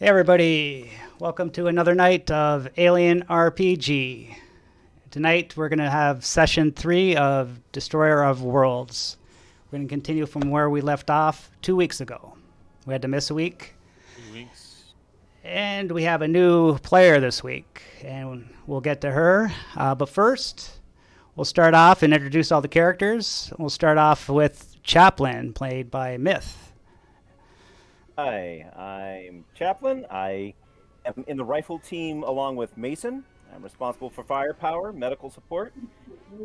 Hey everybody, welcome to another night of Alien RPG. Tonight we're going to have session 3 of Destroyer of Worlds. We're going to continue from where we left off 2 weeks ago. We had to miss a week, 2 weeks. and we have a new player this week, and we'll get to her. But first, we'll start off and introduce all the characters. We'll start off with Chaplin, played by Myth. Hi, I'm Chaplin. I am in the rifle team along with Mason. I'm responsible for firepower, medical support,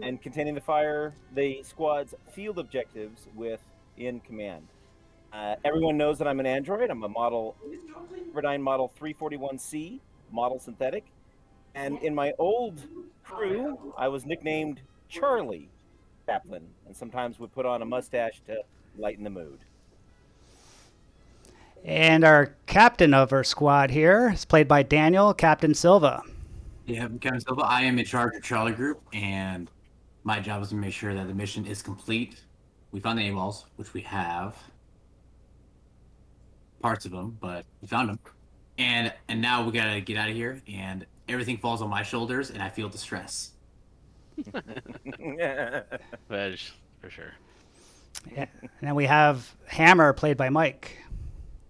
and containing the squad's field objectives with in command. Everyone knows that I'm an android. I'm a model Cyberdyne model 341C, model synthetic. And in my old crew, I was nicknamed Charlie Chaplin, and sometimes would put on a mustache to lighten the mood. And our captain of our squad here is played by Daniel, Captain Silva. Yeah, I'm Kevin Silva. I am in charge of Charlie Group, and my job is to make sure that the mission is complete. We found the AWOLs, which we have. Parts of them, but we found them. And now we gotta get out of here, and everything falls on my shoulders, and I feel distress. Veg, for sure. Yeah. And then we have Hammer, played by Mike.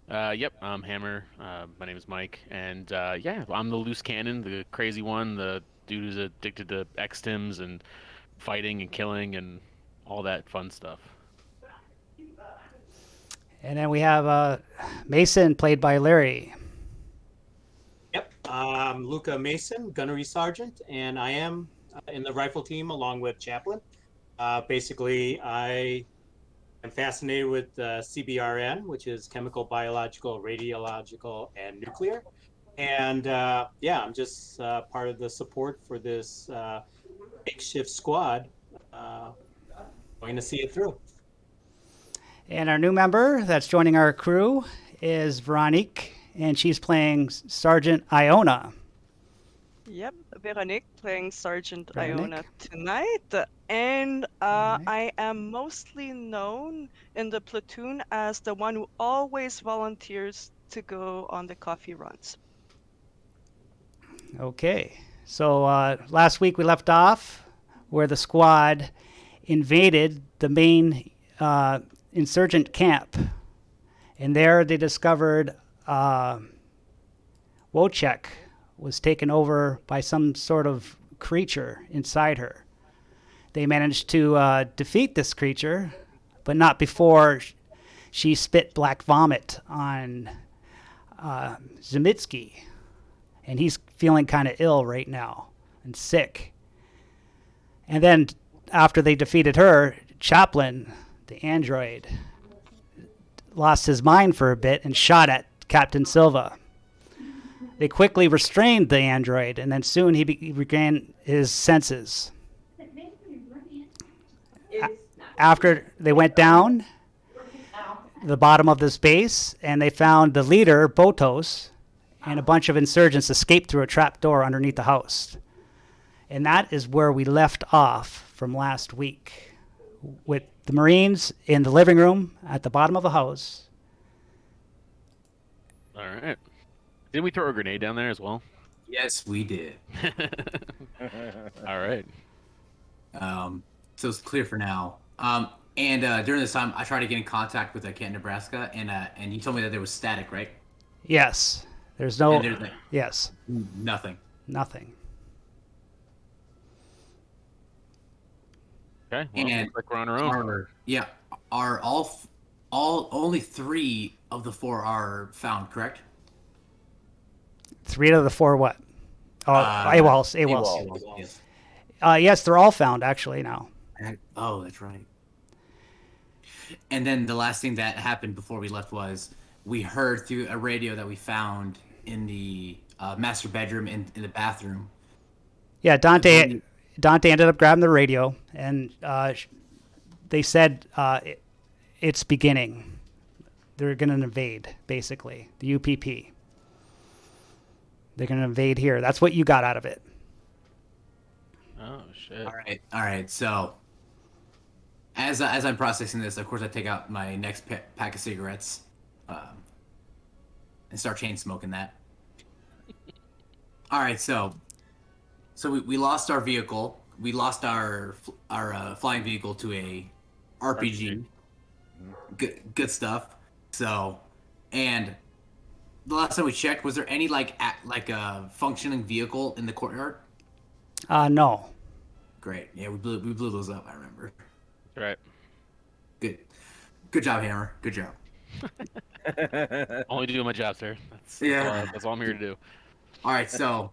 Yep, I'm Hammer. My name is Mike, and yeah, I'm the loose cannon, the crazy one, the dude who's addicted to X-Tims and fighting and killing and all that fun stuff. And then we have Mason, played by Larry. Yep, I'm Luca Mason, gunnery sergeant, and I am in the rifle team along with Chaplin. Basically, I am fascinated with CBRN, which is chemical, biological, radiological, and nuclear. And yeah, I'm just part of the support for this makeshift squad, going to see it through. And our new member that's joining our crew is Veronique, and she's playing Sergeant Iona. Yep, Veronique playing Sergeant Veronique. Iona tonight. And I am mostly known in the platoon as the one who always volunteers to go on the coffee runs. Okay, so last week we left off where the squad invaded the main insurgent camp. And there they discovered Wojciech was taken over by some sort of creature inside her. They managed to defeat this creature, but not before she spit black vomit on Zemitsky. And he's feeling kind of ill right now and sick. And then after they defeated her, Chaplin, the android, lost his mind for a bit and shot at Captain Silva. They quickly restrained the android, and then soon he regained his senses. After they went down the bottom of this base, and they found the leader, Botos, and a bunch of insurgents escaped through a trap door underneath the house. And that is where we left off from last week, with the Marines in the living room at the bottom of the house. All right. Didn't we throw a grenade down there as well? Yes, we did. All right. So it's clear for now. And during this time, I tried to get in contact with Kent, Nebraska, and he told me that there was static, right? Yes. There's no... And there's Yes. nothing. Nothing. Okay. Well, And looks like we're on our own. Are all only 3 of the 4 are found, correct? 3 out of the 4 what? Oh, AWOLs. Yes. Yes, they're all found, actually, now. Oh, that's right. And then the last thing that happened before we left was we heard through a radio that we found in the master bedroom in the bathroom. Yeah, Dante ended up grabbing the radio, and they said it's beginning. They're going to invade, basically, the UPP. They're going to invade here. That's what you got out of it. Oh shit. All right. So as I'm processing this, of course, I take out my next pack of cigarettes, and start chain smoking that. All right, so we lost our vehicle. We lost our flying vehicle to a RPG. Good stuff. So, and the last time we checked, was there any like a functioning vehicle in the courtyard? No. Great. Yeah, we blew those up. I remember. Right. Good job, Hammer. Good job. Only doing my job, sir. That's all I'm here to do. All right, so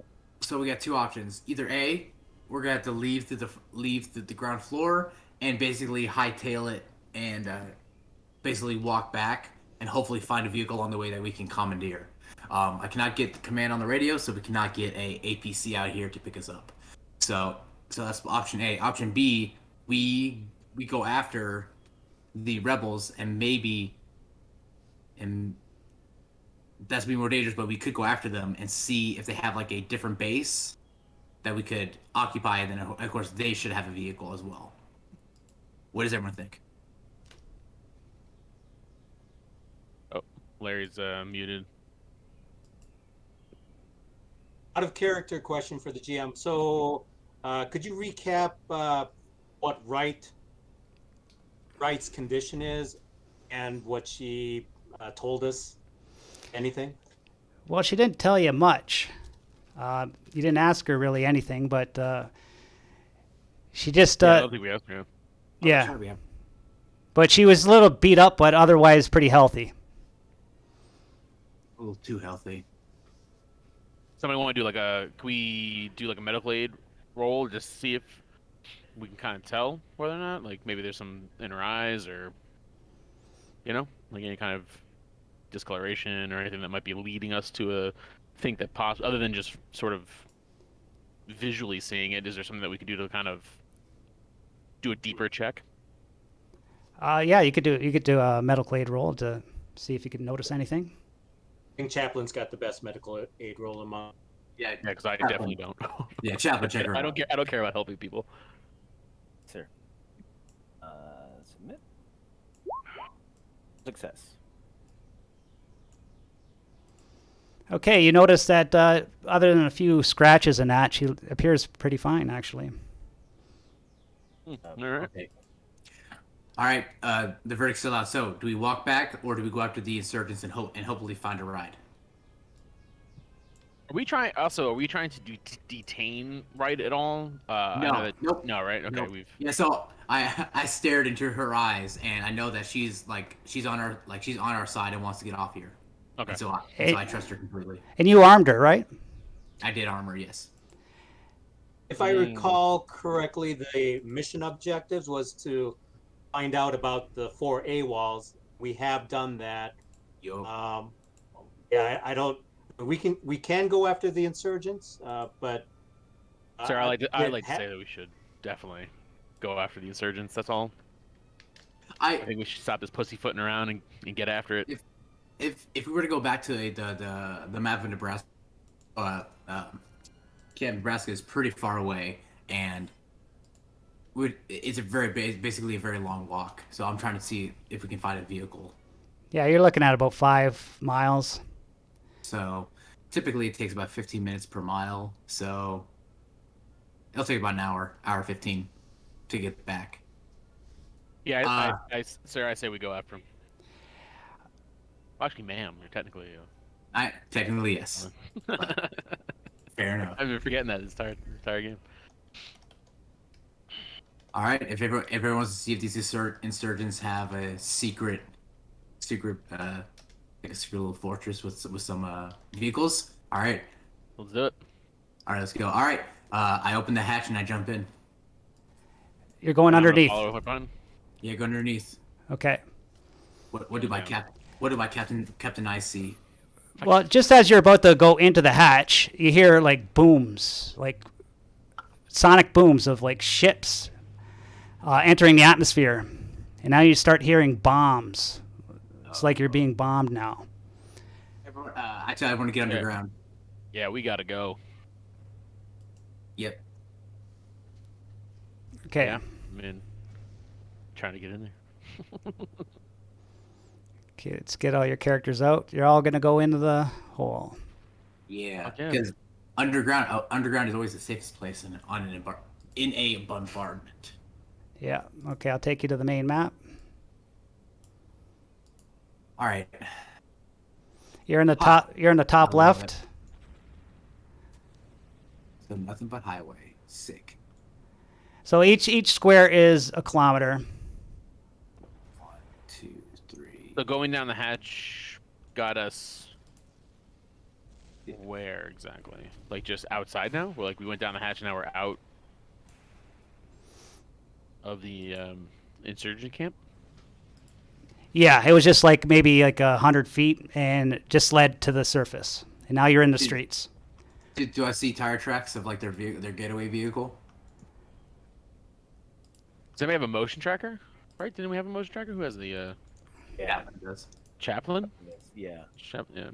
we got two options. Either A, we're gonna have to leave the ground floor and basically hightail it and basically walk back and hopefully find a vehicle on the way that we can commandeer. I cannot get the command on the radio, so we cannot get a APC out here to pick us up. So that's option A. Option B, we go after the rebels and that's be more dangerous, but we could go after them and see if they have like a different base that we could occupy, and then of course they should have a vehicle as well. What does everyone think? Oh, Larry's muted. Out of character question for the GM. So, could you recap what Wright's condition is and what she told us? Anything? Well, she didn't tell you much. You didn't ask her really anything, but she just I don't think we asked her. yeah. Sure we have. But she was a little beat up, but otherwise pretty healthy. A little too healthy. Somebody want to do can we do like a medical aid roll just to see if we can kind of tell whether or not, like maybe there's some in her eyes or, like any kind of discoloration or anything that might be leading us to think that other than just sort of visually seeing it, is there something that we could do to kind of do a deeper check? Yeah, you could do a medical aid roll to see if you could notice anything. I think Chaplain's got the best medical aid roll among. Yeah, because I definitely don't. Yeah, Chaplain, check her I out. don't care. I don't care about helping people. Sir. Submit. Success. Okay, you notice that other than a few scratches and that, she appears pretty fine, actually. All right. Okay. All right. The verdict's still out. So, do we walk back or do we go after the insurgents and hopefully find a ride? Are we trying to detain Wright at all? No. Nope. No, right? Okay, Nope. we've. Yeah. So I stared into her eyes and I know that she's on our side and wants to get off here. Okay. And so I trust her completely. And you armed her, right? I did armor, yes. If I recall correctly, the mission objectives was to find out about the 4 AWOLs. We have done that. Yo. Yeah, I don't. We can go after the insurgents, but. Sir, I like to say that we should definitely go after the insurgents. That's all. I think we should stop this pussyfooting around and get after it. If we were to go back to the map of Nebraska, Camp Nebraska is pretty far away, and it's basically a very long walk. So I'm trying to see if we can find a vehicle. Yeah, you're looking at about 5 miles. So typically it takes about 15 minutes per mile. So it'll take about an hour 15 to get back. Yeah, sir, I say we go after him. Actually, ma'am, you're technically. Technically, yes. Fair enough. I've been forgetting that this entire game. All right. If everyone wants to see if these insurgents have a secret, like a secret little fortress with some vehicles. All right. Let's do it. All right, let's go. All right. I open the hatch and I jump in. You're going underneath. Yeah, go underneath. Okay. What do my Captain I see? Well, just as you're about to go into the hatch, you hear like booms, like sonic booms of like ships entering the atmosphere. And now you start hearing bombs. It's like you're being bombed now. Everyone, I tell everyone to get underground. Yeah, we gotta go. Yep. Okay. Yeah, I mean, trying to get in there. Okay, let's get all your characters out. You're all gonna go into the hole. Yeah, Okay. because underground is always the safest place in a bombardment. Yeah. Okay, I'll take you to the main map. All right. You're in the Hi. top. You're in the top I love left. So nothing but highway. Sick. So each square is a kilometer. 1, 2, 3. So going down the hatch got us where exactly? Like just outside now? We're like we went down the hatch and now we're out of the insurgent camp? Yeah, it was just like maybe like 100 feet, and it just led to the surface. And now you're in the streets. Do I see tire tracks of like their getaway vehicle? Does anybody have a motion tracker? Right? Didn't we have a motion tracker? Who has the Yeah. It does. chaplain? Yeah. Yeah.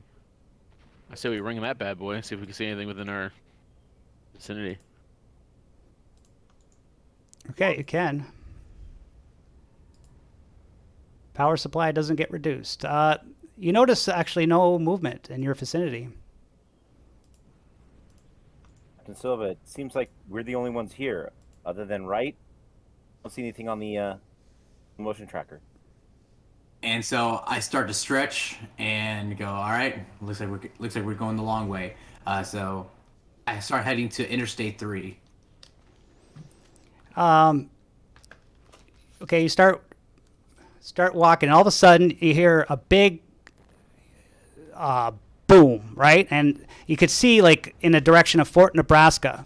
I say we ring that bad boy, see if we can see anything within our vicinity. Okay, you can. Power supply doesn't get reduced. You notice actually no movement in your vicinity. Captain Silva, it seems like we're the only ones here, other than Wright. I don't see anything on the motion tracker. And so I start to stretch and go, all right, looks like we're going the long way. So I start heading to Interstate 3. Okay, you start walking. All of a sudden, you hear a big boom, right? And you could see, like, in the direction of Fort Nebraska,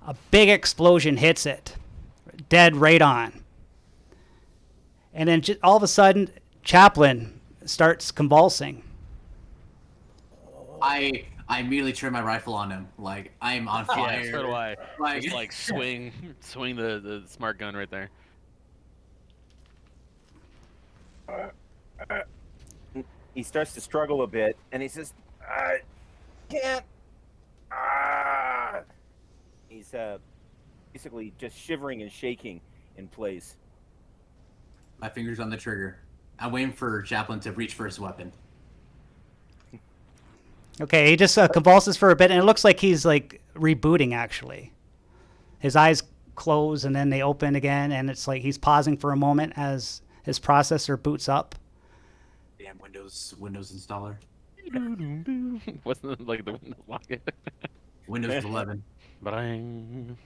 a big explosion hits it, dead right on. And then all of a sudden, Chaplin starts convulsing. I immediately turn my rifle on him. Like, I'm on fire. Yeah, so do I. Like, Just like swing the smart gun right there. He starts to struggle a bit, and he says, "I can't." He's basically just shivering and shaking in place. my fingers on the trigger. I'm waiting for Chaplin to reach for his weapon. Okay, he just convulses for a bit, and it looks like he's like rebooting. Actually, his eyes close and then they open again, and it's like he's pausing for a moment as his processor boots up. Damn Windows installer. What's the Windows lock? Windows 11. Bang.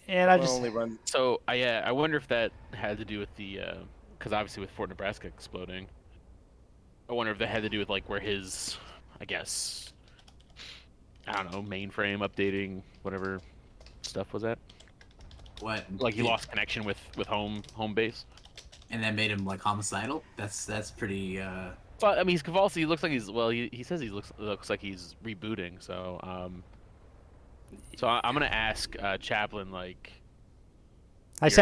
And I Well, just only runs. So I wonder if that had to do with the because obviously with Fort Nebraska exploding, I wonder if that had to do with like where his, I guess, I don't know, mainframe updating whatever stuff was at. What? Like he lost connection with home base. And that made him like homicidal. That's pretty. Well, I mean, he's convulsing. He looks like he's he says he looks like he's rebooting. So I'm gonna ask Chaplin like.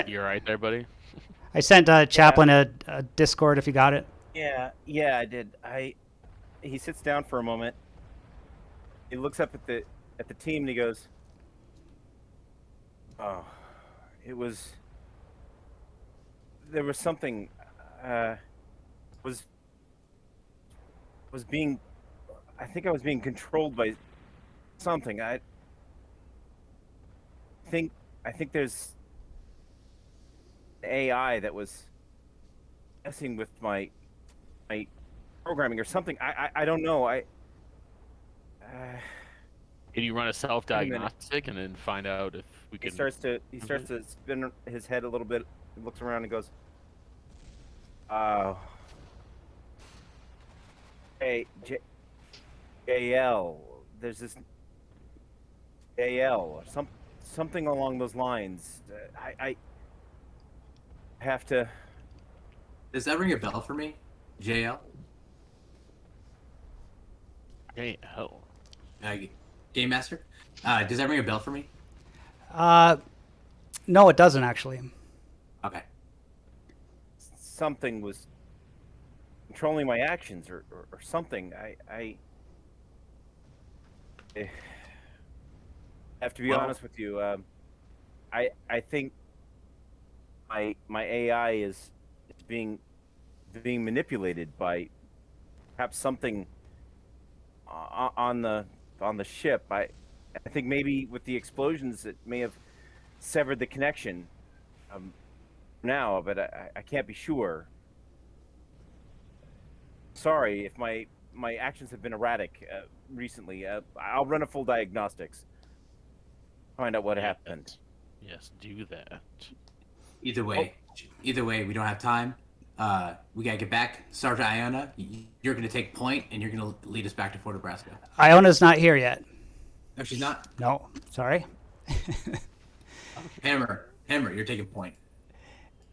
You're right there, buddy. I sent Chaplin a Discord if you got it. Yeah, I did. He sits down for a moment. He looks up at the team and he goes, "Oh, there was something was being I think I was being controlled by something. I think there's AI that was messing with my programming or something. I don't know. Can you run a self-diagnostic and then find out if we He can? starts to spin his head a little bit. He looks around and goes, hey, JL, there's this JL or something along those lines. I have to." Does that ring a bell for me? JL? Hey, hell. Game Master? Does that ring a bell for me? No, it doesn't actually. Okay. Something was controlling my actions or something. I have to be honest with you. I think my AI is being being manipulated by perhaps something on the ship. I think maybe with the explosions it may have severed the connection now, but I can't be sure. Sorry if my actions have been erratic recently. I'll run a full diagnostics. Find out what happened. Yes, do that. Either way, we don't have time. We gotta get back. Sergeant Iona, you're gonna take point, and you're gonna lead us back to Fort Nebraska. Iona's not here yet. No, she's not. No, sorry. Hammer, you're taking point.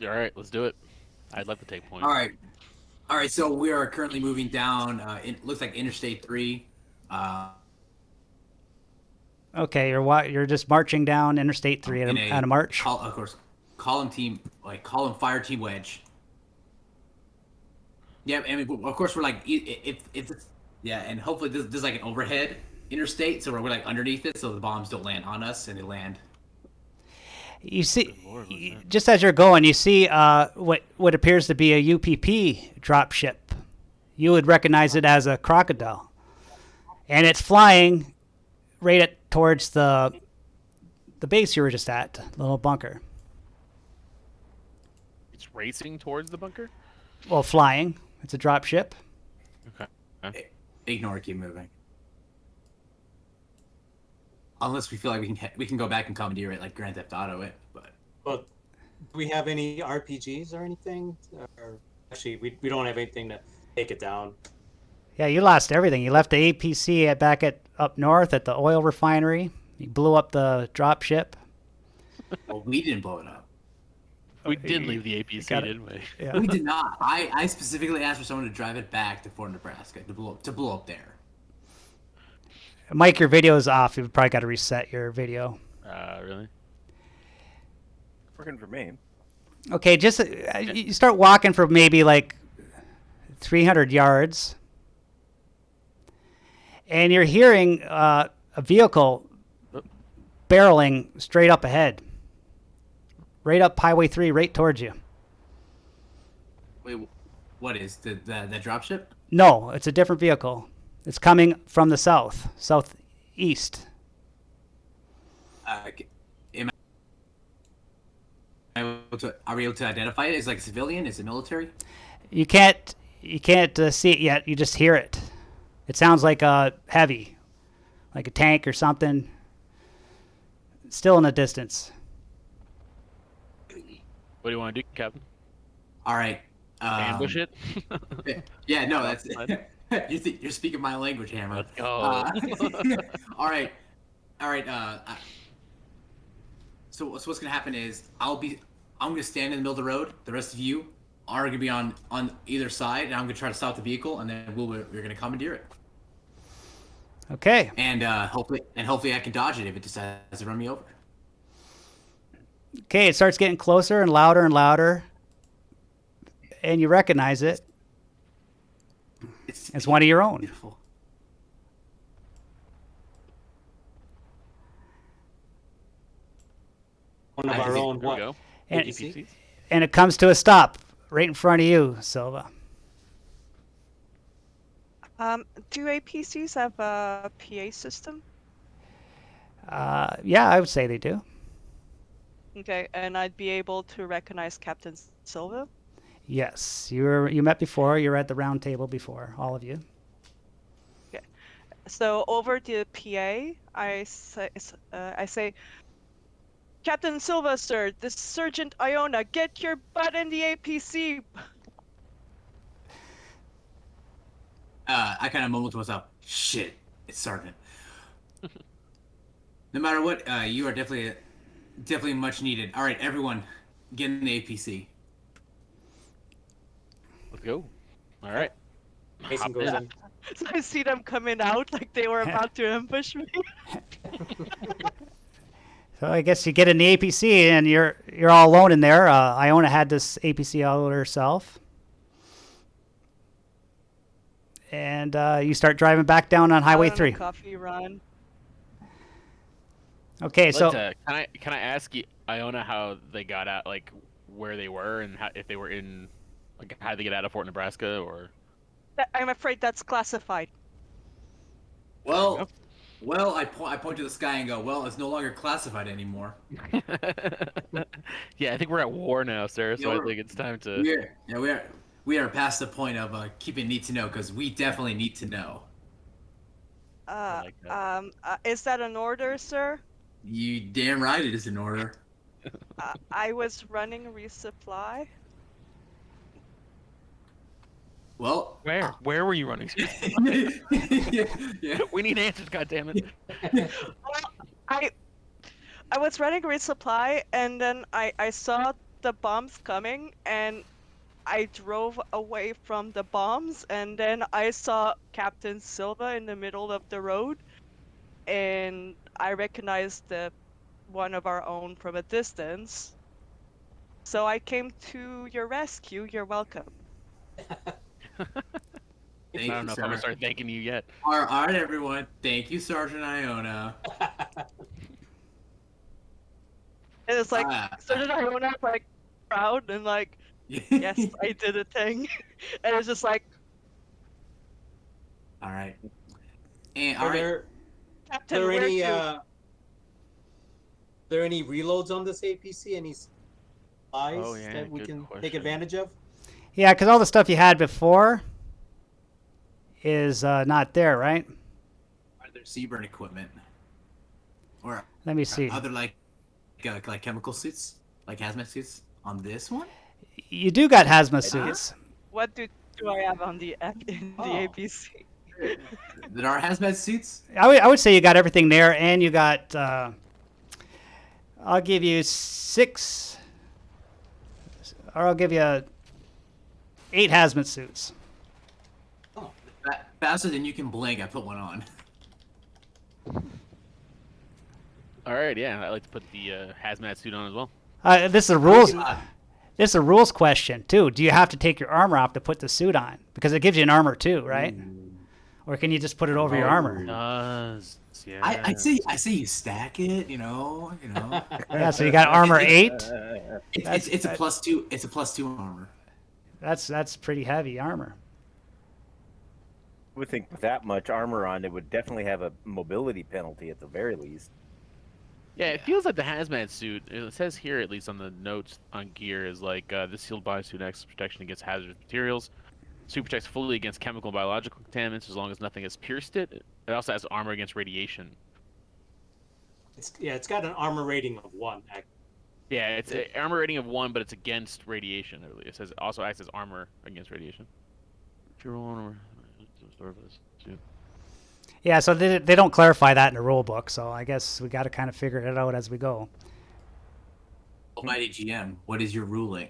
All right, let's do it. I'd love to take point. All right. So we are currently moving down. It looks like Interstate 3. Okay, you're just marching down Interstate 3 at a march. Of course, call him Fire Team Wedge. Yeah, I mean, of course we're like if it's, yeah, and hopefully this is like an overhead interstate, so we're like underneath it, so the bombs don't land on us and they land. You see, just as you're going, you see what appears to be a UPP dropship. You would recognize it as a crocodile, and it's flying right towards the base you were just at, the little bunker. It's racing towards the bunker? Well, flying. It's a dropship. Okay. Ignore it, keep moving. Unless we feel like we can go back and commandeer it like Grand Theft Auto it, but. Well, do we have any RPGs or anything? Or actually, we don't have anything to take it down. Yeah, you lost everything. You left the APC up north at the oil refinery. You blew up the dropship. Well, we didn't blow it up. We did leave the APC, didn't we? Yeah. We did not. I specifically asked for someone to drive it back to Fort Nebraska to blow up there. Mike, your video is off. You've probably got to reset your video. Really? Working for me. Okay, just you start walking for maybe like 300 yards, and you're hearing a vehicle barreling straight up ahead, right up Highway 3, right towards you. Wait, what is the dropship? No, it's a different vehicle. It's coming from the southeast. Are we able to identify it? Is it like a civilian? Is it military? You can't see it yet. You just hear it. It sounds like a heavy, like a tank or something. Still in the distance. What do you want to do, Captain? All right. Ambush it? Yeah, no, that's you're speaking my language, Hammer. Let's go. All right. So what's gonna happen is I'm gonna stand in the middle of the road. The rest of you are gonna be on either side, and I'm gonna try to stop the vehicle, and then we're gonna commandeer it. Okay. And hopefully I can dodge it if it decides to run me over. Okay, it starts getting closer and louder, and you recognize it. It's one of your own. Beautiful. One of our own. There we What? go. And, APCs? and it comes to a stop right in front of you, Silva. Do APCs have a PA system? Yeah, I would say they do. Okay, and I'd be able to recognize Captain Silva? Yes, you met before. You were at the round table before, all of you. Okay. So over the PA, I say, Captain Silva, sir, this is Sergeant Iona. Get your butt in the APC. I kind of mumbled to myself, "Shit, it's Sergeant." No matter what, you are definitely much needed. All right, everyone, get in the APC. Let's go. All right. Mason Hop goes in. in. So I see them coming out like they were about to ambush me. So I guess you get in the APC and you're all alone in there. Iona had this APC all herself. And you start driving back down on Highway Out on a 3. Coffee run. Okay, so Can I ask you, Iona, how they got out, like where they were, and if they were in Like how they get out of Fort Nebraska, or I'm afraid that's classified. Well, I point to the sky and go, well, it's no longer classified anymore. yeah, I think we're at war now, sir. So Yeah, I think it's time to. We are past the point of keeping need to know because we definitely need to know. like that. Is that an order, sir? You damn right it is in order. I was running resupply. Well, Where were you running? yeah. We need answers, goddammit. Well, I was running resupply, and then I saw the bombs coming, and I drove away from the bombs, and then I saw Captain Silva in the middle of the road, and I recognized one of our own from a distance. So I came to your rescue. You're welcome. Thank I don't you, know if sir. I'm gonna start thanking you yet. All right, everyone. Thank you, Sergeant Iona. And it's like, Ah. Sergeant Iona, like, proud and like, yes, I did a thing. And it's just like, All right. And Are there Captain, there where'd any you? there any reloads on this APC? Any supplies Oh, yeah, that we good can question. take advantage of? Yeah, because all the stuff you had before is not there, right? Are there Seaburn equipment? Or Let me see. other like chemical suits, like hazmat suits on this one? You do got hazmat suits. What do I have on the in the Oh. APC? There are hazmat suits? I would say you got everything there, and you got. I'll give you 6, or I'll give you 8 hazmat suits. Oh, faster than you can blink, I put one on. All right, yeah, I like to put the hazmat suit on as well. This is a rules. God. This is a rules question too. Do you have to take your armor off to put the suit on? Because it gives you an armor too, right? Or can you just put it over your armor? Does yeah. I say you stack it, you know. Yeah. So you got armor 8. It's a +2. It's a +2 armor. That's pretty heavy armor. I would think with that much armor on, it would definitely have a mobility penalty at the very least. Yeah, it feels like the hazmat suit. It says here, at least on the notes on gear, is like this sealed bodysuit acts as protection against hazardous materials. Suit protects fully against chemical and biological contaminants as long as nothing has pierced it. It also has armor against radiation. It's got an armor rating of 1. Yeah, it's an armor rating of 1, but it's against radiation. It says it also acts as armor against radiation. If you roll on Yeah. So they don't clarify that in the rule book. So I guess we got to kind of figure it out as we go. Almighty GM, what is your ruling?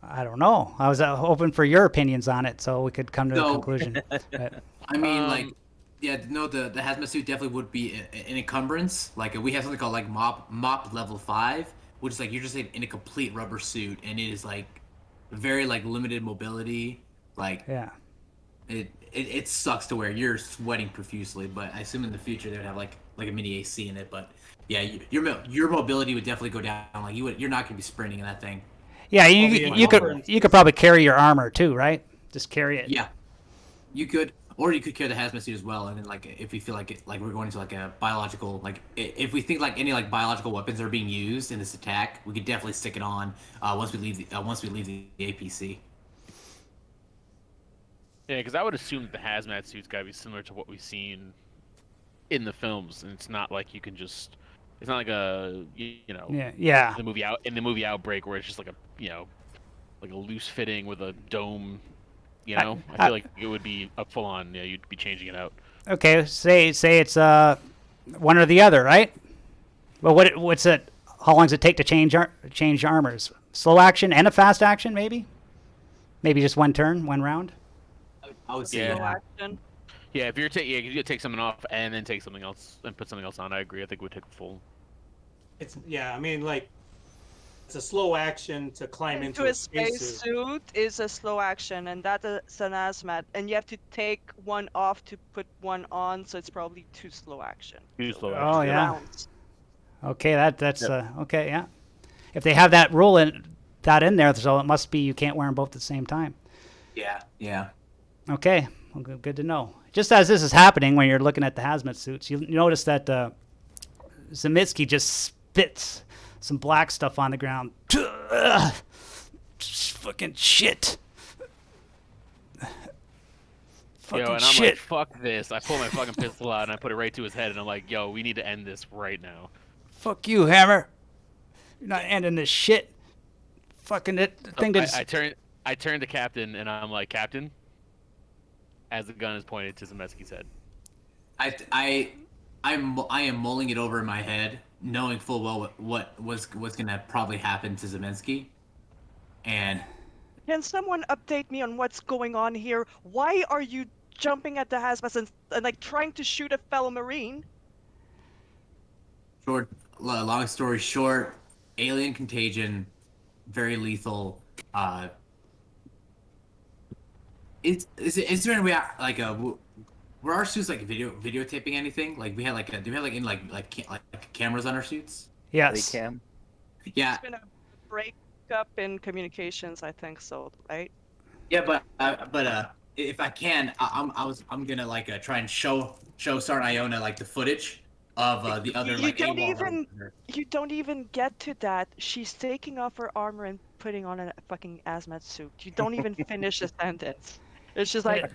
I don't know. I was hoping for your opinions on it, so we could come to a No. conclusion. But, I mean, the hazmat suit definitely would be an encumbrance. Like we have something called like mop level 5, which is like you're just like, in a complete rubber suit, and it is like very like limited mobility. Like yeah. it sucks to wear. You're sweating profusely, but I assume in the future they would have like a mini AC in it. But yeah, your mobility would definitely go down. Like you're not gonna be sprinting in that thing. Yeah. the You encumbrance could probably carry your armor too, right? Just carry it. Yeah, you could, or you could carry the hazmat suit as well. And then like if we feel like it, like we're going into like a biological, like if we think like any like biological weapons are being used in this attack, we could definitely stick it on once we leave the APC. Yeah, because I would assume that the hazmat suit's got to be similar to what we've seen in the films, and it's not like you can just. It's not like a Yeah. the movie Outbreak where it's just like a like a loose fitting with a dome. I feel like it would be a full on. Yeah, you'd be changing it out. Okay. Say it's one or the other, right? Well, what's it? How long does it take to change armors? Slow action and a fast action, maybe? Maybe just one turn, one round. I would say Yeah. No yeah. action. Yeah, if you're you take something off and then take something else and put something else on, I agree. I think it would take the full. I mean, like, it's a slow action to climb into a a spacesuit. spacesuit is a slow action, and that is an hazmat, and you have to take one off to put one on, so it's probably 2 slow action. Too slow. Oh, action. yeah. Rounds. Okay, that's okay. Yeah. If they have that rule in, that in there, so it must be you can't wear them both at the same time. Yeah. Okay, well, good to know. Just as this is happening, when you're looking at the hazmat suits, you notice that Zemitsky just spits some black stuff on the ground. Fucking shit. Fucking And I'm shit. like, fuck this. I pull my fucking pistol out and I put it right to his head, and I'm like, yo, we need to end this right now. Fuck you, Hammer. You're not ending this shit. Fucking it. The thing that's. I turn to Captain, and I'm like, Captain, as the gun is pointed to Zemetsky's head. I am mulling it over in my head, knowing full well what was gonna probably happen to Zemensky, and Can someone update me on what's going on here? Why are you jumping at the hazmat and like trying to shoot a fellow Marine? long story short, alien contagion, very lethal. Is there any way like were our suits like videotaping anything? Like we had like do we have like cameras on our suits? Yes. Cam. Yeah. There's been a breakup in communications, I think so, right? Yeah, but if I can, I'm gonna like try and show Sergeant Iona like the footage of the other like AWOL. You don't even get to that. She's taking off her armor and putting on a fucking hazmat suit. You don't even finish the sentence. It's just like,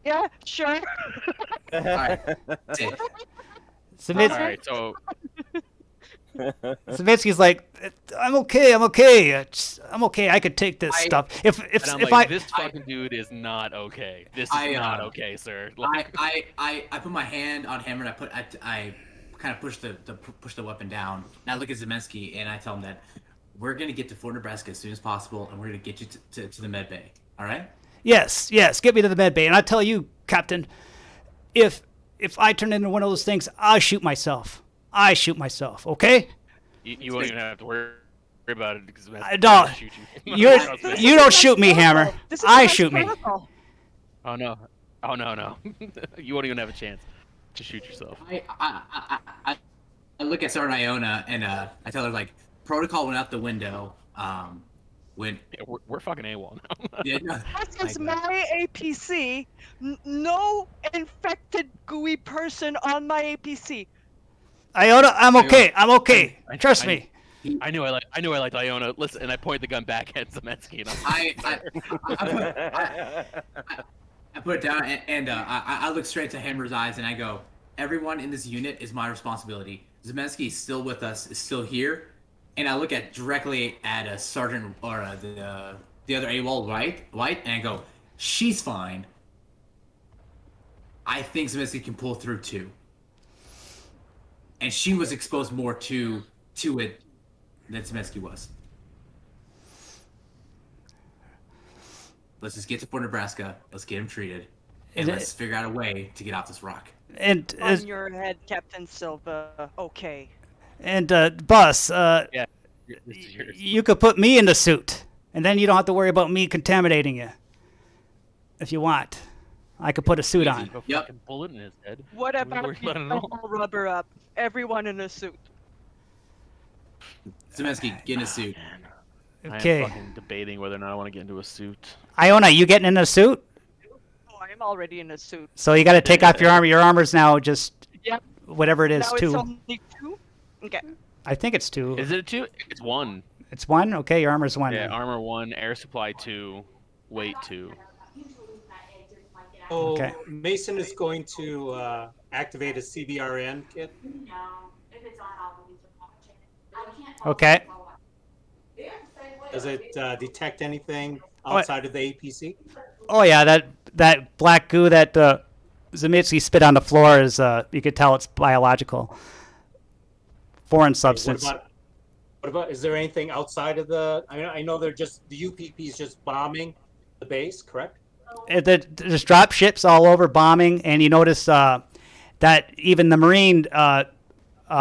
yeah, sure. All right. That's it. Zemitsky, All right, so Zemitsky's like, I'm okay. I'm okay. I'm okay. I could take this stuff. If and I'm if like, I this fucking dude is not okay. This is not okay, sir. Like, I put my hand on Hammer and I kind of push the weapon down. And I look at Zemensky and I tell him that we're gonna get to Fort Nebraska as soon as possible, and we're gonna get you to the med bay. All right? yes, get me to the med bay, and I tell you, Captain, if I turn into one of those things, I'll shoot myself. Okay? you won't even have to worry about it because I don't. shoot you. You don't shoot me, Hammer. This is I against shoot me. protocol. Oh no! You won't even have a chance to shoot yourself. I look at Sergeant Iona and I tell her like protocol went out the window. When Yeah, we're fucking AWOL now. yeah, no, This is like, my APC. No infected gooey person on my APC. Iona, I'm okay. Trust me. I knew I liked Iona. Listen, and I point the gun back at Zemensky, and I put it down and I look straight to Hammer's eyes and I go, everyone in this unit is my responsibility. Zemensky is still with us, is still here, and I look directly at a sergeant or the other AWOL White, and I go, she's fine. I think Zemensky can pull through too. And she was exposed more to it than Zemensky was. Let's just get to Fort Nebraska. Let's get him treated, and let's figure out a way to get off this rock. And On your head, Captain Silva. Okay. Bus, yeah, this is yours. you could put me in the suit, and then you don't have to worry about me contaminating you. If you want, I could put a suit on. A Yep. fucking bullet in his head. What Are we about worried you about it all? all rubber up? Everyone in a suit. Zemensky, get in a suit. Okay. I'm fucking debating whether or not I want to get into a suit. Iona, you getting in a suit? Oh, I'm already in a suit. So you got to take off your armor. Your armor's now just Yep. whatever it is, Now it's 2. only 2? Okay. I think it's 2. Is it a 2? It's 1. It's 1? Okay, your armor's 1. Yeah, then. armor 1, air supply 2, weight 2. So Okay. Mason is going to activate a CBRN kit. Okay. Does it detect anything outside of the APC? Oh yeah, that black goo that Zemitsky spit on the floor is you could tell it's biological. Foreign substance. What about? Is there anything outside of the? I mean, I know they're just the UPP is just bombing the base, correct? There's drop ships all over bombing, and you notice that even the Marine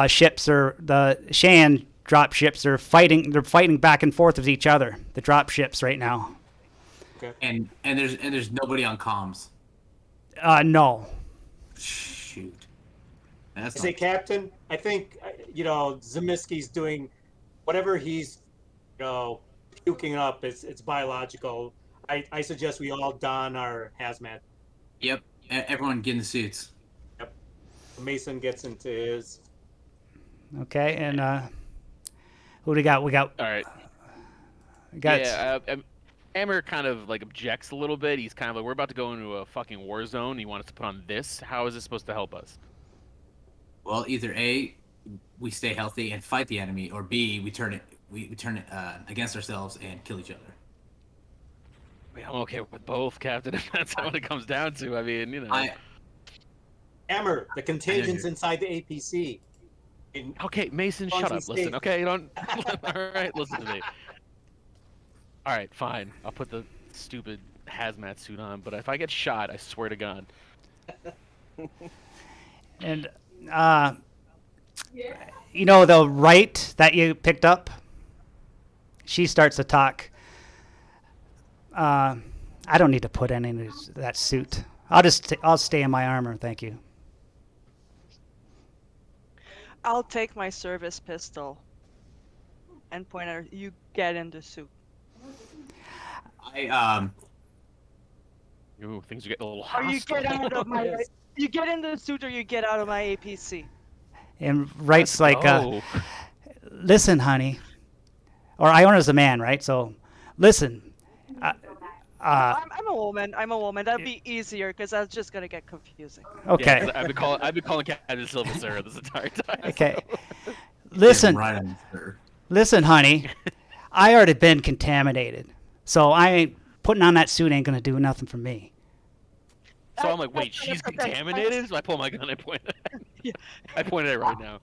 ships or the Shan drop ships are fighting. They're fighting back and forth with each other. The drop ships right now. Okay. And there's nobody on comms. No. Shoot. That's I say, not- Captain, I think Zemisky's doing whatever he's puking up. It's biological. I suggest we all don our hazmat. Yep. Everyone get in the suits. Yep. Mason gets into his. Okay, and who do we got? We got. All right. Yeah. Hammer kind of like objects a little bit. He's kind of like, we're about to go into a fucking war zone. You want us to put on this? How is this supposed to help us? Well, either A, we stay healthy and fight the enemy, or B, we turn it against ourselves and kill each other. I'm okay with both, Captain. If that's what it comes down to. I mean, you know. Hammer, the contagion's inside the APC. Okay, Mason, shut up. Listen, okay? You don't. All right, listen to me. All right, fine. I'll put the stupid hazmat suit on, but if I get shot, I swear to God. And you know the right that you picked up. She starts to talk. I don't need to put any in that suit. I'll stay in my armor, thank you. I'll take my service pistol and point at her. You get in the suit. Ooh, things are getting a little Or hostile. you get out of my. You get in the suit, or you get out of my APC. And Right's like, listen, honey. Or Iona's a man, right? So, listen. I'm a woman. That'd be easier because that's just gonna get confusing. Okay. Yeah, I've been calling Captain Silver Sir this entire time. Okay. So. Listen. Right on, sir. Listen, honey. I already been contaminated, so I ain't putting on that suit. Ain't gonna do nothing for me. So I'm like, wait, she's contaminated? So I pull my gun and point it at her. I point it at her right now.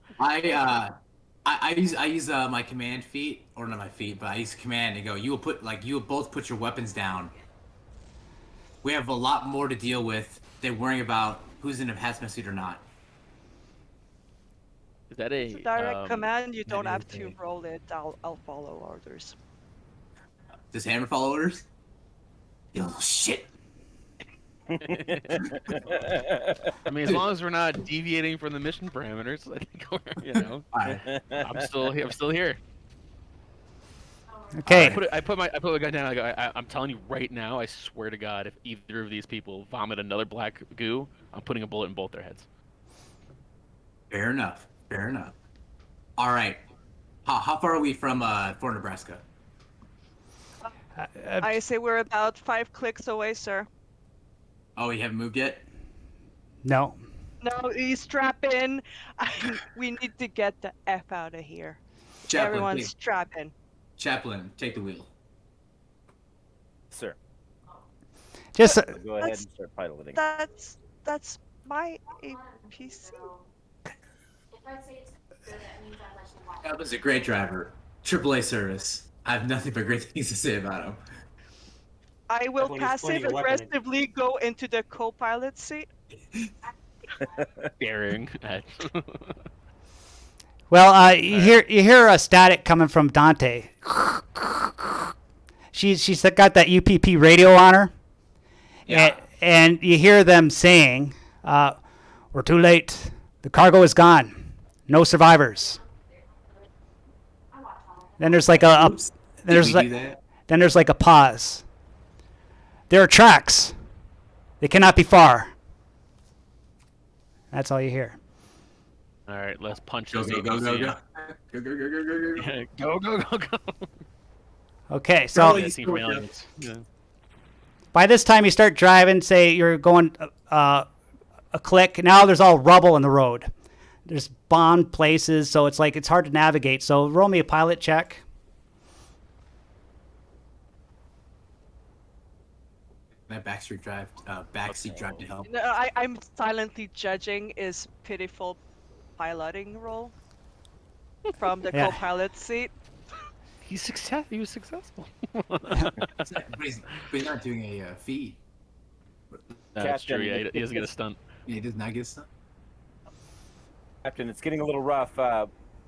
I use my command feat, or not my feet, but I use command and go. You will both put your weapons down. We have a lot more to deal with than worrying about who's in a hazmat suit or not. Is that a It's a direct command. You don't that have is to roll it. I'll follow orders. Does Hammer follow orders? You little shit. I mean, as long as we're not deviating from the mission parameters, I think we're, you know, I'm still here. Okay. I put my gun down. I go, I'm telling you right now, I swear to God, if either of these people vomit another black goo, I'm putting a bullet in both their heads. Fair enough. All right. How far are we from Fort Nebraska? I say we're about 5 clicks away, sir. Oh, you haven't moved yet? No. No, you strap in. We need to get the F out of here. Chaplain, Everyone please. strap in. Chaplain, take the wheel. Sir, Just go ahead and start piloting. That's my APC. Chaplain's a great driver. AAA service. I have nothing but great things to say about him. I will When he's pointing passive a weapon at- aggressively go into the co-pilot seat. Staring at. well, you hear a static coming from Dante. She's got that UPP radio on her. Yeah. And you hear them saying, "We're too late. The cargo is gone. No survivors." Then there's like Did we do that? then there's like a pause. There are tracks. They cannot be far. That's all you hear. All right, let's punch Go, this go, go, go, ABC. go. Go, go, go, go, go, go. Go. Okay, so Yeah, scene from Aliens. Yeah. by this time you start driving, say you're going a click. Now there's all rubble in the road. There's bombed places, so it's like it's hard to navigate. So roll me a pilot check. That backseat drive to help. No, I'm silently judging is pitiful piloting roll from the Yeah. co-pilot seat. He was successful. but he's not doing a feed. That's true. Captain, Yeah, he doesn't get a stunt. Yeah, he does not get stuff. Captain, it's getting a little rough. I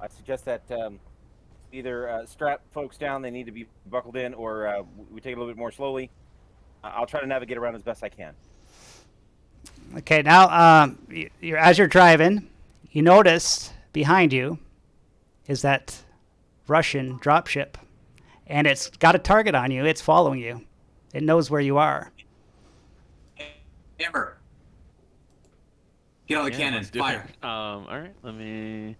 suggest that either strap folks down, they need to be buckled in, or we take it a little bit more slowly. I'll try to navigate around as best I can. Okay, now as you're driving, you notice behind you is that Russian dropship, and it's got a target on you. It's following you. It knows where you are. Amber. Get on the Yeah, cannon. let's do Fire. it. All right, let me.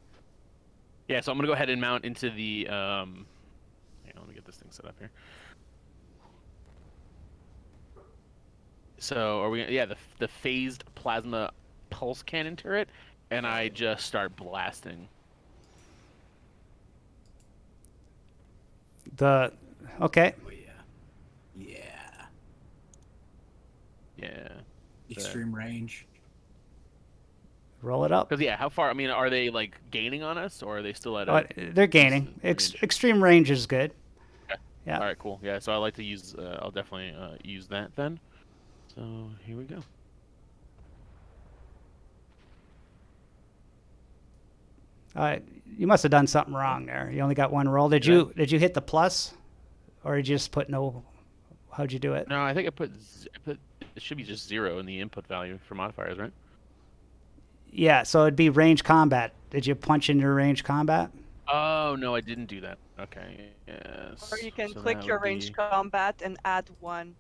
Yeah, so I'm gonna go ahead and mount into the. Hang on, let me get this thing set up here. So are we? Yeah, the phased plasma pulse cannon turret, and I just start blasting. Okay. Oh yeah. Yeah. Yeah. Extreme range. Roll it up. Because yeah, how far? I mean, are they like gaining on us, or are they still at? They're gaining. Range? Extreme range is good. Okay. Yeah. All right, cool. Yeah, so I like to use. I'll definitely use that then. So here we go. You must have done something wrong there. You only got one roll. Did you hit the plus, or did you just put no? How'd you do it? No, I think I put it should be just 0 in the input value for modifiers, right? Yeah, so it'd be range combat. Did you punch in your range combat? Oh no, I didn't do that. Okay. Yes. Or you can So click that your would range be- combat and add 1.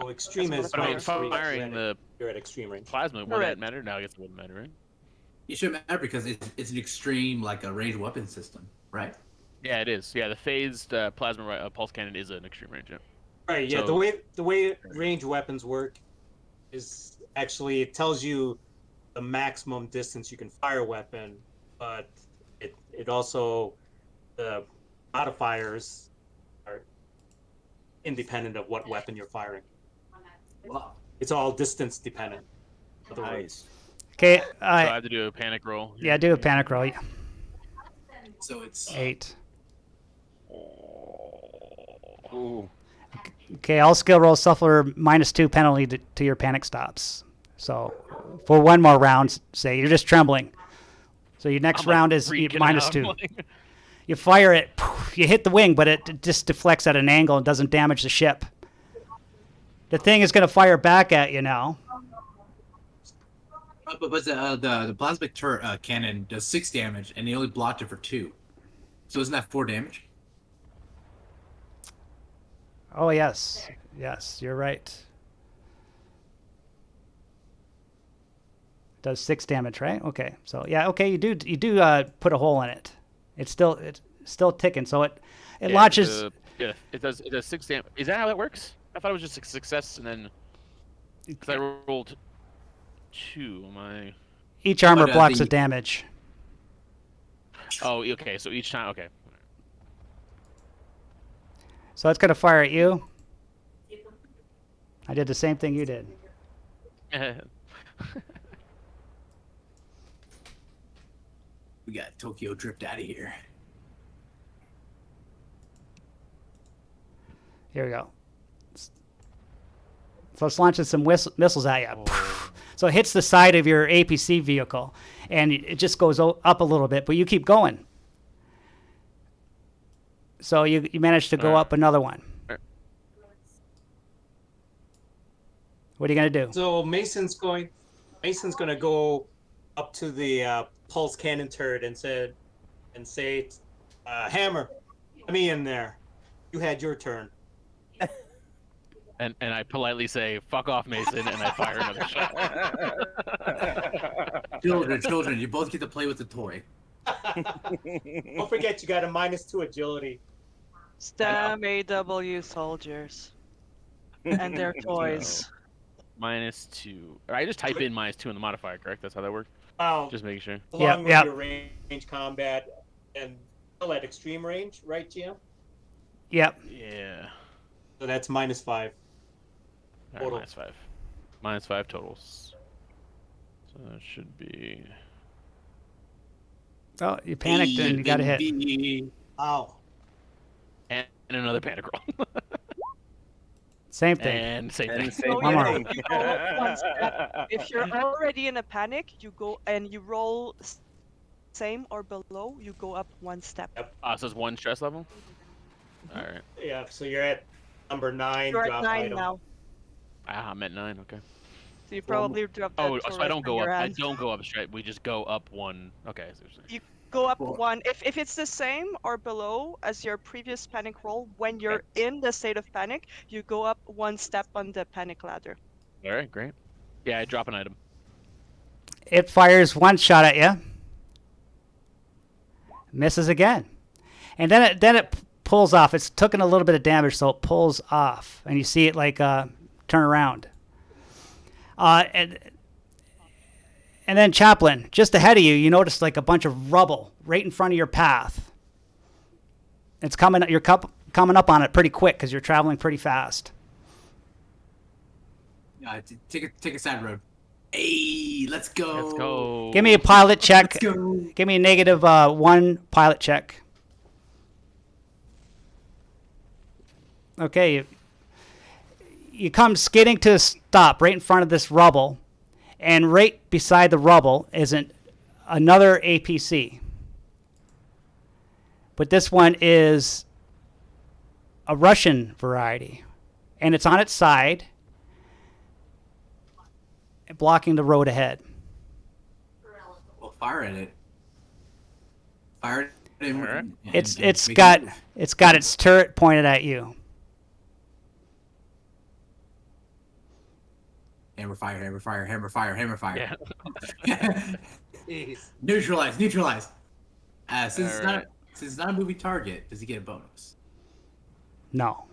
Oh, extreme is But I mean, -3. firing the You're at extreme range. plasma would that Correct. matter? No, I guess it wouldn't matter, right? It shouldn't matter because it's an extreme, like a ranged weapon system, right? Yeah, it is. Yeah, the phased plasma pulse cannon is an extreme range. Yeah. Right. Yeah. So- The way range weapons work is actually it tells you the maximum distance you can fire a weapon, but it also the modifiers are independent of what weapon you're firing. Wow. It's all distance dependent. In other words. Nice. Okay. So I have to do a panic roll. Yeah, do a panic roll. So it's 8. Ooh. Okay, all skill rolls suffer -2 penalty to your panic stops. So for one more round, say you're just trembling. So your next I'm, like, round is freaking out. -2. You fire it, you hit the wing, but it just deflects at an angle and doesn't damage the ship. The thing is going to fire back at you now. but the plasmic turret cannon does 6 damage, and they only blocked it for 2. So isn't that 4 damage? Oh yes, yes, you're right. Does 6 damage, right? Okay, so yeah, okay, you do put a hole in it. It's still ticking, so it launches. Yeah, it does 6 damage. Is that how that works? I thought it was just a success, and then because I rolled 2. Am I? Each armor But, blocks the damage. Oh, okay. So each time, okay. So it's gonna fire at you. I did the same thing you did. We got Tokyo dripped out of here. Here we go. So it's launching some missiles at you. Oh. So it hits the side of your APC vehicle, and it just goes up a little bit, but you keep going. So you managed to go up another one. What are you gonna do? So Mason's gonna go up to the pulse cannon turret and say, Hammer, let me in there. You had your turn. And I politely say, "Fuck off, Mason," and I fire another shot. Children, you both get to play with the toy. Don't forget you got a -2 agility. STEM AW soldiers and their toys. -2. Or I just type in -2 in the modifier, correct? That's how that works. Wow. Just making sure. Along Yep. with your range combat and still at extreme range, right, GM? Yep. Yeah. So that's -5. All Total. right, -5. -5 totals. So that should be. Oh, you panicked and you got a hit. Wow. And another panic roll. Same thing. And same thing. And same So One more. thing. you go up one step. If you're already in a panic, you go and you roll same or below, you go up one step. So it's 1 stress level? All right. Yeah, so you're at number 9. You're at drop 9 item. now. I'm at 9, okay. So you probably drop that Oh, turret so I don't from go your up. I end. don't go up straight. We just go up one. Okay. So You go up Well- one. If it's the same or below as your previous panic roll, when you're in the state of panic, you go up one step on the panic ladder. all right, great. Yeah, I drop an item. It fires one shot at you. Misses again. And then it pulls off. It's taken a little bit of damage, so it pulls off. And you see it like turn around. And then Chaplain, just ahead of you, you notice like a bunch of rubble right in front of your path. It's coming. You're coming up on it pretty quick because you're traveling pretty fast. Take a side road. Hey, let's go. Let's go. Give me a pilot check. Let's go. Give me a -1 pilot check. Okay. You come skidding to a stop right in front of this rubble, and right beside the rubble is another APC. But this one is a Russian variety, and it's on its side, blocking the road ahead. Well, fire at it. Fire at it. All right. and It's make it got move. its turret pointed at you. Hammer fire, hammer fire, hammer fire, hammer fire. Yeah. Jeez. Neutralize. Since Alright. it's not a movie target, does he get a bonus? No.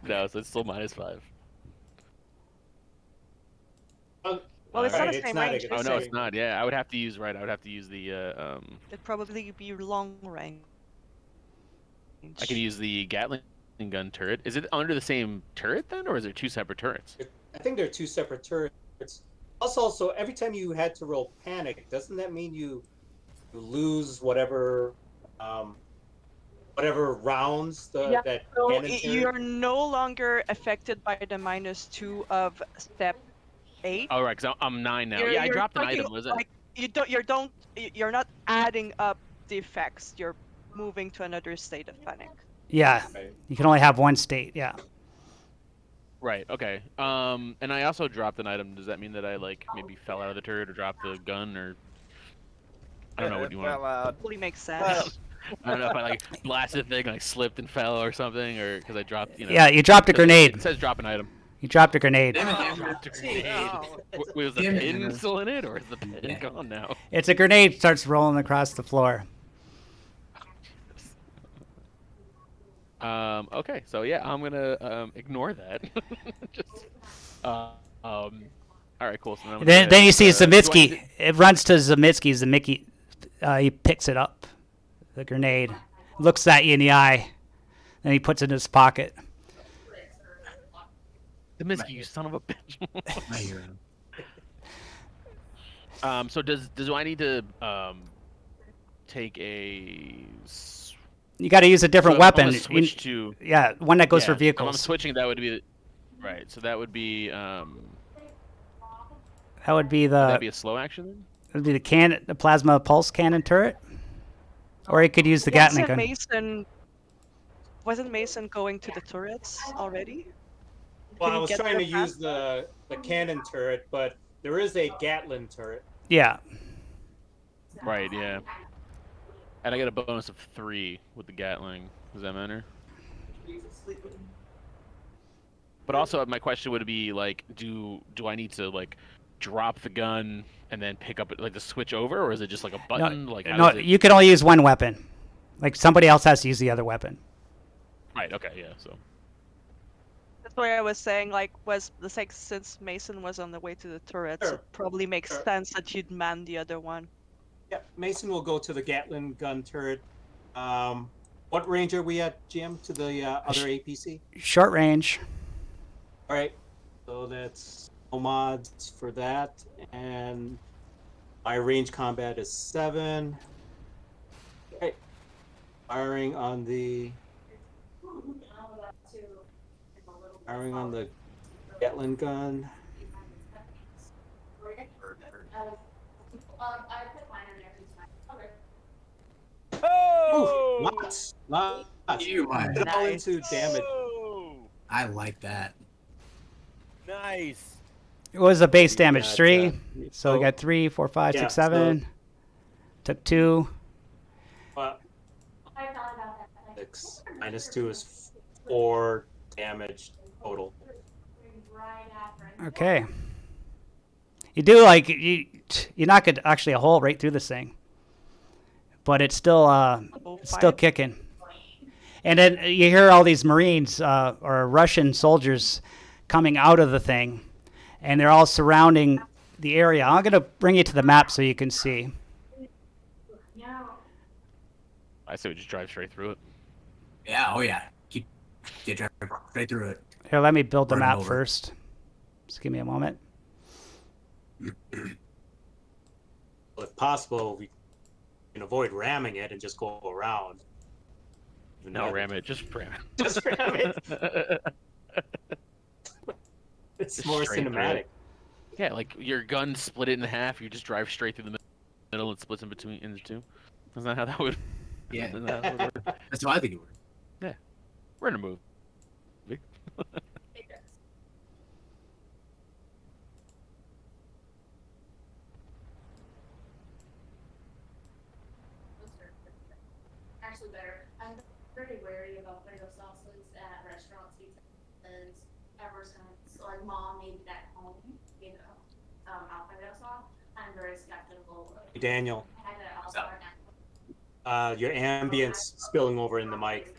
No, so it's still -5. Well, it's not Alright, the same not range, a- Oh is no, it? it's not. Yeah, I would have to use I would have to use the It'd probably be long range. I can use the Gatling gun turret. Is it under the same turret then, or is there two separate turrets? I think they're two separate turrets. Also, every time you had to roll panic, doesn't that mean you lose whatever rounds Yeah, that So cannon turret? you're no longer affected by the -2 of step 8. Oh right, because I'm 9 now. You're- Yeah, I you're dropped an talking, item. Was it? like, you're not adding up the effects. You're moving to another state of panic. Yeah. Right. You can only have one state. Yeah. Right. Okay. And I also dropped an item. Does that mean that I like maybe fell out of the turret or dropped the gun or? I don't know what you want. Totally makes sense. I don't know if I like blasted the thing, like slipped and fell or something, or because I dropped. You know. Yeah. You dropped a It grenade. says drop an item. You dropped a grenade. Damn it, damn it. Dropped a grenade. Was the Damn it, pin Hannah. still in it, or is the pin Yeah. gone now? It's a grenade. Starts rolling across the floor. Okay, so yeah, I'm gonna ignore that. Just, all right, cool. So Then you see do I need Zemitsky. It runs to Zemitsky. Zemitsky, he picks it up, the grenade, looks at you in the eye, then he puts it in his pocket. to Zemisky, you son of a bitch. My hero. So do I need to take You got to use a different so if I'm weapon. gonna switch to Yeah, one that goes yeah, for If I'm vehicles. switching, that would be right. So that would be That would be would that the be a slow action then? the plasma pulse cannon turret, or he could use the Gatling gun. Wasn't Mason going to the turrets already? Well, Can I you was get trying there to use the cannon turret, but there is a Gatling turret. Yeah, Right. Yeah. And I get a bonus of 3 with the Gatling. Does that matter? But also, my question would be like, do I need to like drop the gun and then pick up like the switch over, or is it just like a button? Like how no, does it... you can only use one weapon. Like somebody else has to use the other weapon. Right. Okay. Yeah. So. That's why I was saying, like, since Mason was on the way to the turrets, Sure. it probably makes Sure. sense that you'd man the other one. Yep, Mason will go to the Gatling gun turret. What range are we at, Jim, to the other APC? Short range. All right, so that's no mods for that, and my range combat is 7. Okay, firing on the Gatling gun. Oh! Lots. You might. Put it all into damage. Oh! I like that. Nice. It was a base damage got, 3. So we oh, got 3, 4, 5, yeah, 6, so- 7. Took 2. 6 minus 2 is 4 damage total. Okay. You do like you knock it actually a hole right through this thing, but it's still Five. kicking. And then you hear all these Marines or Russian soldiers coming out of the thing, and they're all surrounding the area. I'm gonna bring you to the map so you can see. I say we just drive straight through it. Yeah, oh yeah. Keep drive right through it. Here, let me build the Run 'em map over. first. Just give me a moment. If possible, we can avoid ramming it and just go around. No, ram it. Just ram it. Just ram it. It's Just more straight through cinematic. it. Yeah, like your gun split it in half. You just drive straight through the middle and splits into two. Isn't that how that would? Yeah. Isn't that how it would work? That's how I think it works. We're in a movie. Actually better. I'm very wary about tomato sauces at restaurants because ever since like mom made that home, Alfredo sauce, I'm very skeptical. Daniel, I had to What's up? your ambience spilling over in the mic.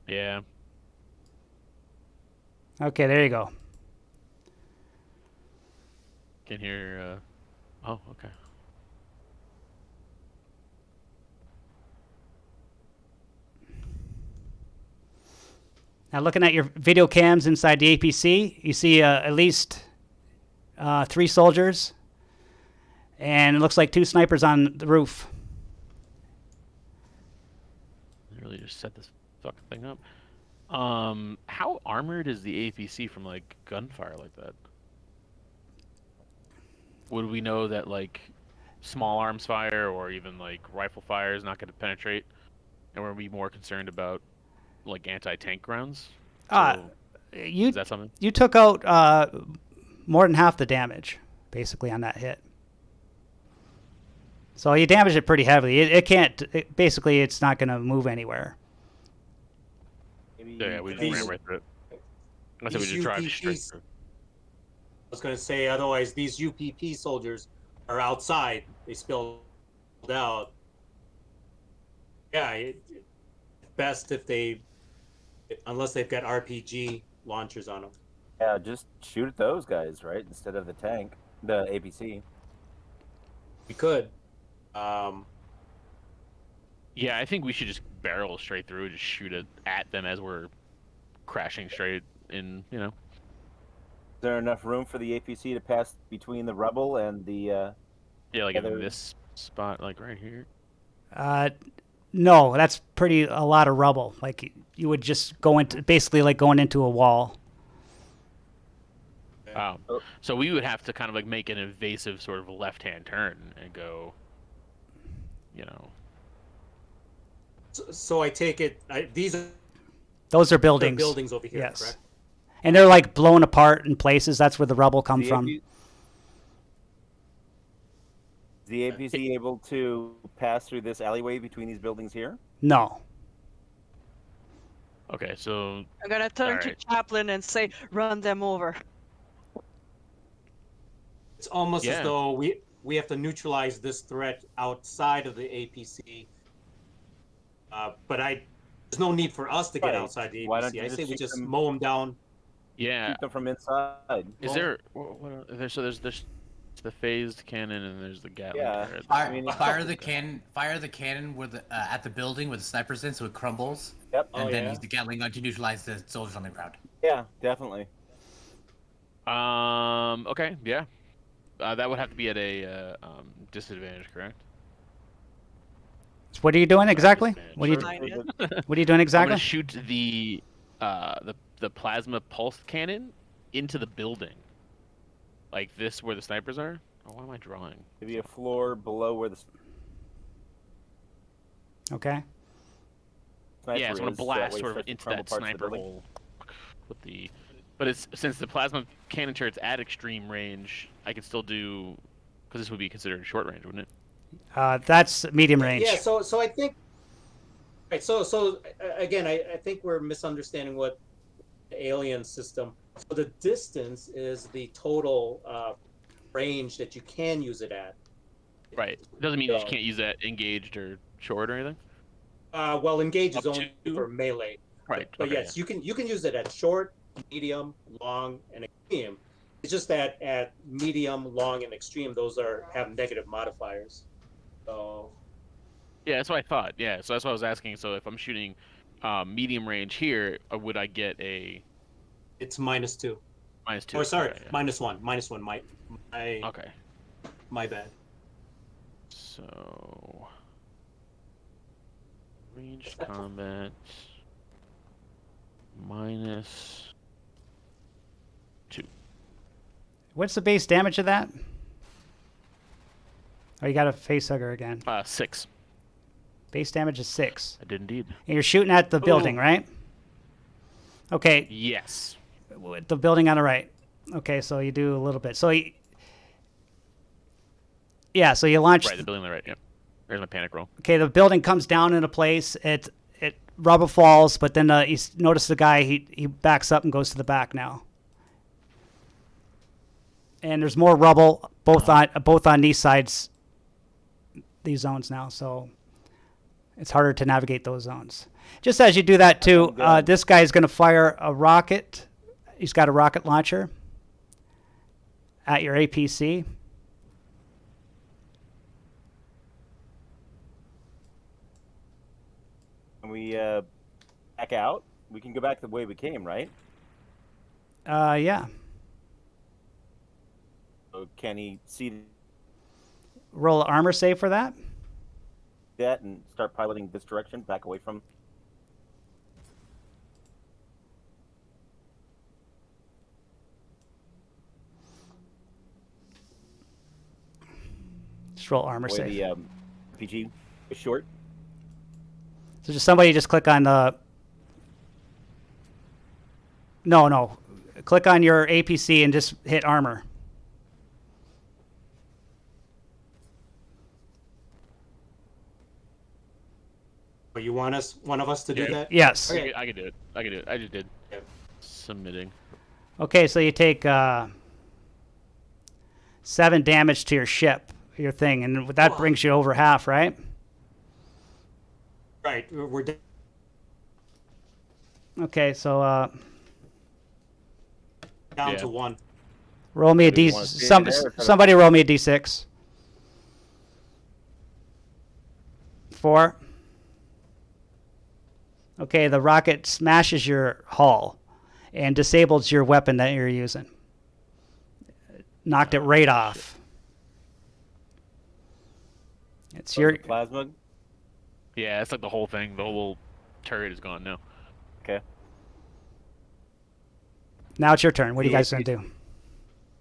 Yeah. Okay, there you go. Can hear. Oh, okay. Now, looking at your video cams inside the APC, you see at least 3 soldiers, and it looks like 2 snipers on the roof. I really just set this fucking thing up. How armored is the APC from like gunfire like that? Would we know that like small arms fire or even like rifle fire is not going to penetrate, and we're be more concerned about like anti-tank rounds? So, You is that something? you took out more than half the damage basically on that hit. So you damaged it pretty heavily. It can't. Basically, it's not going to move anywhere. Maybe Yeah, we just These- ran right through it. I said we these just drive straight UPPs through. I was going to say, otherwise, these UPP soldiers are outside. They spilled out. Yeah, best if unless they've got RPG launchers on them. Yeah, just shoot at those guys, right? Instead of the tank, the APC. We could. Yeah, I think we should just barrel straight through, just shoot it at them as we're crashing straight in. You know. Is there enough room for the APC to pass between the rubble and the? Yeah, like in Other- this spot, like right here. No, that's a lot of rubble. Like you would just go into basically like going into a wall. Oh, so we would have to kind of like make an evasive sort of left-hand turn and go, you know. So I take it these are Those are buildings. buildings over here, Yes. correct? And they're like blown apart in places. That's where the rubble come the from. AP Is the APC able to pass through this alleyway between these buildings here? No. Okay, so I'm gonna turn to Alright. Chaplin and say, "Run them over." It's almost Yeah. as though we have to neutralize this threat outside of the APC. But there's no need for us to get Right. outside the Why don't APC. you I just say we shoot just them- mow them down. yeah, Shoot them from inside. is there? There's the phased cannon and there's the Gatling. Yeah. there. Fire, I mean, fire the cannon. Fire the cannon with at the building with the snipers in, so it crumbles, Yep. and Oh, then yeah? use the Gatling gun to neutralize the soldiers on the ground. Yeah, definitely. Okay, yeah. That would have to be at a disadvantage, correct? So what are you doing exactly? Disadvantage. What are you Fine. What are you doing I'm exactly? gonna shoot the plasma pulse cannon into the building, like this where the snipers are. Oh, what am I drawing? Maybe a floor below where the Okay. sniper Yeah, so I'm gonna is, that blast way it sort of starts to into crumble that parts of the sniper building. hole with the But it's since the plasma cannon turret's at extreme range, I could still do because this would be considered short range, wouldn't it? That's medium range. Yeah. So I think. Right. Again, I think we're misunderstanding what the alien system. So the distance is the total range that you can use it at. Right. It doesn't mean you just can't use that engaged or short or anything. Well, engage is Up only to? for melee. Right. But okay, yes, you can use it at short, medium, long, and extreme. It's just that at medium, long, and extreme, those have negative modifiers. So Yeah, that's what I thought. Yeah, so that's what I was asking. So if I'm shooting medium range here, would I get a it's -2. -2? Oh, sorry, Okay, yeah. -1. -1. Okay. My bad. So ranged combat -2. What's the base damage of that? Oh, you got a face hugger again. 6. Base damage is 6. I did indeed. And you're shooting at the building, right? Okay, Yes. the building on the right. Okay, so you do a little bit. So so you launch. Right, the building on the right. Yep. There's my panic roll. Okay, the building comes down into place. It rubble falls, but then you notice the guy. He backs up and goes to the back now. And there's more rubble both on these sides, these zones now. So it's harder to navigate those zones. Just as you do that too, this guy is going to fire a rocket. He's got a rocket launcher at your APC. When we back out, we can go back the way we came, right? Yeah. So can he see Roll an armor save for that. that and start piloting this direction, back away from? Just roll armor Way save. the RPG is short. So just somebody just click on the. No. Click on your APC and just hit armor. But you want one of us to do Yeah. that? Yes. Okay. I could do it. I could do it. I just did. Yeah. Submitting. Okay, so you take 7 damage to your ship, your thing, and that brings you over half, right? Right. We're done. Okay, so Down Yeah. to 1. roll me a Do you D. wanna stay in there or try to- Somebody roll me a D6. 4. Okay, the rocket smashes your hull and disables your weapon that you're using. Knocked it right off. It's your. Plasma. Yeah, it's like the whole thing. The whole turret is gone now. Okay. Now it's your turn. What are you guys gonna do?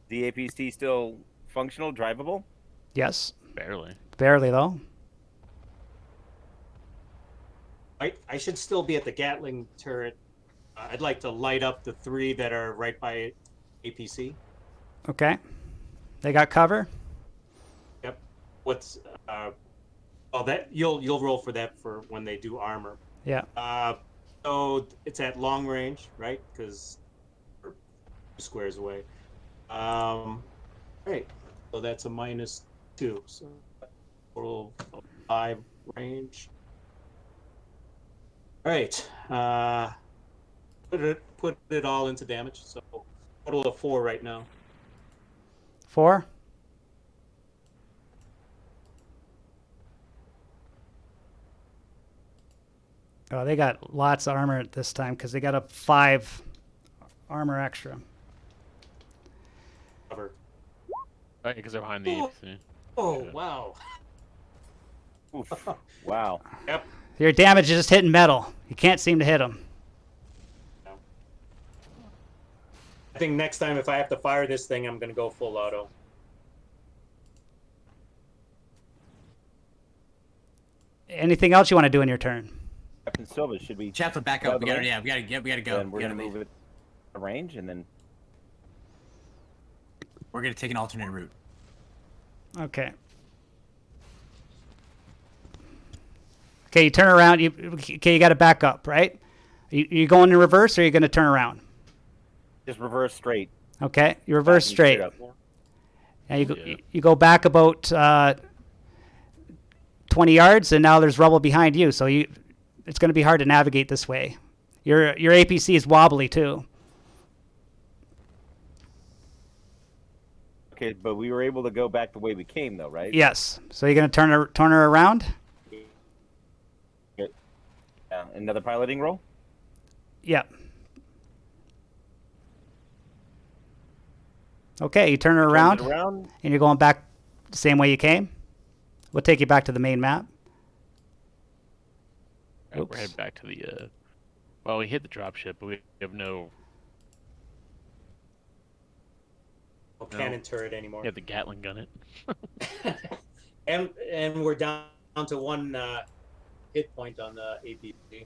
The APC still functional, drivable? Yes, Barely. barely though. I should still be at the Gatling turret. I'd like to light up the 3 that are right by APC. Okay, they got cover. Yep. What's that you'll roll for that for when they do armor. Yeah. So it's at long range, right? Because we're 2 squares away. Right. So that's a -2. So total of 5 range. All right. Put it all into damage. So total of 4 right now. 4. Oh, they got lots of armor this time because they got a 5 armor extra. Cover. Right, because they're behind the Oh. APC. Oh Yeah. wow. Oof. Wow. Yep. Your damage is just hitting metal. You can't seem to hit them. I think next time if I have to fire this thing, I'm gonna go full auto. Anything else you want to do in your turn? Captain Silva, should we? Chaplain, back By up. the We gotta, way, yeah, we gotta go. And we're We gonna gotta move it. range, and then We're gonna take an alternate route. Okay. Okay, you turn around. You got to back up, right? You going in reverse, or are you going to turn around? just reverse straight. Okay, you reverse Backing straight. up. And Yeah. you go back about 20 yards, and now there's rubble behind you. So it's going to be hard to navigate this way. Your APC is wobbly too. Okay, but we were able to go back the way we came, though, right? Yes. So you're going to turn her around. Yeah. Another piloting roll. Yep. Okay, you turn her Turns it around, around. and you're going back the same way you came. We'll take you back to the main map. We're Oops. heading back to the. Well, we hit the dropship, but we have no. Cannon turret anymore. We have the Gatling gun it. And we're down to one hit point on the APC.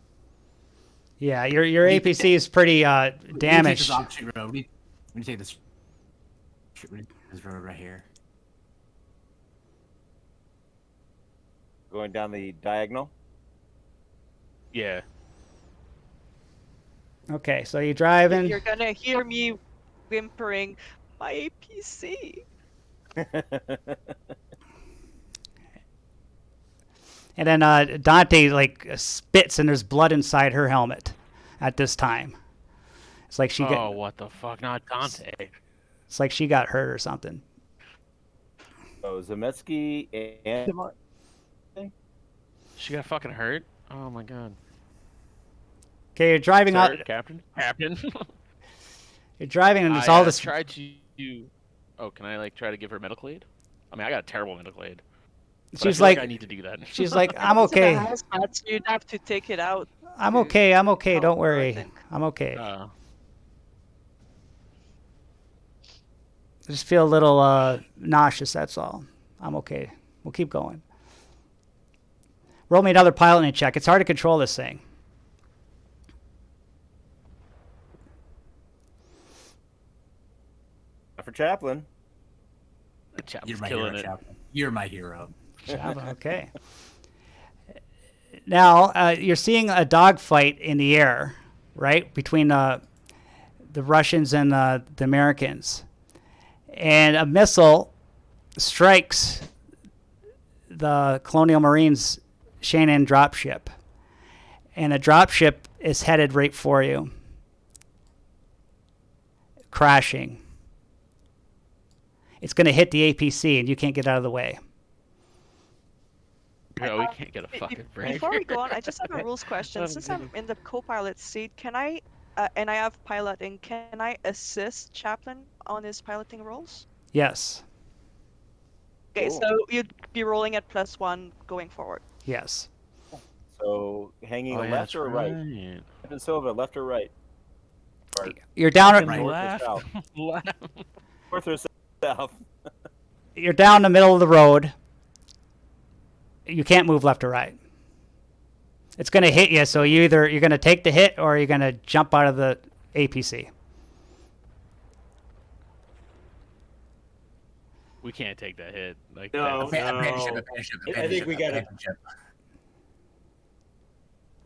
Yeah, your APC is pretty We damaged. take this opposite road. We take this road right here. Going down the diagonal. Yeah. Okay, so you're driving. You're gonna hear me whimpering, my APC. And then Dante spits, and there's blood inside her helmet at this time. It's like What the fuck? Not Dante. it's like she got hurt or something. So Zemetsky and She got fucking hurt. Oh my god. Okay, you're driving Sir, out. Captain. You're driving, and it's I all this. tried to. Oh, can I try to give her medical aid? I mean, I got a terrible medical aid. But I She's feel like, I need to do that. she's like, I'm It's in the okay. hazmat, so you'd have to take it out. I'm okay. I'm okay. help Don't her, I worry. think. I'm okay. Uh, I just feel a little nauseous. That's all. I'm okay. We'll keep going. Roll me another piloting check. It's hard to control this thing. for Chaplin. Chap's You're my killing hero, it. Chaplin. You're my hero. Java, okay. Now you're seeing a dogfight in the air, right, between the Russians and the Americans, and a missile strikes the Colonial Marines Shannon dropship, and a dropship is headed right for you, crashing. It's going to hit the APC, and you can't get out of the way. No, we can't get a fucking break. Before we go on, I just have a rules question. Since I'm in the co-pilot seat, can I, and I have piloting, can I assist Chaplin on his piloting roles? Yes. Okay, Cool. so you'd be rolling at +1 going forward. Yes. So hanging Oh, a yeah, left that's or a right? right. Captain Silva, left or right? Or You're down. Right. north or Left. south? Left. North or south? You're down the middle of the road. You can't move left or right. It's going to hit you, so you're going to take the hit or you're going to jump out of the APC. We can't take that hit. Like No. that. I think we gotta-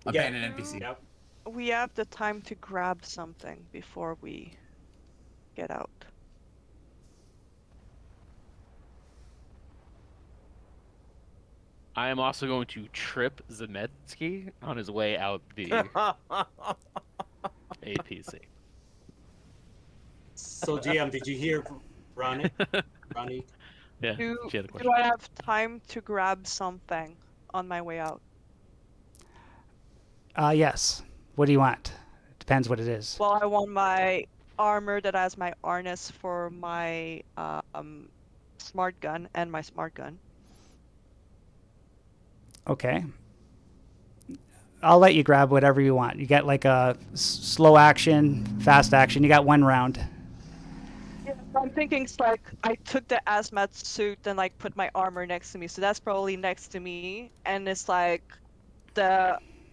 Abandoned NPC. Yep. We have the time to grab something before we get out. I am also going to trip Zemetsky on his way out the APC. So GM, did you hear Ronnie? Ronnie? Yeah, Do, she had a do question. I have time to grab something on my way out? Yes. What do you want? Depends what it is. Well, I want my armor that has my harness for my smart gun and my smart gun. Okay. I'll let you grab whatever you want. You get like a slow action, fast action. You got 1 round. Yeah, I'm thinking it's like I took the hazmat suit and like put my armor next to me, so that's probably next to me, and it's like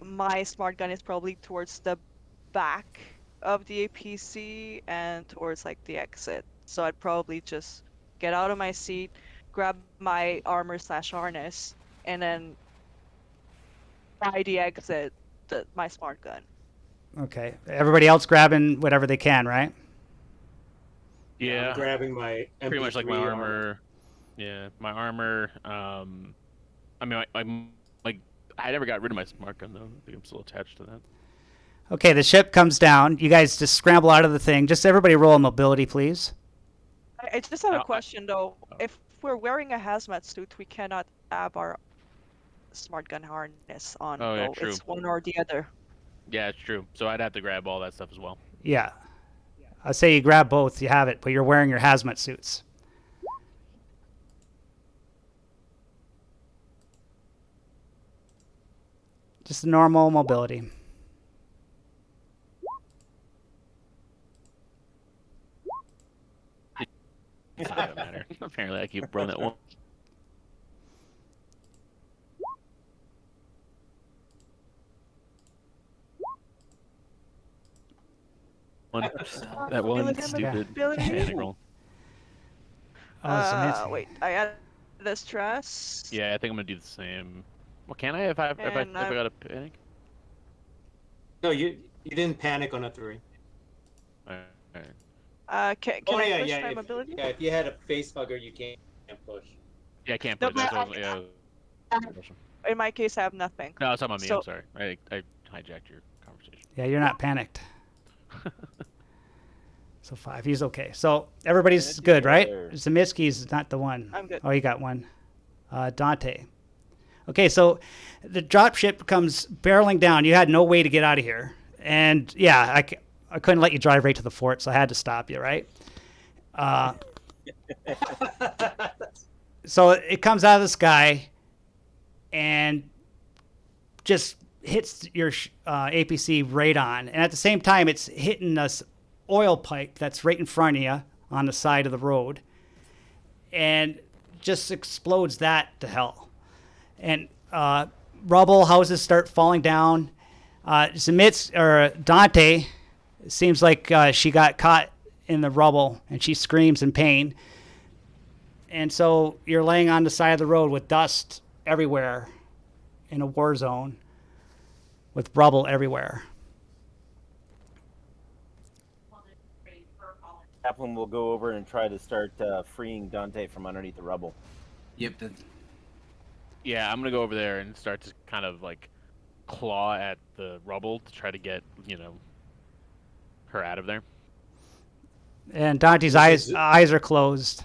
my smart gun is probably towards the back of the APC and towards like the exit. So I'd probably just get out of my seat, grab my armor/harness, and then by the exit, my smart gun. Okay. Everybody else grabbing whatever they can, right? Yeah, I'm grabbing my MP3 pretty much like my armor. Yeah, my armor. I mean, I never got rid of my smart gun though. I think I'm still attached to that. Okay, the ship comes down. You guys just scramble out of the thing. Just everybody roll a mobility, please. I just have Now, a question though. If we're wearing a hazmat suit, we cannot have our smart gun harness on. Oh, yeah, though. true. It's one or the other. Yeah, it's true. So I'd have to grab all that stuff as well. Yeah. I say you grab both. You have it, but you're wearing your hazmat suits. Just normal mobility. It's not gonna matter. Apparently, I keep running that one. That one Ability, stupid ability. panic roll. Oh, it's amazing. Wait, I added the stress. Yeah, I think I'm gonna do the same. Well, can I if I And I'm- got a panic? No, you didn't panic on a 3. Alright. Can Oh I yeah, push yeah. my If, mobility? yeah, if you had a face hugger, you can't push. Yeah, I can't No, put it. That's but what I was, yeah. In my case, I have nothing. No, it's not on me. So- I'm sorry. I hijacked your conversation. Yeah, you're not panicked. So 5. He's okay. So everybody's good, right? Zemitski's not the one. I'm good. Oh, you got one. Dante. Okay, so the dropship comes barreling down. You had no way to get out of here. And yeah, I couldn't let you drive right to the fort, so I had to stop you, right? So it comes out of the sky and just hits your APC right on. And at the same time, it's hitting this oil pipe that's right in front of you on the side of the road. And just explodes that to hell. And rubble, houses start falling down. Dante seems like she got caught in the rubble and she screams in pain. And so you're laying on the side of the road with dust everywhere in a war zone with rubble everywhere. Chaplain will go over and try to start freeing Dante from underneath the rubble. Yep. Yeah, I'm gonna go over there and start to kind of like claw at the rubble to try to get her out of there. And Dante's eyes are closed.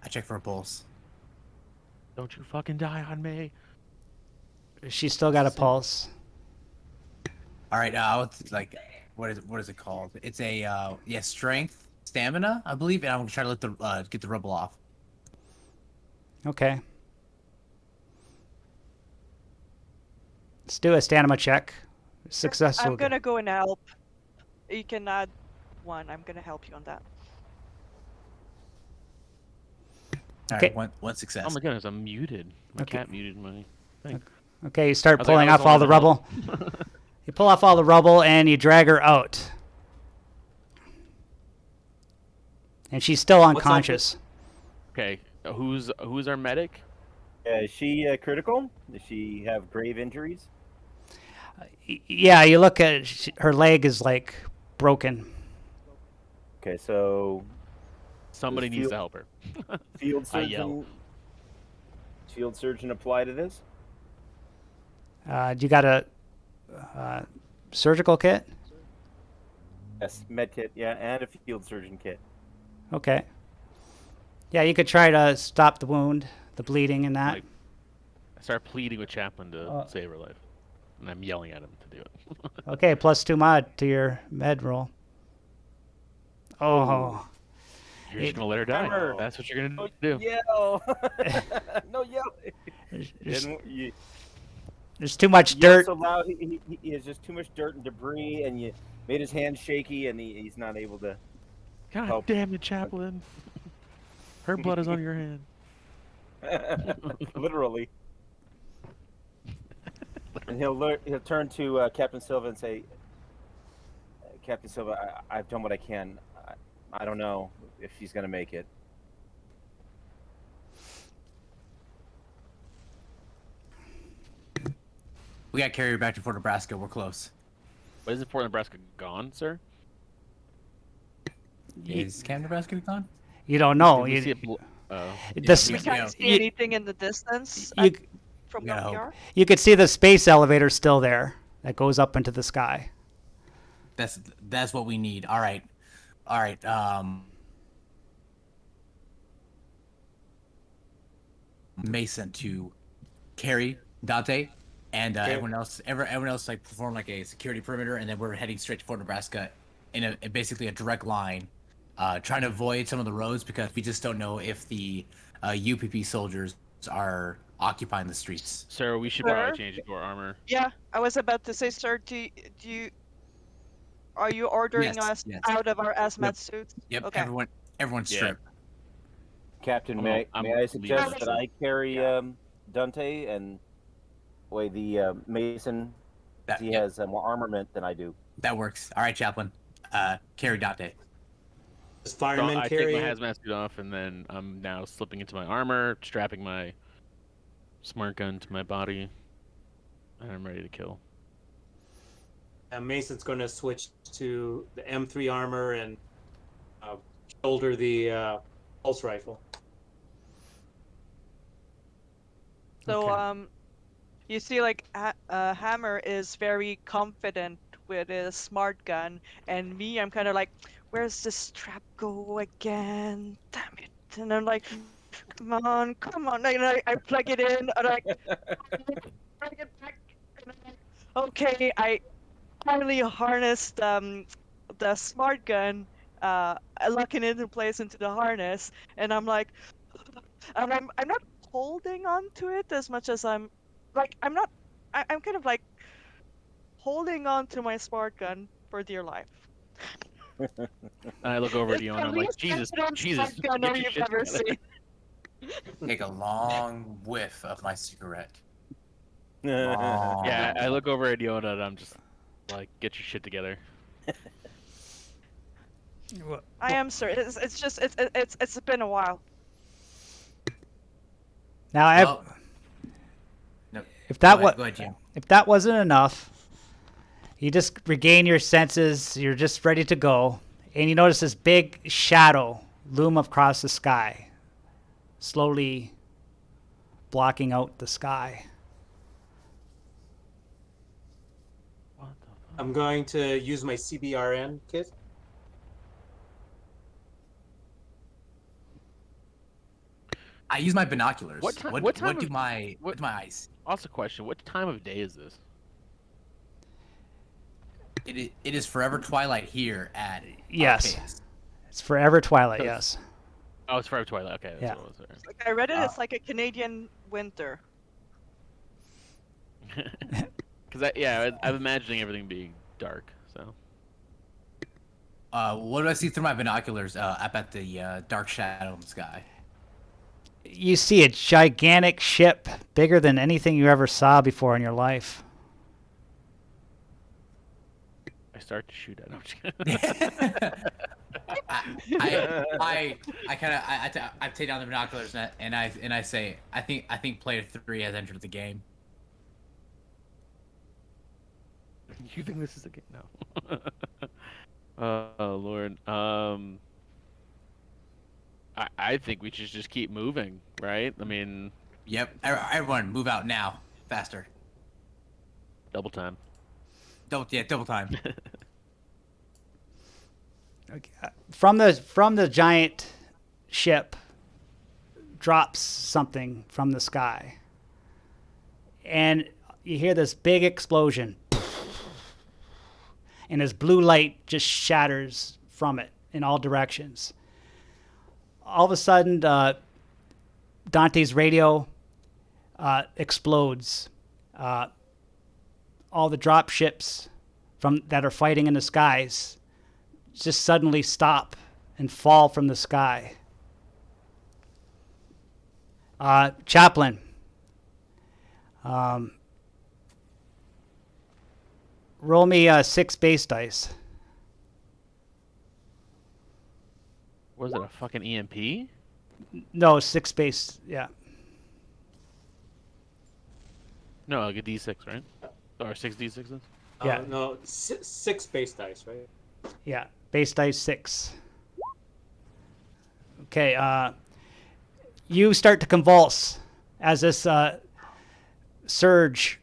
I check for a pulse. Don't you fucking die on me. She's still got a pulse. All right. What is it called? It's a strength, stamina, I believe, and I'm gonna try to get the rubble off. Okay. Let's do a stamina check. Successful. I'm gonna go and help. You can add 1. I'm gonna help you on that. All Okay. right, one success. Oh my goodness, I'm muted. My Okay. cat muted my thing. Okay, you start I was like, pulling I was off all only the rubble. You pull off all the rubble and you drag her out. And she's still unconscious. Okay, who's our medic? Is she critical? Does she have grave injuries? Yeah, you look at her leg is like broken. Okay, so Somebody Does needs field- to help her. field I yell. surgeon. Field surgeon apply to this? You got a surgical kit? Yes, med kit, yeah, and a field surgeon kit. Okay. Yeah, you could try to stop the wound, the bleeding and that. Like, I start pleading with Chaplin to Uh, save her life, and I'm yelling at him to do it. Okay, +2 mod to your med roll. Oh. You're just gonna let her die. Hammer. That's what you're No gonna do. yell! No yell! There's, You there's too much yell dirt. so loud, he has just too much dirt and debris, and you made his hands shaky, and he's not able to. God Help. damn it, Chaplin! Her blood is on your hand. Literally. And he'll turn to Captain Silva and say, Captain Silva, I've done what I can. I don't know if she's going to make it. We got carried back to Fort Nebraska. We're close. But isn't Fort Nebraska gone, sir? Is Camp Nebraska gone? You don't know. Did we see You, it oh. this, we We Yeah, can't see you- anything in the distance you, from we where gotta we hope. are. you could see the space elevator still there that goes up into the sky. That's what we need. All right. Mason to carry Dante and everyone else like perform like a security perimeter, and then we're heading straight to Fort Nebraska in basically a direct line, trying to avoid some of the roads because we just don't know if the UPP soldiers are occupying the streets. Sir, we should Sir? probably change into our armor. Yeah, I was about to say, sir, are you ordering Yes, us yes. out of our hazmat Yep. suits? Yep, Okay. everyone Yeah. strip. Captain, I'm may I leaving. suggest that I carry Dante and the Mason? He Yep, has more armament than I do. that works. All right, Chaplain. Carry Dante. Does So fireman I carry? take my hazmat suit off, and then I'm now slipping into my armor, strapping my smart gun to my body, and I'm ready to kill. Mason's going to switch to the M3 armor and shoulder the pulse rifle. So, Okay. you see, like, Hammer is very confident with his smart gun, and me, I'm kind of like, where's the strap go again? Damn it! And I'm like, come on, and I plug it in, and I plug it back, and I'm like, okay, I finally harnessed the smart gun, I lock it in place into the harness, and I'm like, and I'm not holding on to it as much as I'm not. I'm kind of like holding on to my smart gun for dear life. And I look over at It's Iona, the I'm like, least Jesus, confident Jesus, smart gunner get your you've shit ever together. seen. Take a long whiff of my cigarette. Yeah, I look over at Iona, and I'm just like, get your shit together. I am, sir. It's been a while. Now, Well, no, if that go ahead, Jim. if that wasn't enough, you just regain your senses. You're just ready to go, and you notice this big shadow loom across the sky, slowly blocking out the sky. What the fuck? I'm going to use my CBRN kit. I use my binoculars. What ti- What, what time do of- my what- what do my eyes? Also, question: what time of day is this? It is forever twilight here at Yes. Case. It's forever twilight. So- Yes. Oh, it's Forever Twilight. Okay, that's Yeah. what it was Like I read it, it's like a Canadian winter. there. Because I'm imagining everything being dark. So What do I see through my binoculars up at the dark shadow in the sky? You see a gigantic ship, bigger than anything you ever saw before in your life. I start to shoot at him. I take down the binoculars and I say I think player 3 has entered the game. You think this is a game? No. Oh Lord. I think we should just keep moving, right? I mean, Yep, everyone move out now, faster. double time. Double time. Okay. From the giant ship drops something from the sky, and you hear this big explosion, and this blue light just shatters from it in all directions. All of a sudden, Dante's radio explodes. All the drop ships that are fighting in the skies just suddenly stop and fall from the sky. Chaplain, Roll me 6 base dice. Was it a fucking EMP? No, 6 base. Yeah. No, like a D6, right? Or 6 D6s? Yeah. No, 6 base dice, right? Yeah. Base dice 6. Okay. You start to convulse as this surge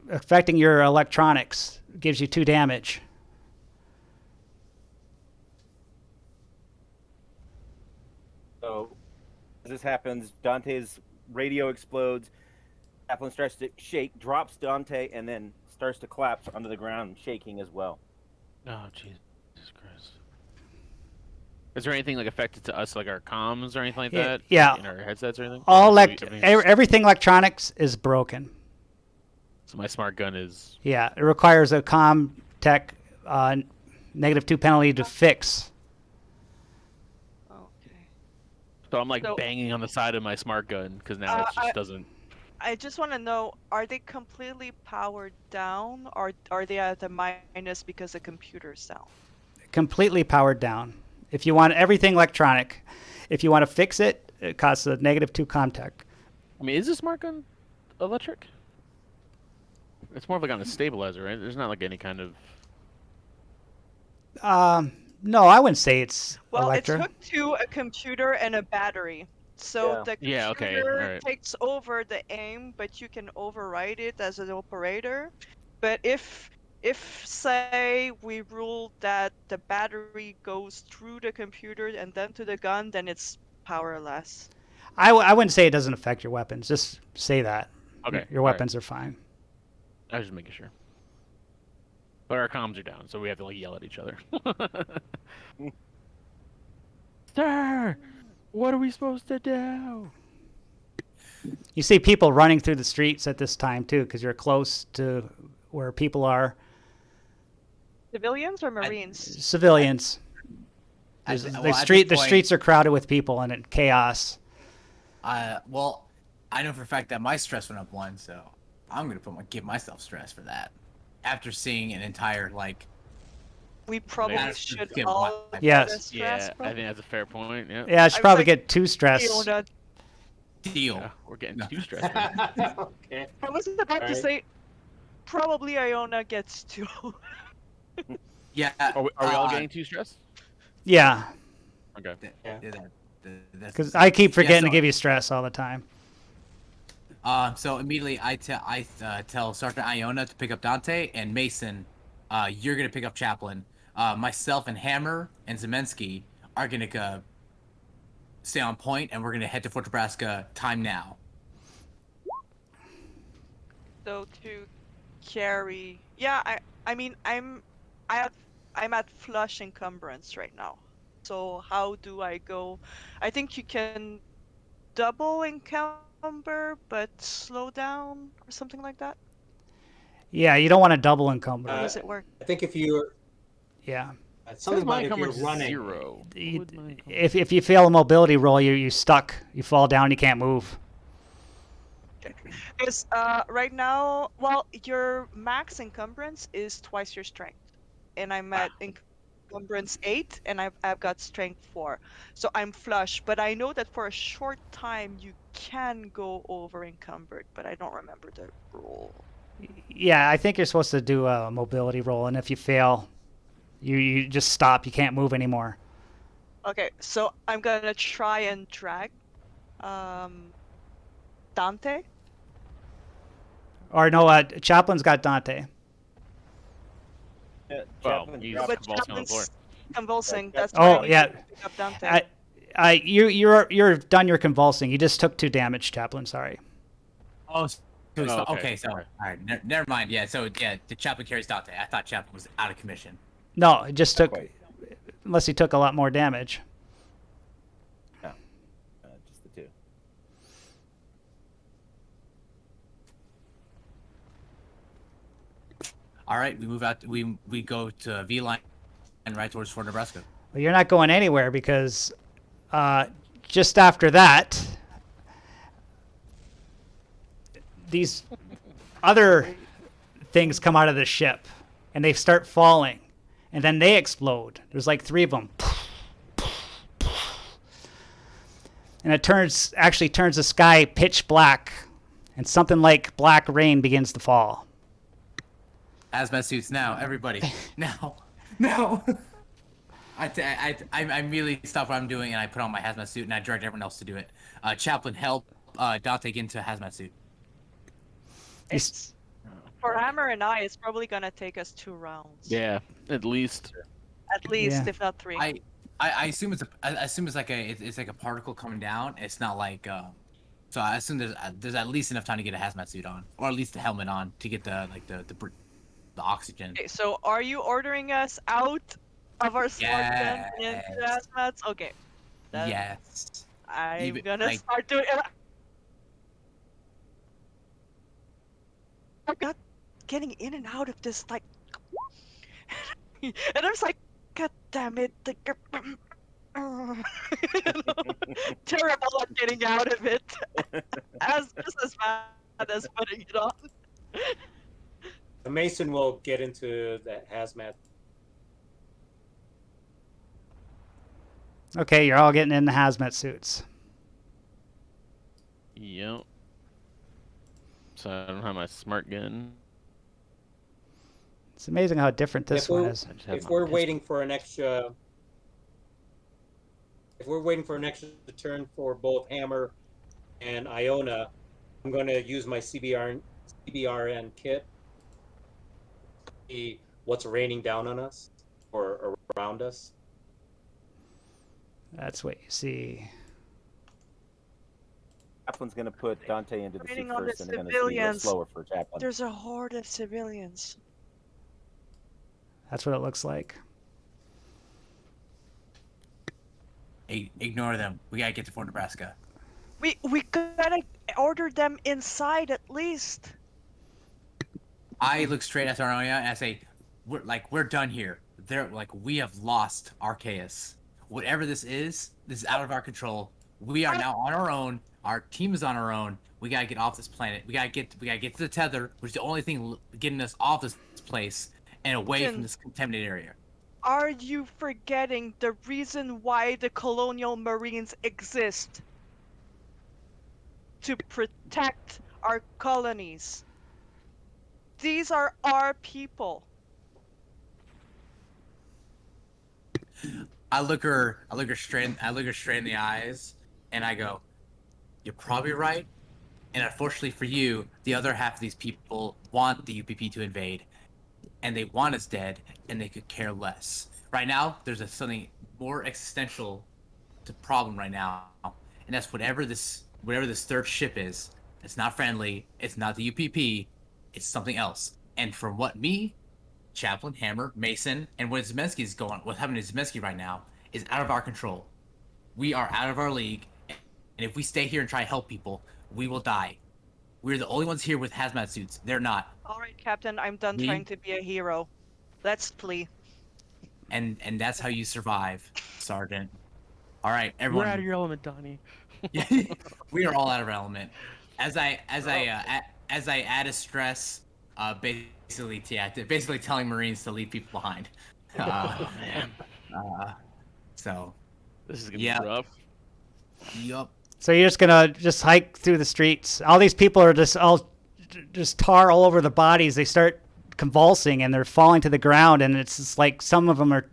affecting your electronics gives you 2 damage. So, as this happens, Dante's radio explodes. Chaplin starts to shake, drops Dante, and then starts to collapse onto the ground, shaking as well. Oh, Jesus Christ. Is there anything like affected to us, like our comms or anything like that? Yeah. Like, in our headsets or anything? All Or everything's just- everything electronics is broken. So my smart gun is. Yeah, it requires a ComTech -2 penalty to fix. Okay. So I'm like So- banging on the side of my smart gun because now it just doesn't. I just want to know, are they completely powered down, or are they at a minus because the computer's down? Completely powered down. If you want everything electronic, if you want to fix it, it costs a -2 ComTech. I mean, is the smart gun electric? It's more of like on a stabilizer, right? There's not like any kind of. No, I wouldn't say it's Well, electric. it's hooked to a computer and a battery. So Yeah. the Yeah, okay, computer alright. takes over the aim, but you can override it as an operator. But if say we rule that the battery goes through the computer and then to the gun, then it's powerless. I wouldn't say it doesn't affect your weapons. Just say that. Okay. Your weapons are fine. I was just making sure. But our comms are down, so we have to like yell at each other. Sir, what are we supposed to do? You see people running through the streets at this time too, because you're close to where people are. Civilians or Marines? Civilians. At The this the point, streets are crowded with people and it chaos. Well, I know for a fact that my stress went up 1, so I'm gonna give myself stress for that. After seeing an entire We probably Yeah. should Get all one. Yes. get a stress Yeah, I bump. think that's a fair point. Yeah. Yeah, I should I was probably like, get 2 stress. Iona, deal. Yeah, we're getting No. too stressed. Okay. I was about to Alright. say, probably Iona gets 2. Yeah. Are we all getting too stressed? Yeah, Okay. because I keep forgetting so- to give you stress all the time. So immediately I tell Sergeant Iona to pick up Dante, and Mason, you're gonna pick up Chaplin. Myself and Hammer and Zemensky are gonna stay on point, and we're gonna head to Fort Nebraska. Time now. So to carry, yeah, I mean I'm at flush encumbrance right now. So how do I go? I think you can double encumber but slow down or something like that. Yeah, you don't want to double encumber. How does it work? I think if you're Yeah. something my about if you're encumbrance is running. 0. What would my encumbrance- If you fail a mobility roll, you stuck. You fall down. You can't move. Is right now, well, your max encumbrance is twice your strength, and I'm at encumbrance 8, and I've got strength 4, so I'm flush. But I know that for a short time you can go over encumbered, but I don't remember the rule. Yeah, I think you're supposed to do a mobility roll, and if you fail, you just stop. You can't move anymore. Okay, so I'm gonna try and drag Dante. Or no, Chaplin's got Dante. Yeah, Well, Chaplin he's drops- But convulsing on the floor. Chaplin's convulsing. That's Oh, why I need yeah. to pick up Dante. You're done your convulsing. You just took 2 damage, Chaplin. Sorry. Oh, so Oh, okay, okay. So okay. all right, never mind. Yeah. So yeah, the Chaplin carries Dante. I thought Chaplin was out of commission. No, it just took. Quite. Unless he took a lot more damage. No, just the 2. All right, we move out. We go to V line and right towards Fort Nebraska. Well, you're not going anywhere because just after that, these other things come out of the ship. and they start falling, and then they explode. There's like 3 of them. And it actually turns the sky pitch black, and something like black rain begins to fall. Hazmat suits now, everybody. Now. No. I immediately stop what I'm doing and I put on my hazmat suit and I direct everyone else to do it. Chaplain, help Dante get into a hazmat suit. It's, for Hammer and I, it's probably gonna take us 2 rounds. Yeah, at least. At least, Yeah. if not 3. I assume it's like a particle coming down. It's not like so I assume there's at least enough time to get a hazmat suit on, or at least the helmet on to get the oxygen. Okay, so are you ordering us out of our slug pen and into Yes. hazmats? Okay. Then Yes. I'm Even- gonna like- start doing. I'm not getting in and out of this like, and I'm just like, God damn it! Like, you know, terrible at getting out of it. Just as bad as putting it on. Mason will get into the hazmat. Okay, you're all getting in the hazmat suits. Yep. So I don't have my smart gun. It's amazing how different this If one we're- is. I just have If my we're pistol. waiting for an extra, turn for both Hammer and Iona, I'm going to use my CBRN kit. See what's raining down on us or around us. That's what you see. Chaplain's going to put Dante into the suit Raining on the first, and they're going to be a little civilians. slower for Chaplain. There's a horde of civilians. That's what it looks like. Hey, ignore them. We gotta get to Fort Nebraska. We gotta order them inside at least. I look straight at Sarnoya and I say, we're done here. We have lost Arceus. Whatever this is out of our control. We are now on our own. Our team is on our own. We gotta get off this planet. We gotta get to the tether, which is the only thing getting us off this place and away from this contaminated area. Are you forgetting the reason why the colonial marines exist? To protect our colonies. These are our people. I look her straight in the eyes, and I go, "You're probably right. And unfortunately for you, the other half of these people want the UPP to invade, and they want us dead, and they could care less. Right now, there's something more existential to problem right now, and that's whatever this third ship is. It's not friendly. It's not the UPP. It's something else. And from what me, Chaplain, Hammer, Mason, and what's happening to Zemeski right now is out of our control. We are out of our league, and if we stay here and try to help people, we will die. We're the only ones here with hazmat suits. They're not. Alright, Captain, I'm done Me? trying to be a hero. Let's flee. And that's how you survive, Sergeant. All right, We're everyone. out of your element, Donnie. We are all out of our element. As I add a stress, basically telling Marines to leave people behind. Oh man, So, this is gonna Yeah. be rough. yup. So you're just gonna just hike through the streets. All these people are just tar all over the bodies. They start convulsing and they're falling to the ground, and it's just like some of them are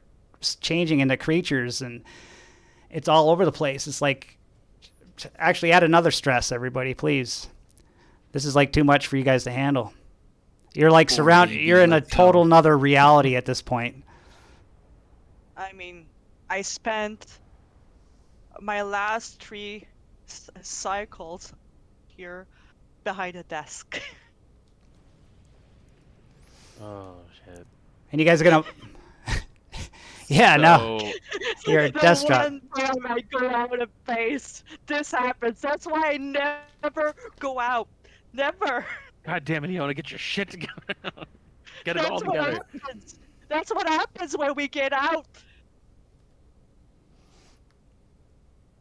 changing into creatures, and it's all over the place. It's like, actually add another stress, everybody, please. This is like too much for you guys to handle. You're like you're in a total another reality at this point. I mean, I spent my last 3 cycles here behind a desk. Oh shit. And you guys are gonna yeah, no. So, You're a The desk drop. one time I go out of base, this happens. That's why I never go out. Never. God damn it, Iona, get your shit together. Get it all That's what together. happens. That's what happens when we get out.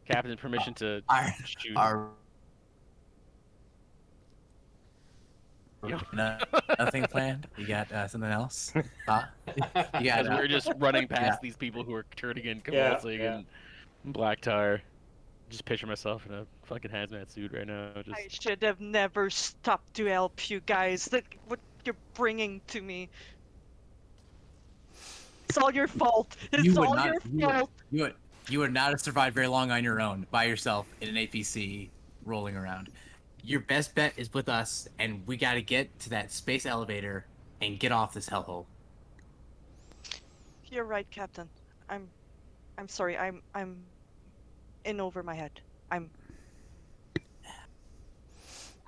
Captain, permission to Our, shoot. our Nothing planned? You got something else? Huh? You got, Because we're just running past these people who are turning in, convulsing, and black tar. Just picture myself in a fucking hazmat suit right now. I Just should have never stopped to help you guys. Look what you're bringing to me. It's all your fault. It's you would all not. your fault. You would not have survived very long on your own, by yourself, in an APC, rolling around. Your best bet is with us, and we got to get to that space elevator and get off this hellhole. You're right, Captain. I'm sorry. I'm in over my head.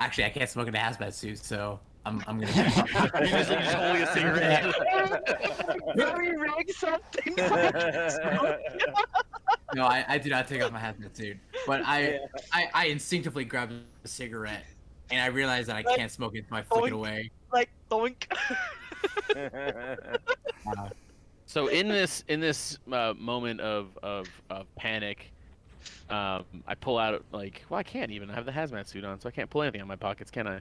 Actually, I can't smoke in a hazmat suit, so I'm gonna. you're just holding a cigarette. Very rig something. No, I do not take off my hazmat suit, but I instinctively grabbed a cigarette, and I realized that I can't smoke it, so I flick it away. Like doink. So in this moment of panic, I pull out like, well, I can't even. I have the hazmat suit on, so I can't pull anything out of my pockets, can I?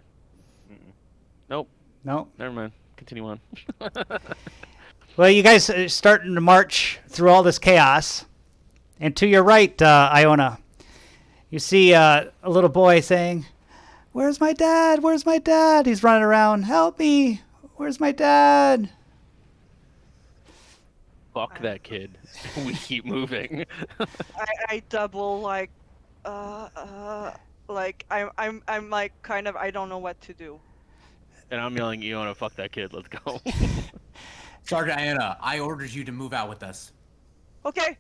Nope. No. Never mind. Continue on. Well, you guys are starting to march through all this chaos. And to your right, Iona, you see a little boy saying, "Where's my dad? Where's my dad?" He's running around. "Help me. Where's my dad?" Fuck that kid. We keep moving. I double like I'm like kind of I don't know what to do. And I'm yelling, Iona, fuck that kid. Let's go. Sergeant Iona, I ordered you to move out with us. Okay.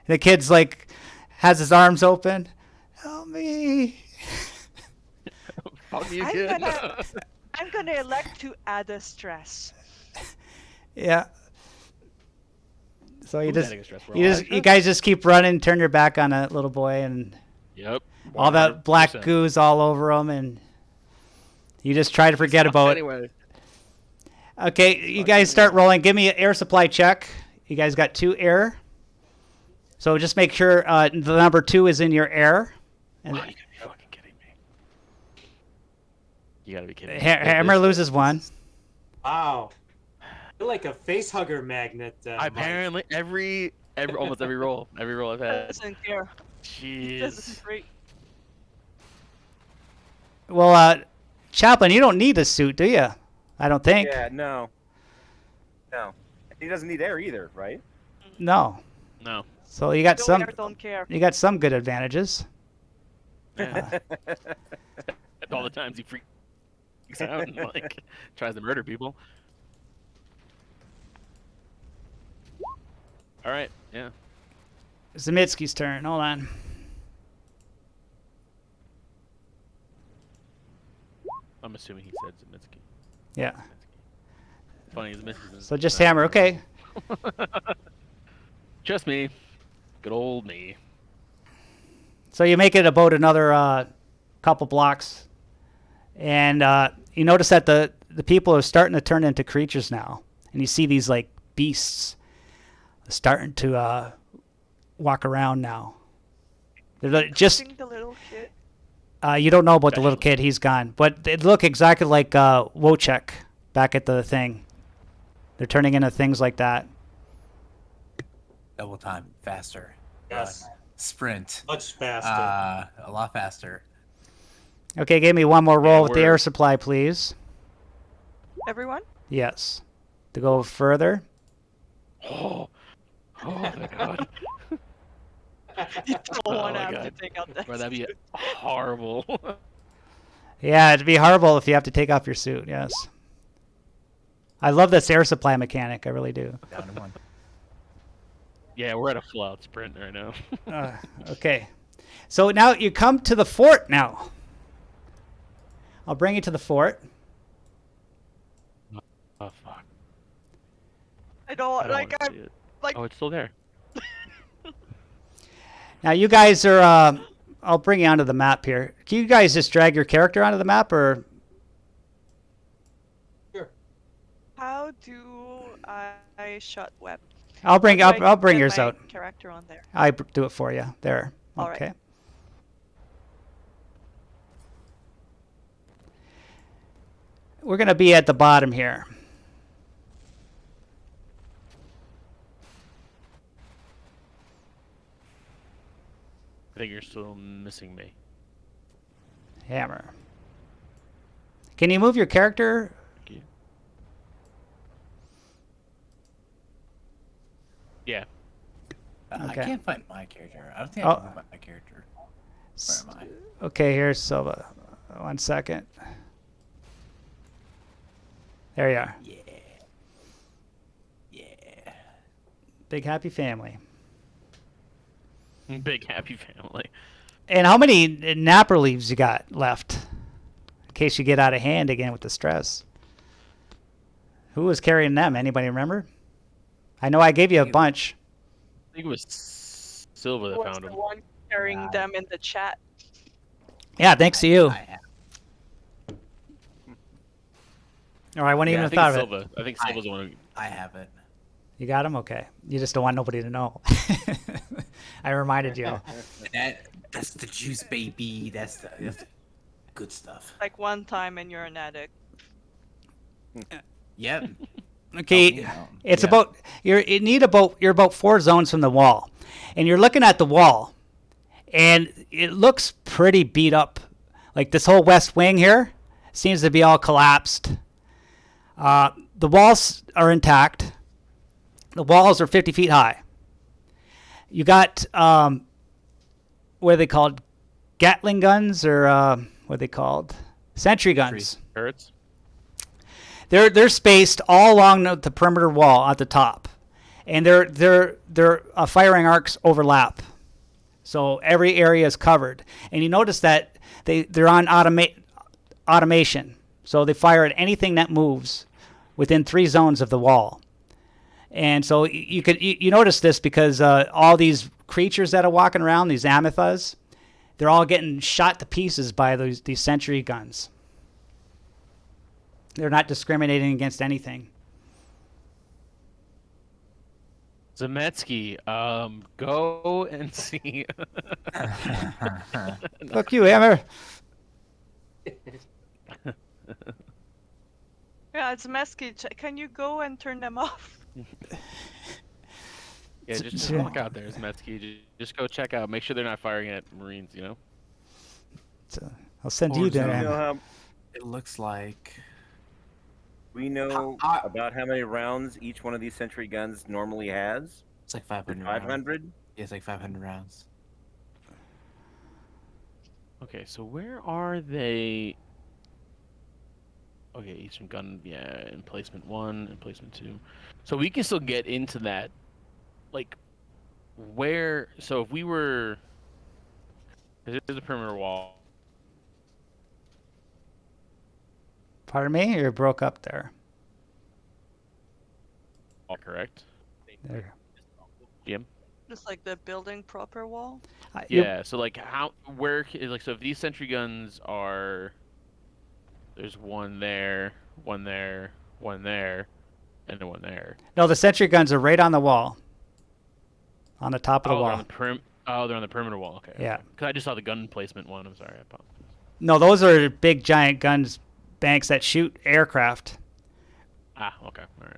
The kid's like, has his arms open. "Help me." Fuck you, kid. I'm gonna elect to add a stress. Yeah. So you Who's adding a stress? We're all you adding guys just keep running, turn your back on that little boy, and Yep. all that black 100%. goo's all over him, and you just try to forget about it. Anyway. Okay, you guys start rolling. Give me an air supply check. You guys got 2 air. So just make sure the number 2 is in your air. And Wow, you gotta be fucking kidding me. You gotta be kidding me. Hammer loses 1. Wow. You're like a face hugger magnet. Mike. Apparently, almost every roll I've had. Doesn't care. This is Jeez. great. Well, Chaplain, you don't need a suit, do you? I don't think. Yeah, no. He doesn't need air either, right? No. No. So you got Don't care. some good advantages. Yeah. All the times he freaks out and like tries to murder people. All right. Yeah. Zemitsky's turn. Hold on. I'm assuming he said Zemitsky. Yeah. Funny as misses. So just hammer. Okay. Just me. Good old me. So you make it about another couple blocks, and you notice that the people are starting to turn into creatures now, and you see these like beasts starting to walk around now. They're just Touching the little kid. you don't know about the little kid; he's gone. But they look exactly like Wojciech back at the thing. They're turning into things like that. Double time, faster. Yes. Sprint. Much faster. A lot faster. Okay, give me one more roll Yeah, with the air supply, please. Everyone? Yes. To go further. Oh my god. You don't want to my have to God. take out that. Bro, that'd be horrible. Yeah, it'd be horrible if you have to take off your suit. Yes. I love this air supply mechanic. I really do. Down to 1. Yeah, we're at a full-out sprint right now. Okay. So now you come to the fort now. I'll bring you to the fort. Oh fuck. I don't I don't like. want to I'm see it. like. Oh, it's still there. Now you guys are. I'll bring you onto the map here. Can you guys just drag your character onto the map, or How do I shut web? I'll bring How do I I'll bring get yours my out. Character on there. I do it for you. There. All right. Okay. we're going to be at the bottom here. I think you're still missing me. Hammer. Can you move your character? Yeah. Okay. I can't find my character. I don't think Oh. I can move my character. Where am I? Okay, here's Silva. 1 second. There you are. Yeah. Yeah. Big happy family. Big happy family. And how many napper leaves you got left? In case you get out of hand again with the stress. Who was carrying them? Anybody remember? I know I gave you a bunch. I think it was Silva that Was found the him. one carrying them in the chat. Yeah, thanks to you. I have. Or I wouldn't Yeah, even I have think thought it's of it. Silva. I think Silva's the one who... I have it. You got them? Okay. You just don't want nobody to know. I reminded you. That's the juice, baby. That's the good stuff. Like one time and you're an addict. Yep. Okay, you know, it's yeah. about you're about 4 zones from the wall, and you're looking at the wall, and it looks pretty beat up. Like this whole west wing here seems to be all collapsed. The walls are intact. The walls are 50 feet high. You got what are they called? Gatling guns or what are they called? Sentry guns. Turrets? They're spaced all along the perimeter wall at the top, and their firing arcs overlap, so every area is covered. And you notice that they're on automation, so they fire at anything that moves within 3 zones of the wall. And so you notice this because all these creatures that are walking around, these amethas, they're all getting shot to pieces by these sentry guns. They're not discriminating against anything. Zemetsky, go and see. Fuck you, Hammer. Yeah, it's messy. Can you go and turn them off? Yeah, just walk out there, Zemetsky. Just go check out. Make sure they're not firing at Marines, you know? I'll send Or you do there, Do you know Hammer. how It looks like we know about how many rounds each one of these sentry guns normally has? it's like 500. rounds. 500. Yeah, it's like 500 rounds. Okay, so where are they? Okay, Eastern gun, yeah, emplacement 1, emplacement 2. So we can still get into that, like, where, so if we were, there's a perimeter wall. Pardon me? You broke up there. Correct? There. Jim? Just like the building proper wall. Yeah, so like like, so if these sentry guns are, there's one there, one there, one there, and then one there. No, the sentry guns are right on the wall. On the top of the They're wall. on the they're on the perimeter wall, okay. Yeah. Because I just saw the gun placement one, I'm sorry, I apologize. No, those are big giant guns banks that shoot aircraft. Ah, okay, alright.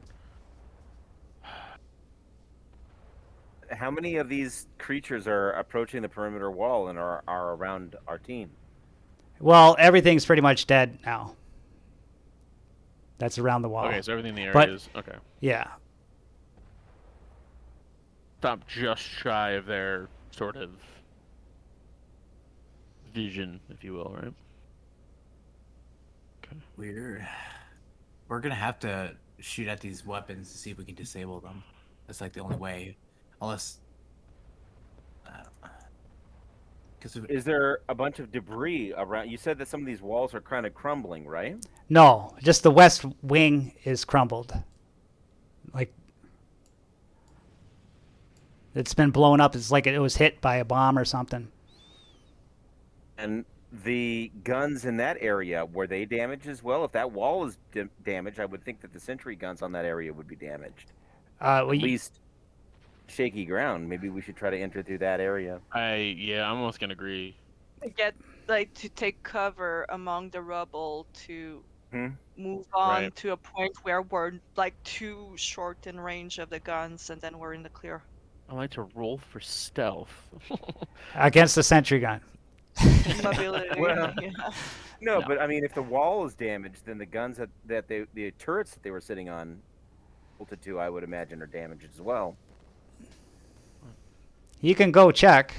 How many of these creatures are approaching the perimeter wall and are around our team? Well, everything's pretty much dead now. That's around the wall. Okay, so everything in the area But- is, okay. Yeah. Stop just shy of their sort of vision, if you will, right? We're gonna have to shoot at these weapons to see if we can disable them. That's like the only way, unless. Because Is there a bunch of debris around? You said that some of these walls are kind of crumbling, right? No, just the west wing is crumbled. Like it's been blown up. It's like it was hit by a bomb or something. And the guns in that area, were they damaged as well? If that wall is damaged, I would think that the sentry guns on that area would be damaged. Well, At least shaky ground. Maybe we should try to enter through that area. Yeah, I'm almost gonna agree. Get like to take cover among the rubble to Hmm? move on Right. to a point where we're like too short in range of the guns, and then we're in the clear. I like to roll for stealth. Against the sentry gun. Mobility. Well, Yeah. No, No. but I mean, if the wall is damaged, then the guns the turrets that they were sitting on, bolted to, I would imagine, are damaged as well. You can go check.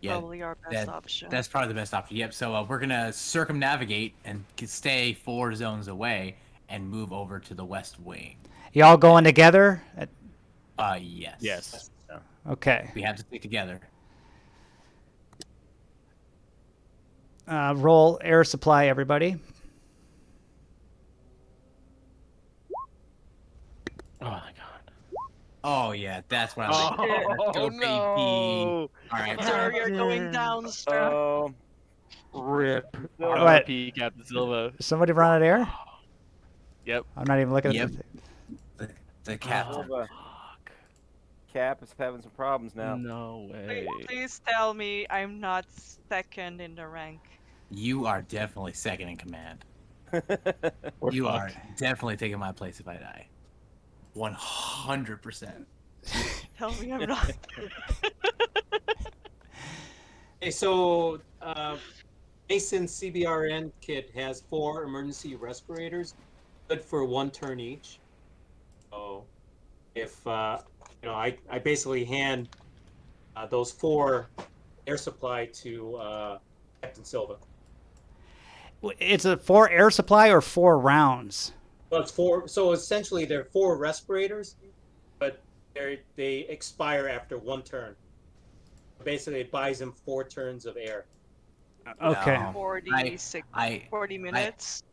Yeah, Probably our best option. that's probably the best option. Yep. So we're gonna circumnavigate and stay 4 zones away and move over to the west wing. Y'all going together? Yes. Yes. Okay. We have to stick together. Roll air supply, everybody. Oh my god. Oh yeah, that's what I like. Let's go, baby. All right. Sir, you're going down, sir. Oh, Rip. What? RP Captain Silva. Somebody run out of air? Yep. I'm not even looking Yep. at the thing. The captain. Silva. Fuck. Cap is having some problems now. No way. Please tell me I'm not second in the rank. You are definitely second in command. We're You are fucked. definitely taking my place if I die. 100%. Tell me I'm not. Okay, so Mason's CBRN kit has 4 emergency respirators, good for 1 turn each. So if I basically hand those 4 air supply to Captain Silva. It's a 4 air supply or 4 rounds? Well, it's 4. So essentially, they're 4 respirators, but they expire after 1 turn. Basically, it buys him 4 turns of air. Okay. No. 40 minutes.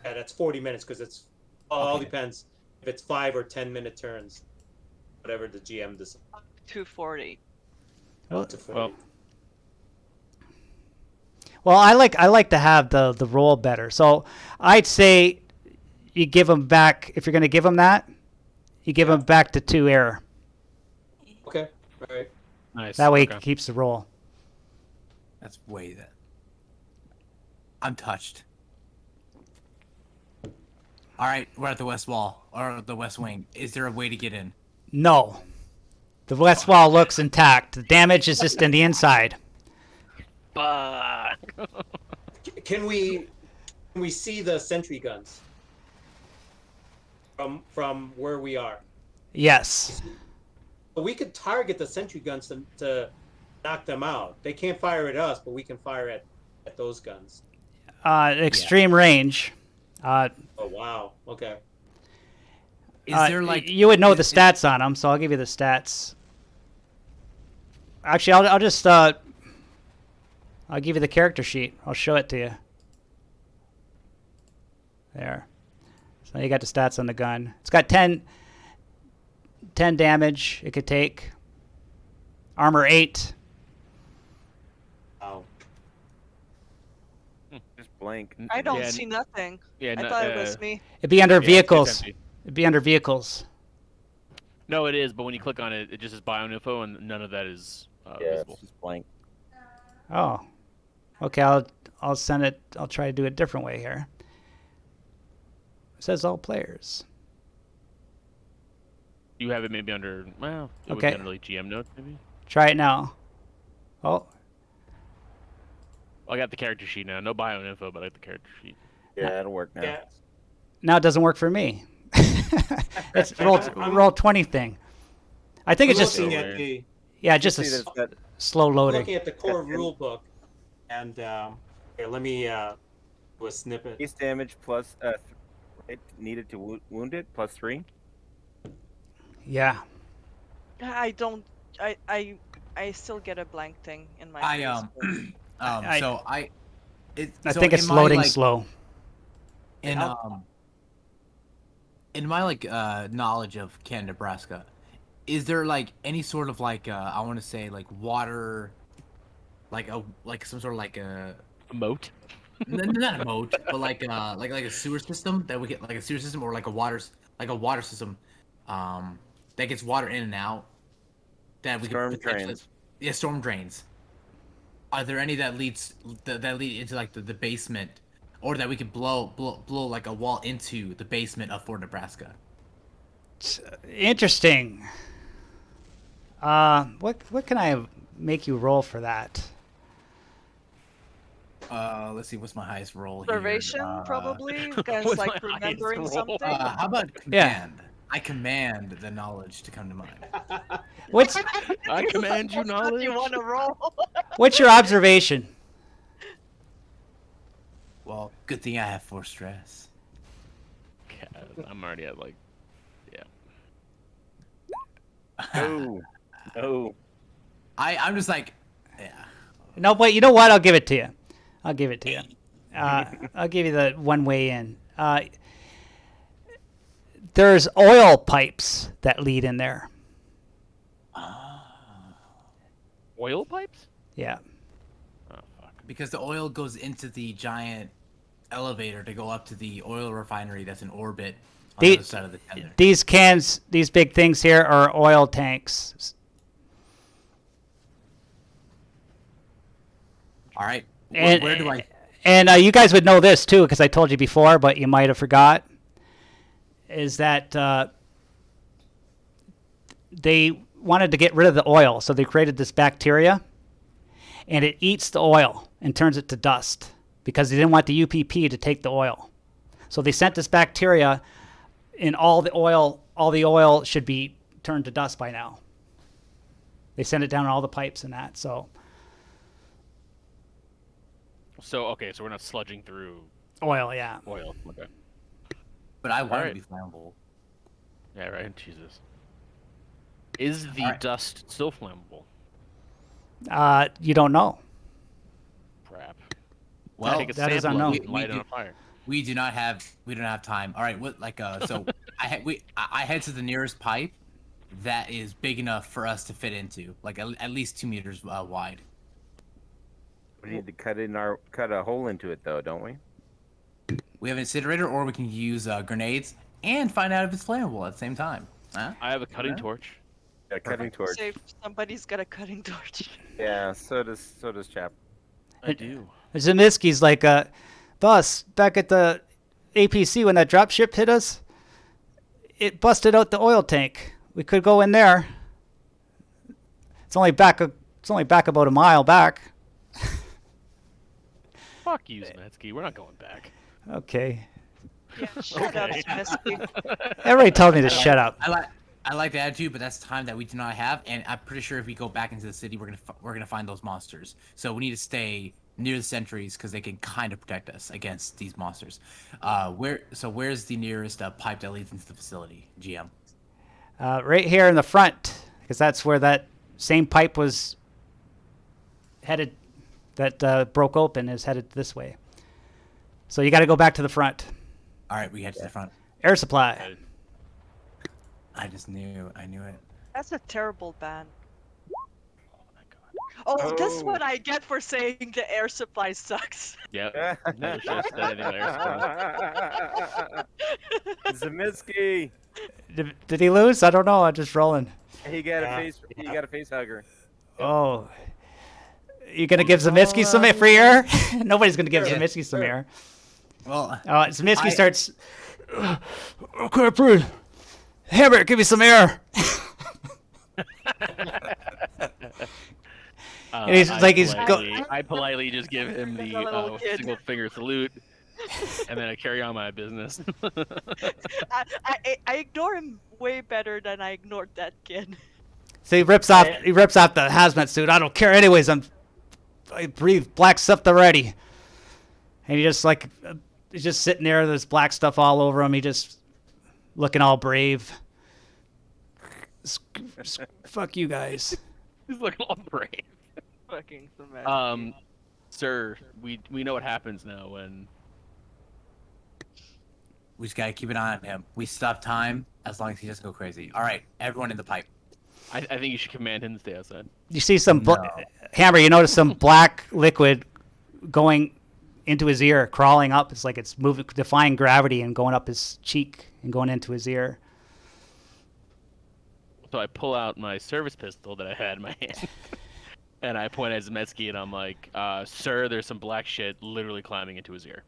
Yeah, that's 40 minutes because it's all depends if it's 5 or 10-minute turns, whatever the GM decides. 240. Well, To 40. Well, Well, I like to have the roll better. So I'd say you give them back if you're going to give them that. You give them back to 2 air. Okay, all right. nice. That way Okay. it keeps the roll. That's way that. I'm touched. All right, we're at the west wall or the west wing. Is there a way to get in? No, the west wall looks intact. The damage is just in the inside. Fuck. Can we see the sentry guns from where we are? Yes. But we could target the sentry guns to knock them out. They can't fire at us, but we can fire at those guns. Extreme range. Oh wow. Okay. Is there like you would know the stats on them, so I'll give you the stats. Actually, I'll just I'll give you the character sheet. I'll show it to you. There. So you got the stats on the gun. It's got 10 damage it could take. Armor 8. Wow. Just blank. I don't Yeah, see nothing. Yeah, I no, thought it was me. It'd be under yeah, it's vehicles. empty. It'd be under vehicles. No, it is, but when you click on it, it just says bio info, and none of that is Yeah, visible. it's just blank. Oh. Okay, I'll send it. I'll try to do it a different way here. It says all players. You have it maybe under, well, it would Okay. be under like GM notes maybe. Try it now. Oh, I got the character sheet now. No bio info, but I got the character sheet. Yeah, that'll work now. Yeah. now it doesn't work for me. It's roll 20 thing. I think I'm it's just looking weird. at the yeah, just See a that it's got slow loading. looking at the core rule book, and here, let me do a snippet. base damage plus it needed to wound it plus 3. Yeah. I don't. I still get a blank thing in my. I face. I- so I I so think it's in my, loading like, slow. In my like knowledge of Canada, Nebraska, is there like any sort of like I want to say like water, like some sort of like a Moat? not a moat, but like a sewer system that we get, like a sewer system or like a water system, that gets water in and out, that we Storm could potentially- drains. Yeah, storm drains. Are there any that lead into like the basement or that we could blow like a wall into the basement of Fort Nebraska. Interesting. What can I make you roll for that? Let's see, what's my highest roll here? Observation, probably, because What's like my highest remembering roll? something. How about Yeah. command? I command the knowledge to come to mind. What's I command you That's what knowledge. you want to roll. what's your observation? Well, good thing I have 4 stress. God, I'm already at like, yeah. Oh, oh. I'm just like, yeah. No, but you know what? I'll give it to you. I'll give it to you. I'll give you the one way in. There's oil pipes that lead in there. Oil pipes? Yeah. Oh fuck. Because the oil goes into the giant elevator to go up to the oil refinery that's in orbit on the The- other side of the tether. These cans, these big things here are oil tanks. All right. And, Where do I? And you guys would know this too, because I told you before, but you might have forgot. Is that they wanted to get rid of the oil, so they created this bacteria, and it eats the oil and turns it to dust because they didn't want the UPP to take the oil. So they sent this bacteria, and all the oil should be turned to dust by now. They sent it down all the pipes and that. So So we're not sludging through oil, yeah. oil. Okay. But I want Alright. to be flammable. Yeah, right. Jesus. Is the Alright. dust still flammable? You don't know. Crap. Well, Take a that is sample unknown. of it and light it on fire. we don't have time. All right. What like so I head to the nearest pipe that is big enough for us to fit into, like at least 2 meters wide. We need to cut a hole into it, though, don't we? We have an incinerator, or we can use grenades and find out if it's flammable at the same time. Huh? I have a cutting Okay. torch. A cutting torch. Say somebody's got a cutting torch. Yeah, so does Chap. I do. Zemisky's like, boss, back at the APC when that drop ship hit us, it busted out the oil tank. We could go in there. It's only back about a mile back. Fuck you, Zemetsky. We're not going back. Okay. Yeah, shut up, Okay. Smithsky. Everybody told me to shut up. I like the attitude, but that's time that we do not have, and I'm pretty sure if we go back into the city, we're gonna find those monsters. So we need to stay near the sentries because they can kind of protect us against these monsters. Where's the nearest pipe that leads into the facility, GM? Right here in the front, because that's where that same pipe was headed, that broke open, is headed this way. So you got to go back to the front. All right, we head to the front. Air supply. I knew it. That's a terrible ban. Oh my god. Oh, this is Oh. what I get for saying the air supply sucks. Yep. Never should have said anything about air supply. Zemisky. Did he lose? I don't know. I'm just rolling. He got Yeah. He got a face hugger. Oh. You going to give Zemisky some free air? Nobody's going to give Yeah, Zemisky some air. Well, Zemisky starts, I can't breathe. Hammer, give me some air. And he's like, I politely just give him Like a little the kid. single finger salute, and then I carry on my business. I ignore him way better than I ignored that kid. So he rips off the hazmat suit. I don't care anyways. I breathe black stuff already. And he just like he's just sitting there. There's black stuff all over him. He just looking all brave. Fuck you guys. He's looking all brave. Fucking Smithsky. Sir, we know what happens now when. we just gotta keep an eye on him. We stop time as long as he doesn't go crazy. All right, everyone in the pipe. I think you should command him to stay outside. You see some No. Hammer. You notice some black liquid going into his ear, crawling up. It's like it's moving, defying gravity, and going up his cheek and going into his ear. So I pull out my service pistol that I had in my hand, and I point at Zemetsky, and I'm like, "Sir, there's some black shit literally climbing into his ear."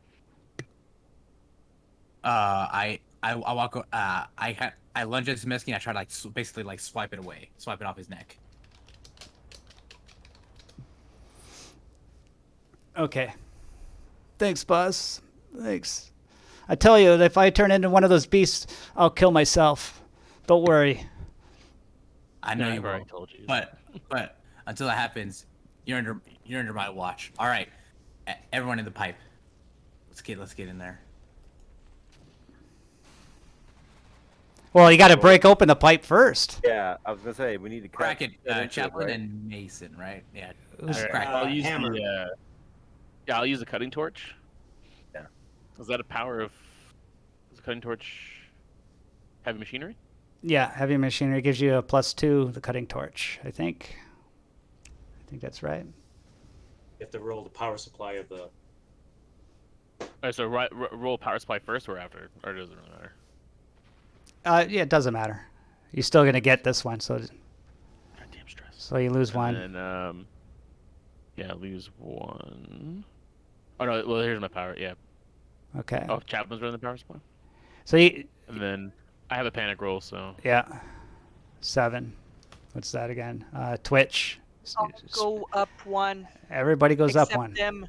I walk. I lunge at Zemeski and I try to basically like swipe it away, swipe it off his neck. Okay. Thanks, boss. Thanks. I tell you, if I turn into one of those beasts, I'll kill myself. Don't worry. I know Yeah, you I've already will, told you. but until that happens, you're under my watch. All right, everyone in the pipe. Let's get in there. Well, you got to break open the pipe first. Yeah, I was gonna say we need to Crack it, get into it, Chaplain right? and Mason, right? Yeah. Who's- Crack it. I'll use Hammer. yeah, I'll use the cutting torch. Yeah. Is that a power of? Is the cutting torch heavy machinery? Yeah, heavy machinery gives you a +2. The cutting torch, I think. I think that's right. You have to roll the power supply of the. So roll power supply first or after, or does it really matter? Yeah, it doesn't matter. You're still gonna get this one, so Goddamn stress. so you lose one. And then yeah, lose one. Oh no, well here's my power. Yeah. Okay. Oh, Chapman's running the power supply. So you, And then I have a panic roll, so yeah, 7. What's that again? Twitch. I'll go up 1. Everybody goes up Except 1. them.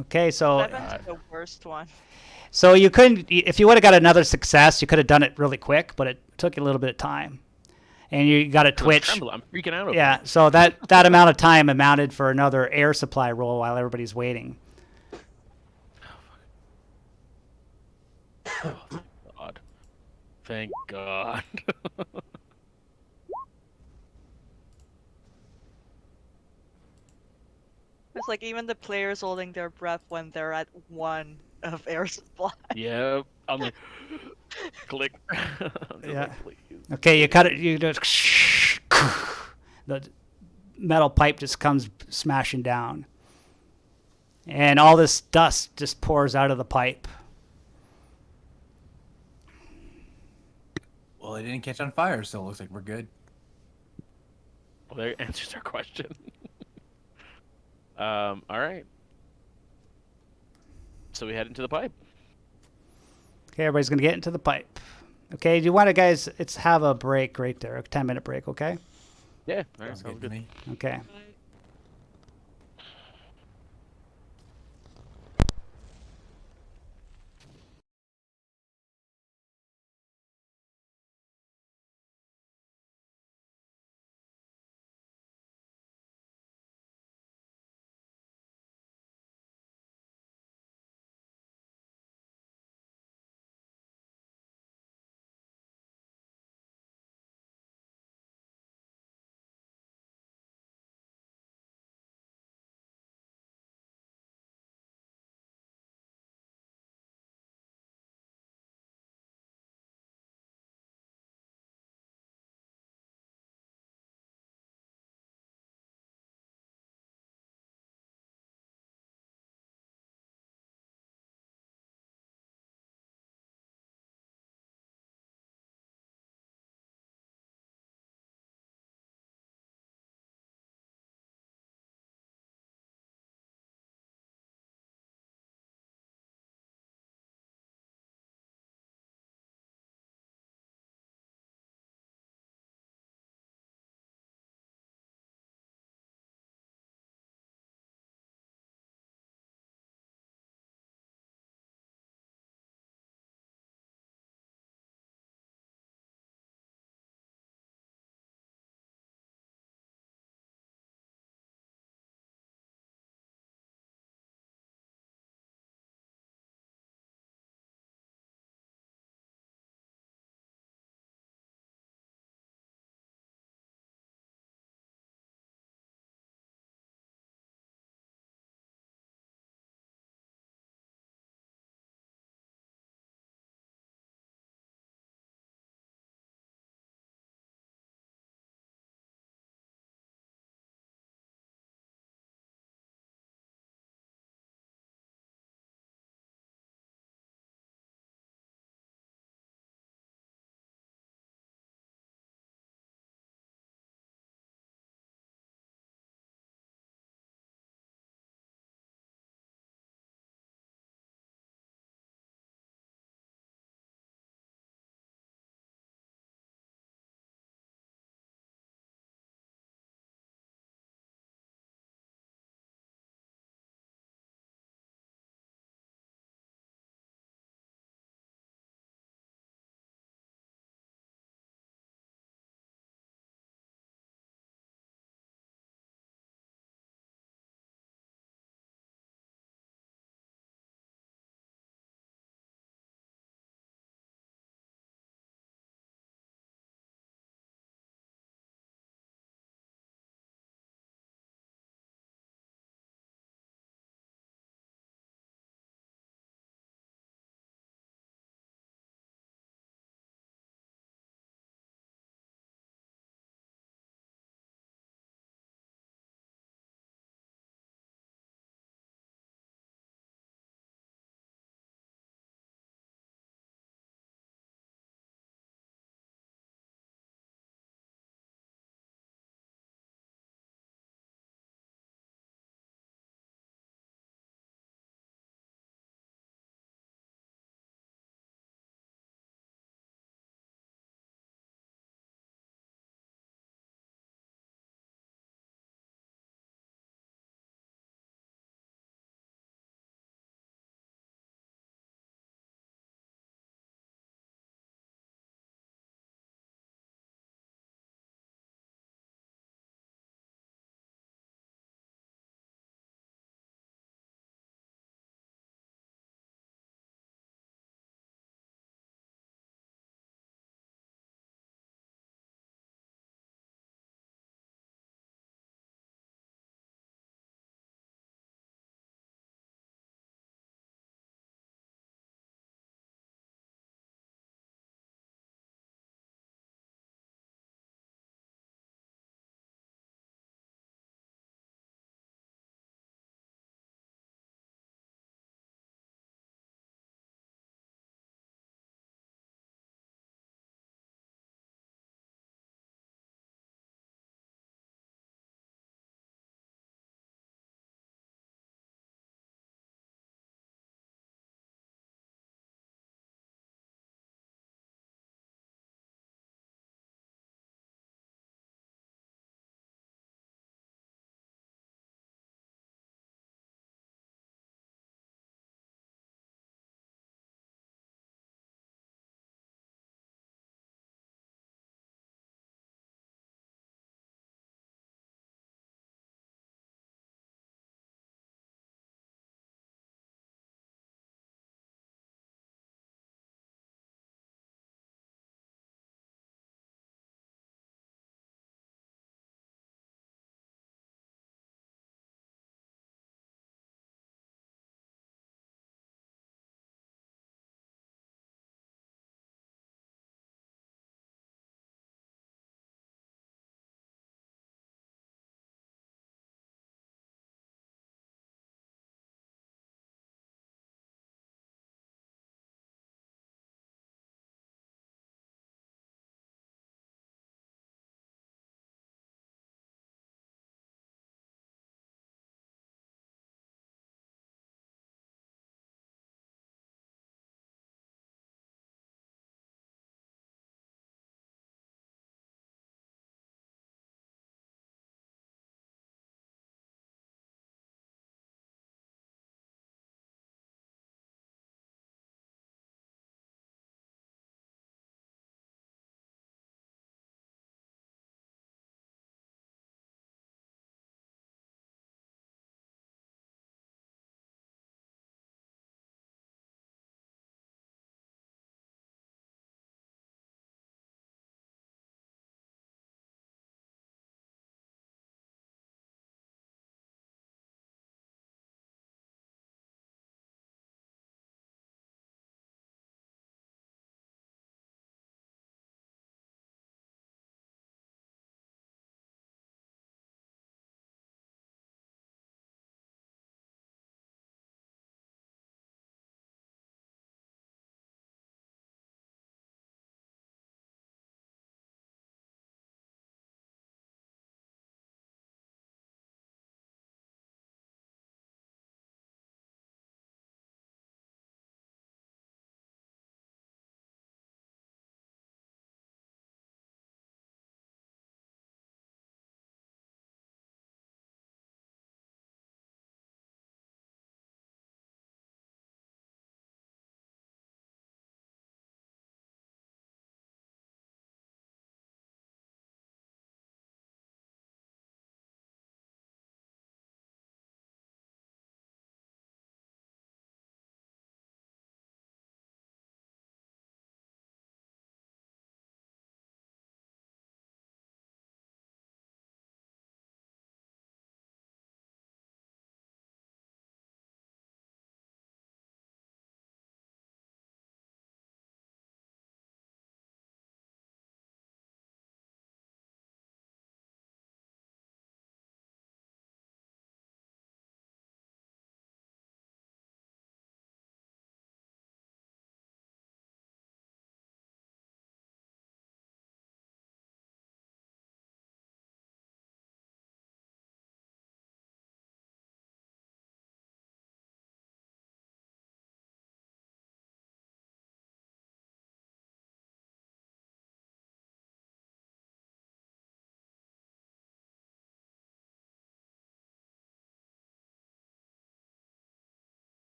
Okay, so 7's the worst one. so you couldn't. If you would have got another success, you could have done it really quick, but it took you a little bit of time, and you got a Twitch. I'm freaking out over Yeah, it. so that amount of time amounted for another air supply roll while everybody's waiting. Oh, thank God. Thank God. It's like even the players holding their breath when they're at 1 of air supply. Yeah, I'm like, click. I'm just Yeah. like, please. Okay, you cut it. You just the metal pipe just comes smashing down, and all this dust just pours out of the pipe. Well, it didn't catch on fire, so it looks like we're good. Well, that answers our question. All right. So we head into the pipe. Okay, everybody's gonna get into the pipe. Okay, do you want to, guys? Let's have a break right there, a 10-minute break. Okay. Yeah. All right. Sounds Sounds good to good. me. Okay.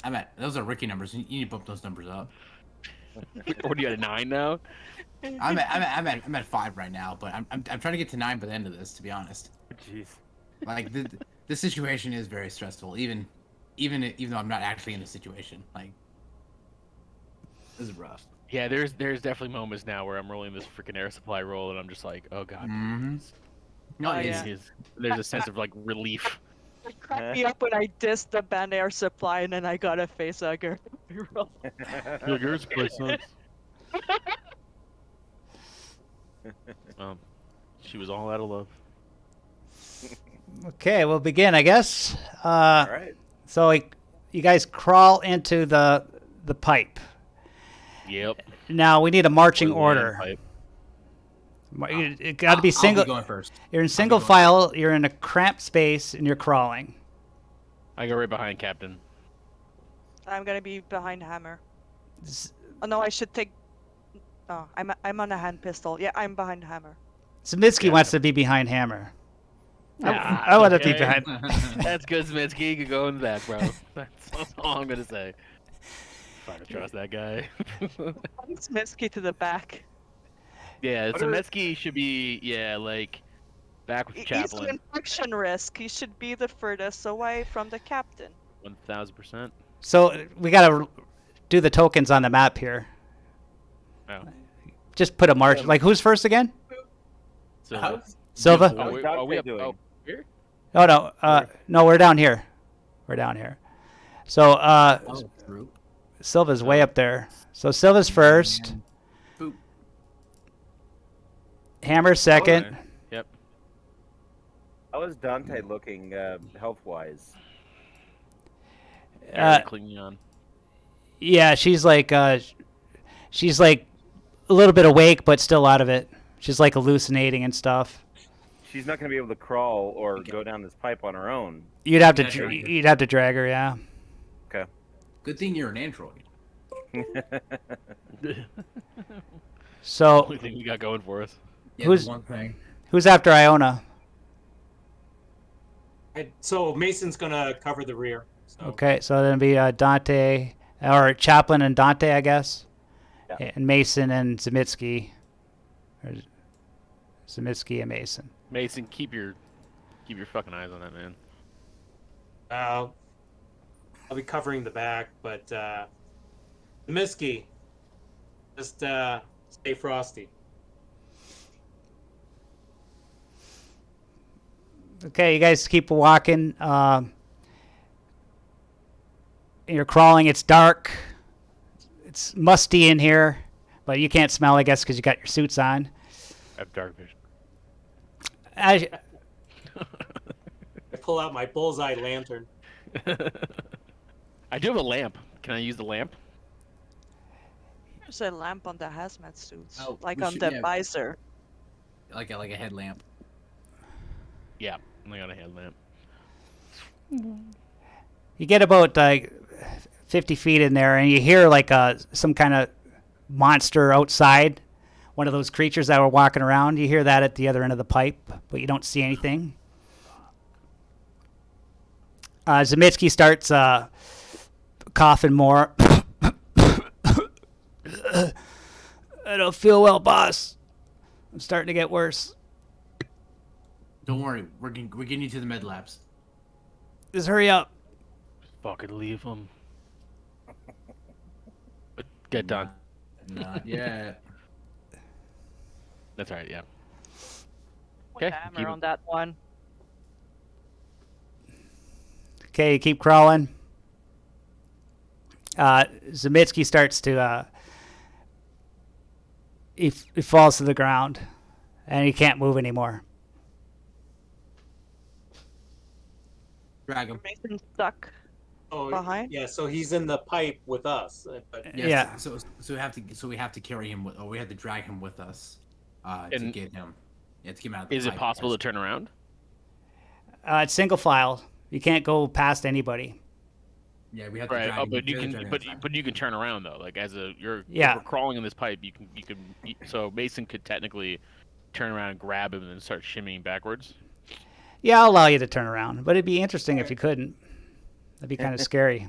I'm at. Those are rookie numbers. You need to bump those numbers up. What are you at, a 9 now? I'm at 5 right now, but I'm trying to get to 9 by the end of this. To be honest, Jeez. like the situation is very stressful. Even though I'm not actually in a situation, like this is rough. Yeah, there's definitely moments now where I'm rolling this freaking air supply roll, and I'm just like, oh god. Mm-hmm. No, Oh, it's, yeah. There's a sense of like relief. It cracked me up when I dissed the band air supply and then I got a face hugger. Look, air supply sucks. She was all out of love. Okay, we'll begin, I guess. All right. So you guys crawl into the pipe. Yep. Now we need a marching Or the order. pipe. It got to be single. I'll be going first. You're in single going file. You're in a cramped space, and you're crawling. I go right behind Captain. I'm gonna be behind Hammer. Z- Oh no, I should take. Oh, I'm on a hand pistol. Yeah, I'm behind Hammer. Zemitsky Yeah. wants to be behind Hammer. Ah, I want to be okay. behind. That's good, Smitsky. You can go in the back, bro. That's all I'm gonna say. Trying to trust that guy. Smitsky to the back. Yeah, What are- Zemetsky should be like back with He's Chaplin. an infection risk. He should be the furthest away from the captain. 1000%. So we got to do the tokens on the map here. Oh. Just put a march. Like who's first again? So, Silva. How's Dante doing? Here? Oh no, no, we're down here. We're down here. So Oh, true. Silva's way up there. So Silva's first. Boop. Hammer second. Okay. Yep. How is Dante looking health-wise? Uh, Clinging on. Yeah, she's like a little bit awake, but still out of it. She's like hallucinating and stuff. She's not going to be able to crawl or go down this pipe on her own. You'd have to Yeah, sure. you'd have to drag her, yeah. Good thing you're an android. So Only thing we got going for us. Yeah, Who's- the one thing. who's after Iona? So Mason's gonna cover the rear. So. Okay, so then it'd be Dante or Chaplin and Dante, I guess, Yeah. and Mason and Zemitsky, or Zemitsky and Mason. Mason, keep your fucking eyes on that man. I'll be covering the back, but Miski, just stay frosty. Okay, you guys keep walking. You're crawling. It's dark. It's musty in here, but you can't smell, I guess, because you got your suits on. I have dark vision. As, I pull out my bullseye lantern. I do have a lamp. Can I use the lamp? There's a lamp on the hazmat suits, Oh, like we on should- the yeah. visor. Like a headlamp. Yeah, I got a headlamp. you get about 50 feet in there, and you hear like some kind of monster outside. One of those creatures that were walking around. You hear that at the other end of the pipe, but you don't see anything. Zemitsky starts coughing more. I don't feel well, boss. I'm starting to get worse. Don't worry, we're getting you to the med labs. Just hurry up. Fucking leave him. But get done. Not yet. That's right. Yeah. With Okay, hammer keep on it- that one. Okay, you keep crawling. Zemitsky starts to he falls to the ground, and he can't move anymore. Drag him. Mason stuck. Oh, Behind? yeah. So he's in the pipe with us. But Yes, Yeah. So we have to carry him with, or we have to drag him with us, to And- get him. Yeah, to get him out of the Is it pipe possible to first. turn around? It's single file. You can't go past anybody. Yeah, we have to Right. drag Oh, him. but you We have to can, drag him but outside. but you can turn around though. Like as a if Yeah. we're crawling in this pipe, you can so Mason could technically turn around and grab him and then start shimmying backwards. Yeah, I'll allow you to turn around, but it'd be interesting if you couldn't. That'd be kind of scary.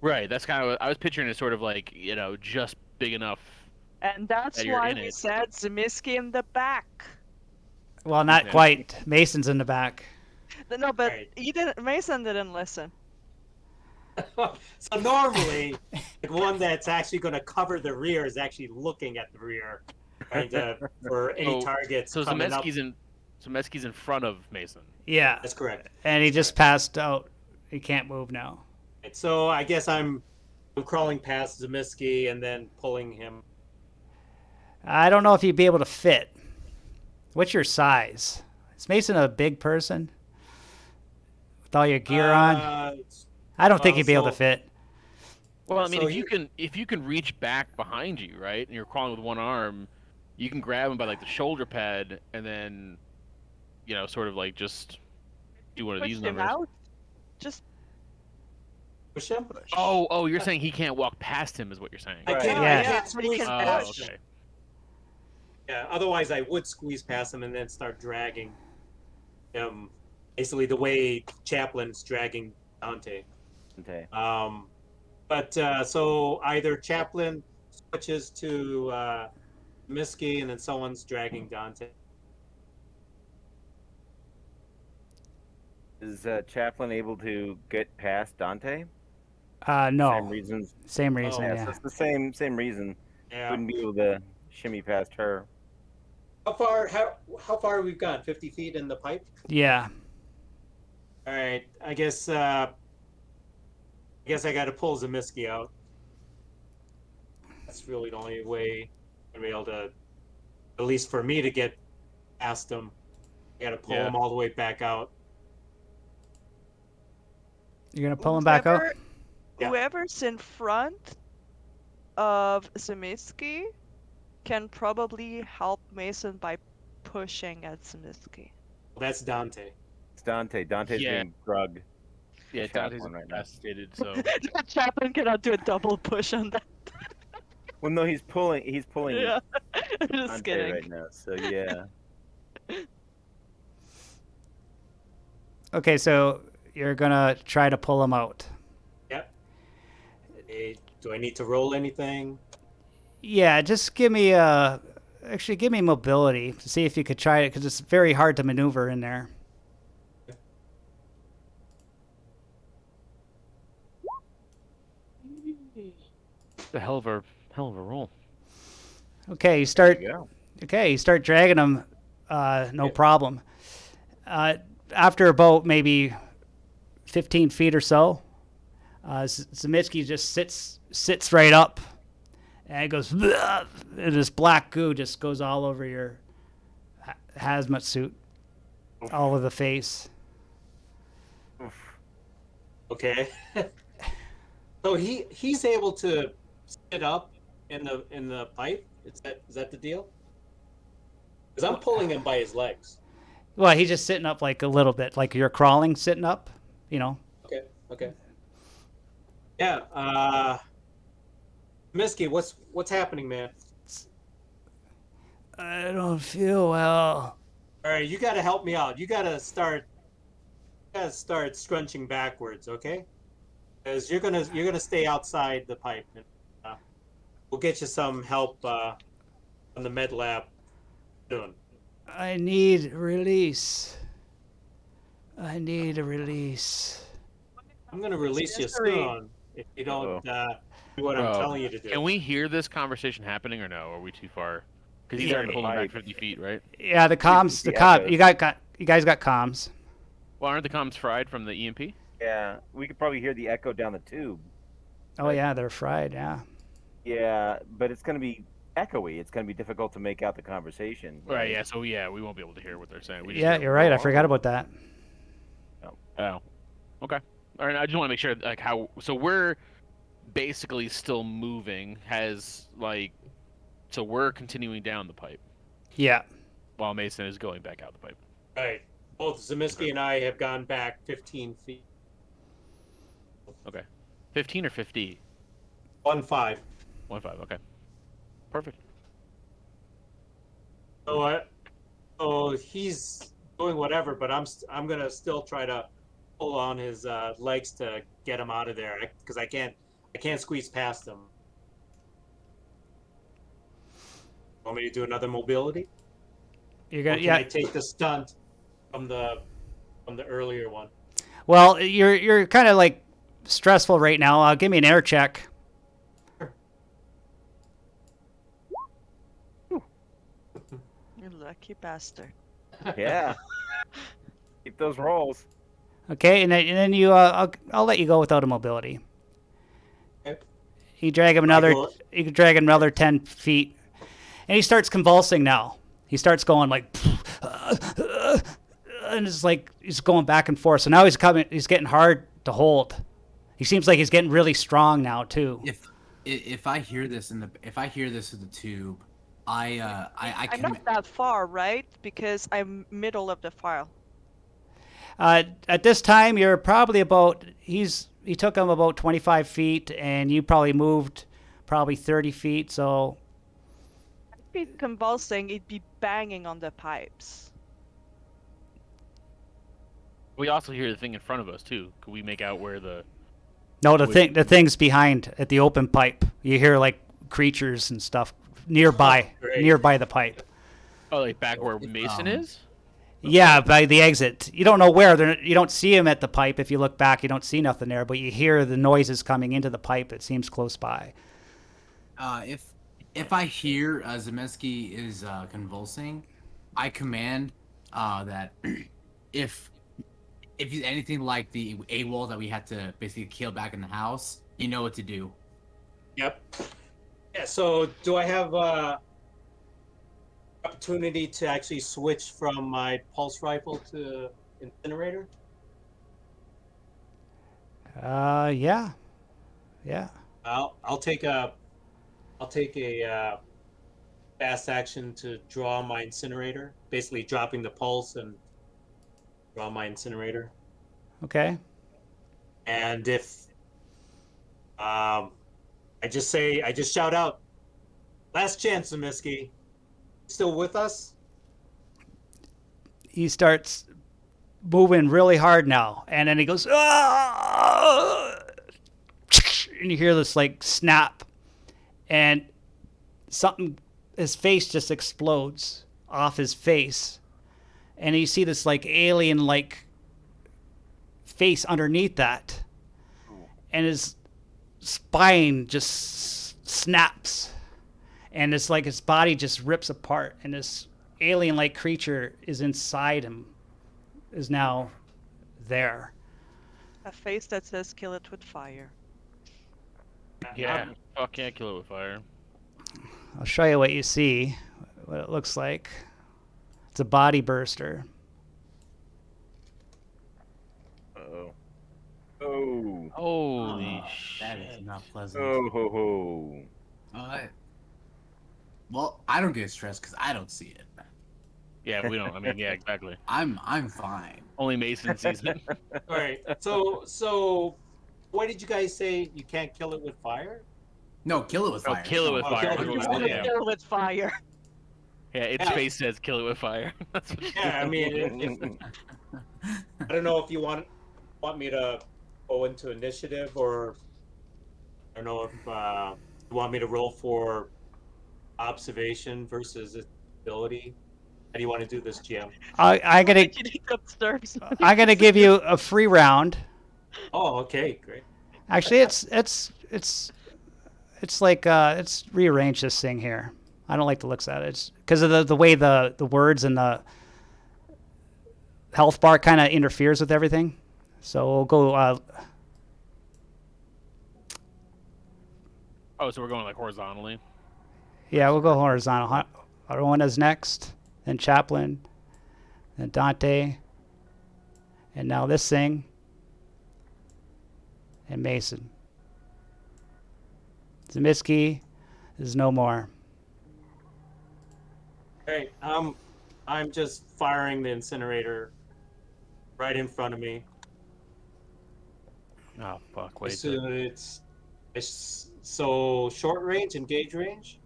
Right. That's kind of what I was picturing it sort of like, just big enough And that's that you're why in we it. said Zemisky in the back. Well, not Okay. quite. Mason's in the back. No, but Right. Mason didn't listen. So normally, the one that's actually going to cover the rear is actually looking at the rear, trying to for any So, targets so coming up. Zemeski's in front of Mason. Yeah. That's correct. And he That's just passed out. He can't move now. Right. So I guess I'm crawling past Zemisky and then pulling him. I don't know if he'd be able to fit. What's your size? Is Mason a big person? With all your gear on? I don't think he'd be able to fit. Well, I mean, So if you can reach back behind you, right, and you're crawling with one arm, you can grab him by like the shoulder pad and then, sort of like just do one of Push these him numbers. out. Just push him. Oh, you're saying he can't walk past him, is what you're saying. I Right. can't. Yeah. I can't But he squeeze can past push. him. Okay. Yeah. Otherwise, I would squeeze past him and then start dragging him. Basically, the way Chaplin's dragging Dante. Okay. But so either Chaplin switches to Miski, and then someone's dragging Dante. Is Chaplin able to get past Dante? No. Same reasons. Same reason, Oh. Yeah, yeah. so it's the same reason. Yeah. Wouldn't be able to shimmy past her. How far we've gone? 50 feet in the pipe. Yeah. All right. I guess I got to pull Zemisky out. That's really the only way I'm able to, at least for me to get past him. I got to pull him all the way back out. You're going to pull him back out? Yeah. Whoever's in front of Zemisky can probably help Mason by pushing at Zemisky. That's Dante. It's Dante. Dante's Yeah. being drugged. Yeah, Chaplin Dante's right now. incapacitated, so Chaplin cannot do a double push on that. Well, no, he's pulling. He's pulling Yeah. I'm just Dante kidding. right now. So yeah. Okay, so you're going to try to pull him out. Yep. Hey, do I need to roll anything? Yeah, just give me mobility to see if you could try it, because it's very hard to maneuver in there. the hell of a roll. Okay, you start. Yeah. Okay, you start dragging him. No problem. After about maybe 15 feet or so, Zemitsky just sits right up, and it goes. And this black goo just goes all over your hazmat suit, all over the face. Okay. So he's able to sit up in the pipe. Is that the deal? Because I'm pulling him by his legs. Well, he's just sitting up like a little bit, like you're crawling, sitting up, you know. Okay. Yeah. Miski, what's happening, man? I don't feel well. All right, you got to help me out. You got to start scrunching backwards, okay? Because you're gonna stay outside the pipe. And, we'll get you some help on the med lab soon. I need release. I need a release. I'm gonna release you Misery. soon if you don't do what I'm Bro, telling you to do. Can we hear this conversation happening or no? Or are we too far? Because he's Yeah, already pulling back right. 50 feet, right? Yeah, the comms, The the com. echoes. You guys got comms. Well, aren't the comms fried from the EMP? Yeah, we could probably hear the echo down the tube. Oh yeah, they're fried. Yeah. Yeah, but it's going to be echoey. It's going to be difficult to make out the conversation. Right. Yeah. So yeah, we won't be able to hear what they're saying. We just Yeah, hear- you're right. I forgot about that. Oh. Okay. All right. I just want to make sure, like, how. So we're basically still moving. So we're continuing down the pipe Yeah. while Mason is going back out the pipe. Right. Both Zemisky and I have gone back 15 feet. Okay. 15 or 50? 1-5. 1-5. Okay. Perfect. So he's doing whatever, but I'm gonna still try to pull on his legs to get him out of there because I can't I can't squeeze past them. Want me to do another mobility? You're Or gonna, can yeah. I take the stunt from the earlier one? Well, you're kind of like stressful right now. Give me an air check. You lucky bastard. Yeah. Keep those rolls. Okay, and then you I'll let you go without a mobility. Okay. You drag him another. go- You can drag him another 10 feet, and he starts convulsing now. He starts going like, and it's like he's going back and forth. So now he's coming. He's getting hard to hold. He seems like he's getting really strong now too. If I hear this in the tube, I I'm can not that far, right? Because I'm middle of the file. At this time, you're probably about. He took him about 25 feet, and you probably moved probably 30 feet. So I'd be convulsing, it'd be banging on the pipes. We also hear the thing in front of us too. Could we make out where the? no, the thing's behind at the open pipe. You hear like creatures and stuff nearby, Great. nearby the pipe. Oh, like back where Mason is. Yeah, by the exit. You don't know where. You don't see him at the pipe. If you look back, you don't see nothing there, but you hear the noises coming into the pipe. It seems close by. if I hear Zemeski is convulsing, I command that if he's anything like the AWOL that we had to basically kill back in the house, you know what to do. Yep. Yeah. So do I have opportunity to actually switch from my pulse rifle to incinerator? Yeah. I'll take a fast action to draw my incinerator, basically dropping the pulse and draw my incinerator. Okay. And if I just shout out, last chance, Zemeski. Still with us? He starts moving really hard now, and then he goes, "Ah!" And you hear this like snap, and his face just explodes off his face, and you see this like alien like face underneath that, and his spine just snaps, and it's like his body just rips apart, and this alien like creature is inside him, is now there. A face that says kill it with fire. Yeah. Fuck yeah, kill it with fire. I'll show you what you see, what it looks like. It's a body burster. Uh-oh. Oh. Holy That shit. is not pleasant. Oh ho ho. Well, I don't get stressed because I don't see it. Yeah, we don't. I mean, yeah, exactly. I'm fine. Only Mason sees it. All right. So why did you guys say you can't kill it with fire? No, kill it with Oh, fire. kill it with Oh, fire. kill it with Yeah. fire. Yeah. Kill it with fire. Yeah, its Yeah. face says kill it with fire. That's what Yeah, I mean, I don't know if you want me to go into initiative, or I don't know if you want me to roll for observation versus ability. How do you want to do this, GM? I'm gonna You need upstairs. I'm gonna give you a free round. Oh, okay, great. Actually, it's like it's rearranged this thing here. I don't like the looks at it. It's because of the way the words and the health bar kind of interferes with everything. So we'll go. Oh, so we're going like horizontally. Yeah, we'll go horizontal. Iona's next, then Chaplin, then Dante, and now this thing, and Mason. Zemeski is no more. Hey, I'm just firing the incinerator right in front of me. Oh fuck! Wait. So it's so short range, engage range.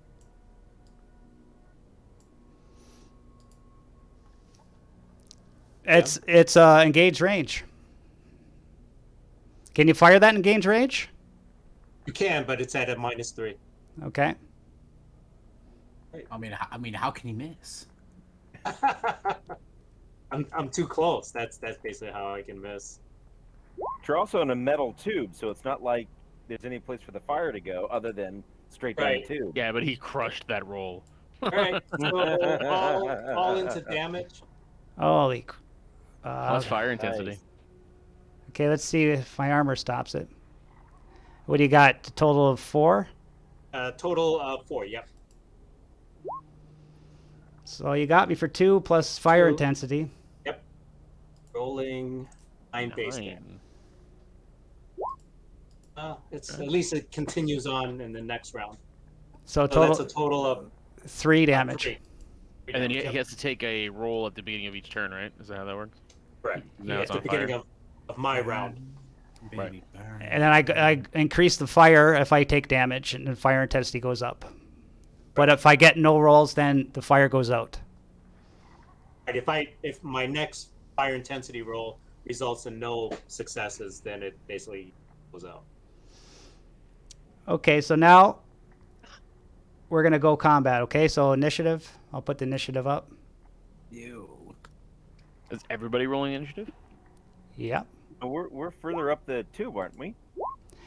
It's engaged range. Can you fire that in engaged range? You can, but it's at a -3. Okay. I mean, how can he miss? I'm too close. That's basically how I can miss. You're also in a metal tube, so it's not like there's any place for the fire to go other than straight down Right. the tube. Yeah, but he crushed that roll. All right, so all into damage. Holy. Plus fire intensity. Nice. Okay, let's see if my armor stops it. What do you got? A total of 4? Total of 4. Yep. So you got me for 2 plus fire 2. intensity. Yep. Rolling 9 base damage. It's at least it continues on in the next round. So So that's a total of 3 damage. 3. And then he Yep. has to take a roll at the beginning of each turn, right? Is that how that works? Correct. Now Yeah, it's at the on beginning fire. of my round. Baby burn. And then I increase the fire if I take damage, and the fire intensity goes up. But if I get no rolls, then the fire goes out. Right, if my next fire intensity roll results in no successes, then it basically goes out. Okay, so now we're going to go combat, okay? So initiative. I'll put the initiative up. Ew. Is everybody rolling initiative? Yep. We're further up the tube, aren't we?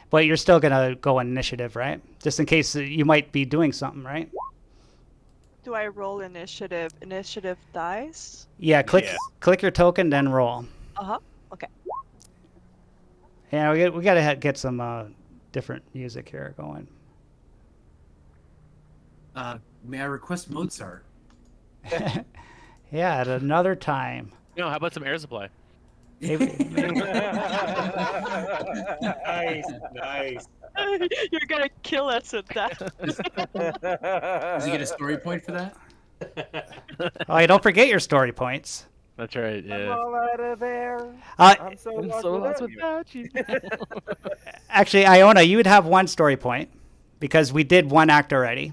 But you're still going to go on initiative, right? Just in case you might be doing something, right? Do I roll initiative? Initiative dice? Yeah, click your token, then roll. Uh-huh. Okay. Yeah, we got to get some different music here going. May I request Mozart? Yeah, at another time. No, how about some air supply? Maybe, Nice. You're gonna kill us with that. Does he get a story point for that? oh, you don't forget your story points. That's right. I'm Yeah. all out of air. Uh, I'm so I'm lost so without lost you. without you. Actually, Iona, you would have 1 story point because we did 1 act already.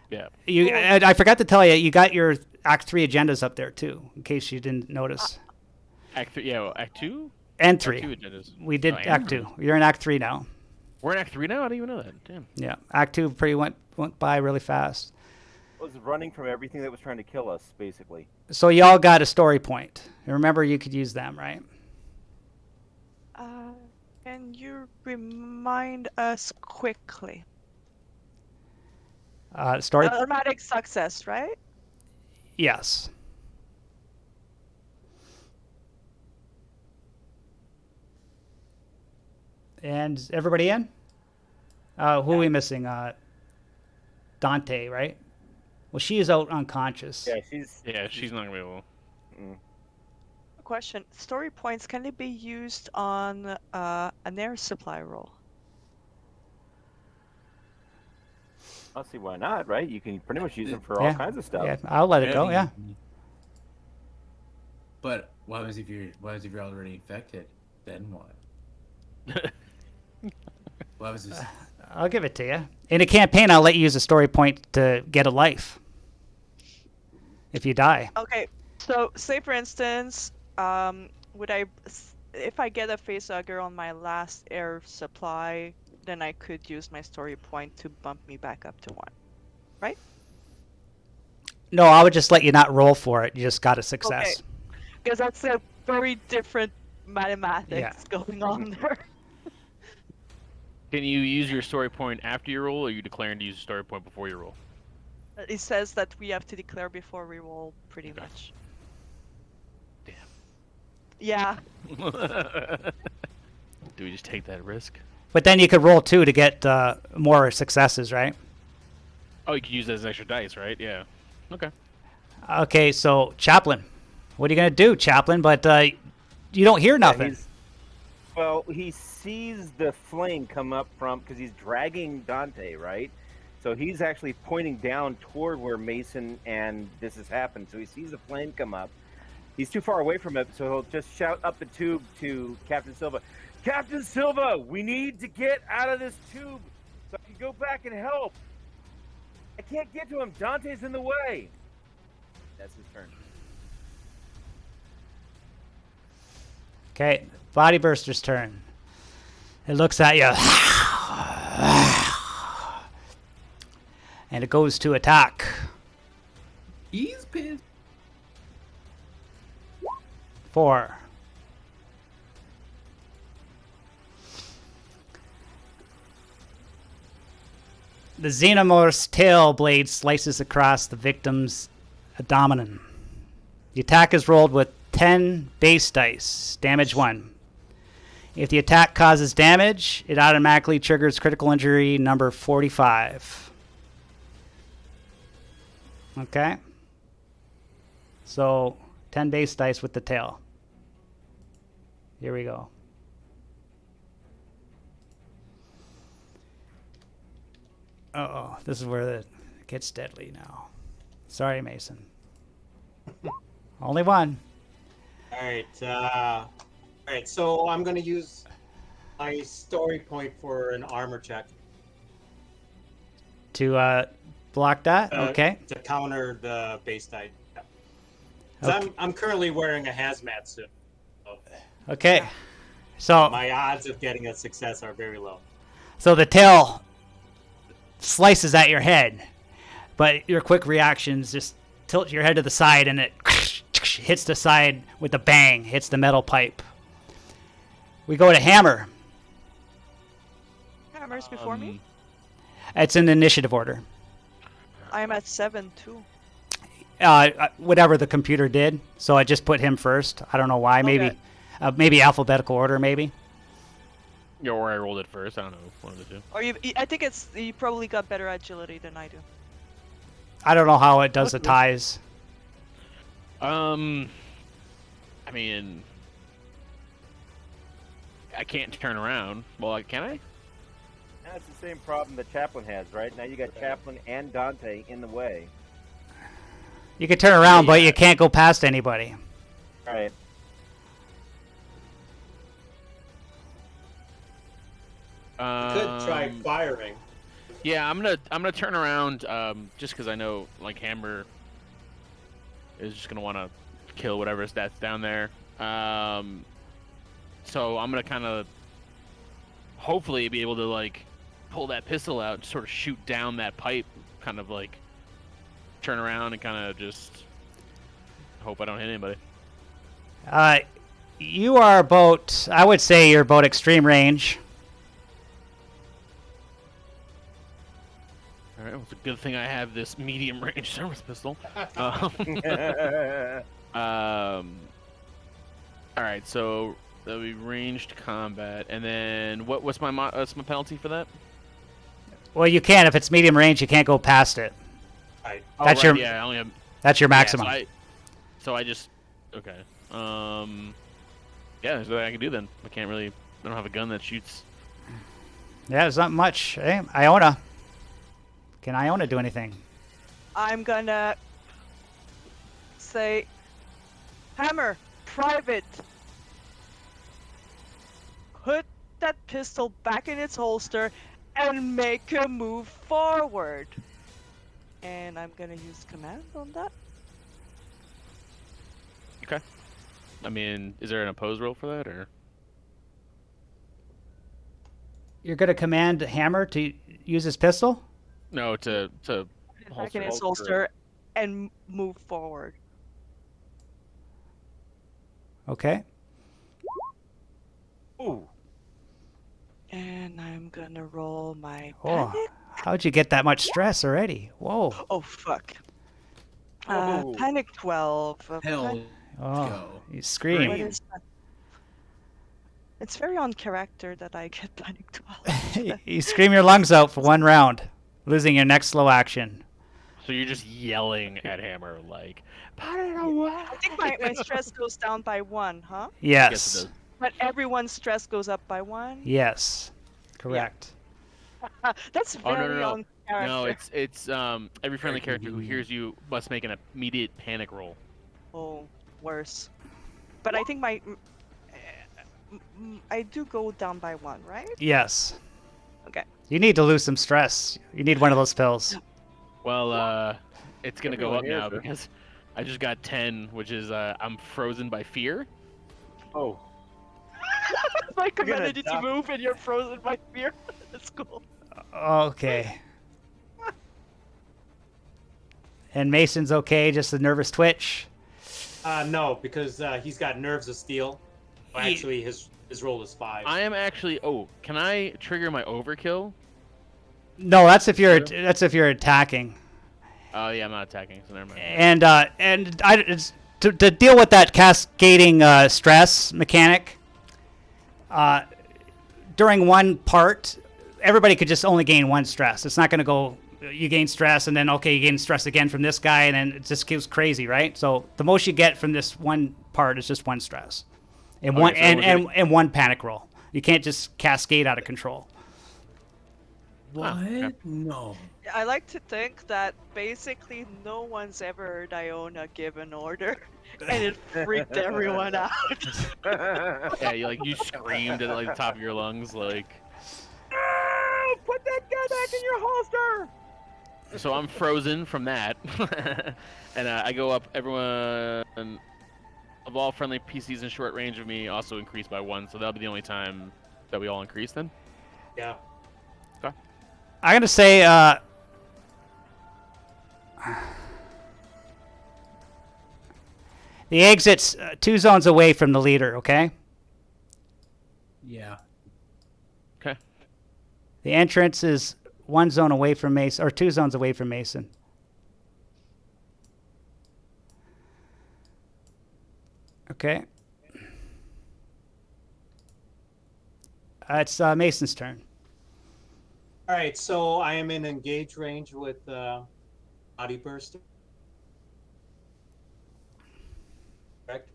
Yeah. I forgot to tell you, you got your Act 3 agendas up there too, in case you didn't notice. Act 3. Yeah. Well, Act 2. And Act 2 3. agendas. We did Oh, and Act 2. You're in Act 3 now. We're in Act 3 now. I didn't even know that. Damn. Yeah, Act 2 went by really fast. I was running from everything that was trying to kill us, basically. So y'all got a story point. And remember, you could use them, right? Can you remind us quickly? Story. Automatic success, right? Yes. And everybody in? Who are we missing? Dante, right? Well, she is out unconscious. Yeah, She's not gonna be able. Question: story points, can they be used on an air supply roll? I'll see why not, right? You can pretty much use them for all Yeah. kinds of stuff. Yeah, I'll let it go. Yeah. But what happens if you're already infected? Then what? What happens if... I'll give it to you. In a campaign, I'll let you use a story point to get a life. If you die. Okay, so say for instance, if I get a facehugger on my last air supply, then I could use my story point to bump me back up to 1, right? No, I would just let you not roll for it. You just got a success. Okay. Because that's a very different mathematics going on there. Can you use your story point after your roll, or are you declaring to use a story point before your roll? It says that we have to declare before we roll, pretty much. Damn. Yeah. Do we just take that risk? But then you could roll 2 to get more successes, right? Oh, you could use that as extra dice, right? Yeah. Okay. Okay, so Chaplain. What are you going to do, Chaplain? But you don't hear nothing. Well, he sees the flame come up from, because he's dragging Dante, right? So he's actually pointing down toward where Mason and this has happened. So he sees the flame come up. He's too far away from it, so he'll just shout up the tube to Captain Silva. Captain Silva, we need to get out of this tube so I can go back and help. I can't get to him. Dante's in the way. That's his turn. Okay, Body Burster's turn. It looks at you. And it goes to attack. He's pissed. 4. The Xenomorph's tail blade slices across the victim's abdomen. The attack is rolled with 10 base dice, damage 1. If the attack causes damage, it automatically triggers critical injury number 45. Okay? So, 10 base dice with the tail. Here we go. Uh-oh, this is where it gets deadly now. Sorry, Mason. Only one. All right. So I'm gonna use my story point for an armor check To block that? Okay. to counter the base die. Yeah. 'Cause Okay. I'm currently wearing a hazmat suit. So Okay. So, my odds of getting a success are very low. so the tail slices at your head, but your quick reactions just tilt your head to the side and it hits the side with a bang, hits the metal pipe. We go to Hammer. Hammer's before me. It's in initiative order. I'm at 7 too. Whatever the computer did, so I just put him first. I don't know why. Okay. Maybe alphabetical order. Maybe. Yeah, or I rolled it first. I don't know. One of the two. Or I think you probably got better agility than I do. I don't know how it does the ties. I mean, I can't turn around. Well, can I? That's the same problem that Chaplin has, right? Now you got Chaplin and Dante in the way. You can turn around, but Yeah. you can't go past anybody. Right. You could try firing. Yeah, I'm gonna turn around just because I know like Hammer is just gonna want to kill whatever that's down there. So I'm gonna kind of hopefully be able to like pull that pistol out, and sort of shoot down that pipe, kind of like turn around and kind of just hope I don't hit anybody. You are about, I would say you're about extreme range. All right, well, it's a good thing I have this medium range service pistol. All right, so that'll be ranged combat, and then what's my penalty for that? Well, you can if it's medium range. You can't go past it. Right. Oh, That's right, your- yeah. I only have That's your yeah, maximum. so I just okay. Yeah, there's nothing I can do then. I don't have a gun that shoots. Yeah, there's not much. Hey, Iona. Can Iona do anything? I'm gonna say, Hammer, private. Put that pistol back in its holster and make a move forward. And I'm gonna use command on that. Okay. I mean, is there an opposed roll for that, or? You're going to command Hammer to use his pistol? No, to Put it back in its holster. holster and move forward. Okay. Ooh. And I'm gonna roll my Oh, panic. how'd you get that much stress already? Whoa. Oh fuck. Oh. Panic 12. Hell, Oh, go. you What scream. is that? It's very on character that I get panic 12. You scream your lungs out for one round, losing your next slow action. So you're just yelling at Hammer like, "Put it away!" I think my stress goes down by 1, huh? Yes, it Yes. does. But everyone's stress goes up by 1. Yes. Correct. That's Oh, very no. on character. No, it's every friendly character who hears you must make an immediate panic roll. Oh, worse. But I think I do go down by 1, right? Yes. Okay. You need to lose some stress. You need one of those pills. Well, it's gonna go up Everyone now hears it. because I just got 10, which is I'm frozen by fear. Oh. I gonna commanded you to die. move and you're frozen by fear. That's cool. Okay. And Mason's okay, just a nervous twitch. No, because he's got nerves of steel. So actually, his roll is 5. I am actually. Oh, can I trigger my overkill? No, that's if you're attacking. Oh yeah, I'm not attacking, so never mind. And to deal with that cascading stress mechanic. During one part, everybody could just only gain one stress. It's not going to go. You gain stress, and then you gain stress again from this guy, and then it just goes crazy, right? So the most you get from this one part is just one stress, and one panic roll. You can't just cascade out of control. What? okay. No. I like to think that basically no one's ever heard Iona give an order, and it freaked everyone out. Yeah, you screamed at the top of your lungs like. No! Put that gun back in your holster! So I'm frozen from that, and I go up. Everyone of all friendly PCs in short range of me also increase by 1, so that'll be the only time that we all increase then. Yeah. Okay. I'm gonna say the exit's 2 zones away from the leader. Okay. Yeah. Okay. The entrance is 1 zone away from Mason, or 2 zones away from Mason. Okay. It's Mason's turn. All right, so I am in engage range with Body Burster. Correct?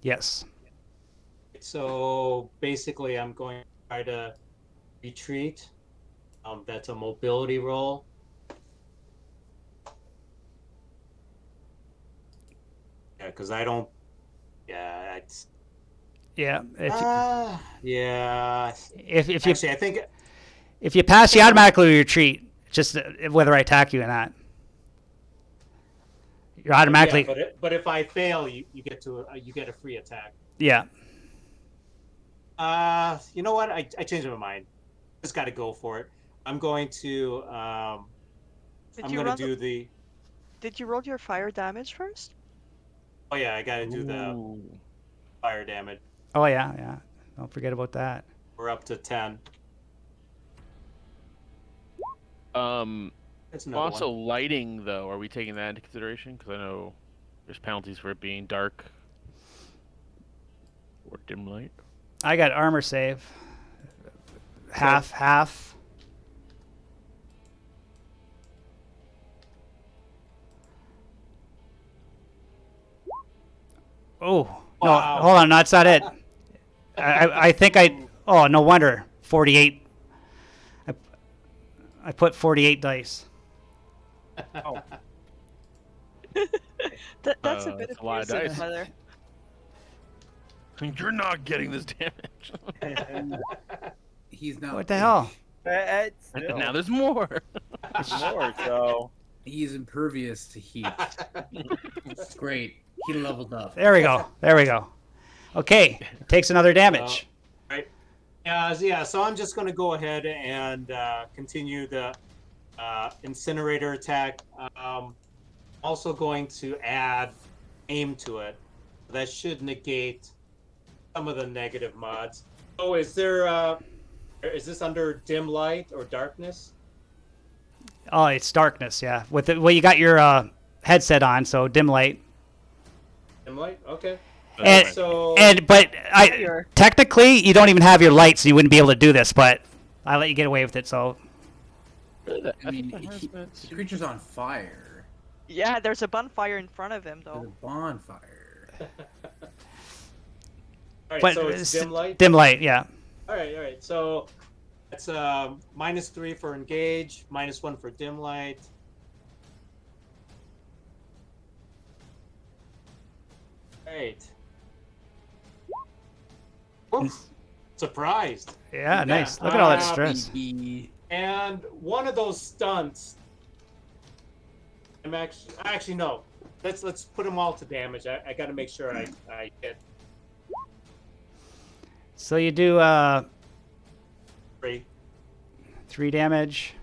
Yes. So basically, I'm going to try to retreat. That's a mobility roll. Yeah, because I don't. Yeah, it's. Yeah. Yeah. If you Actually, I think. if you pass, you automatically retreat. Just whether I attack you or not. You're automatically. Yeah, but if I fail, you get a free attack. Yeah. You know what? I changed my mind. Just got to go for it. I'm going to. Did you roll your fire damage first? Oh yeah, I got to do the Ooh. fire damage. Oh yeah. Don't forget about that. We're up to 10. That's another Also one. lighting though, are we taking that into consideration? Because I know there's penalties for it being dark or dim light. I got armor save. Half. Oh no! Wow. Hold on, that's not it. I think I. Oh, no wonder. 48. I put 48 dice. Oh, That's a bit that's a lot of abusive, dice. Mother. You're not getting this damage. He's not. What the hell? it's And still now there's more. more, so He's impervious to heat. Great. He leveled up. There we go. Okay, takes another damage. Right. Yeah. So I'm just going to go ahead and continue the incinerator attack. Also going to add aim to it. That should negate some of the negative mods. Oh, is this under dim light or darkness? Oh, it's darkness. Yeah. Well, you got your headset on, so dim light. Dim light. Okay. And So but Fire. technically you don't even have your lights, so you wouldn't be able to do this. But I let you get away with it. So I mean, the creature's on fire. Yeah, there's a bonfire in front of him, There's a though. bonfire. all right. but So it's dim light. Dim light. Yeah. All right. So that's -3 for engage, -1 for dim light. Right. Oof. Surprised. Yeah. Nice. Look at all that stress. And one of those stunts. I'm actually no. Let's put them all to damage. I got to make sure I hit So you do 3. 3 damage.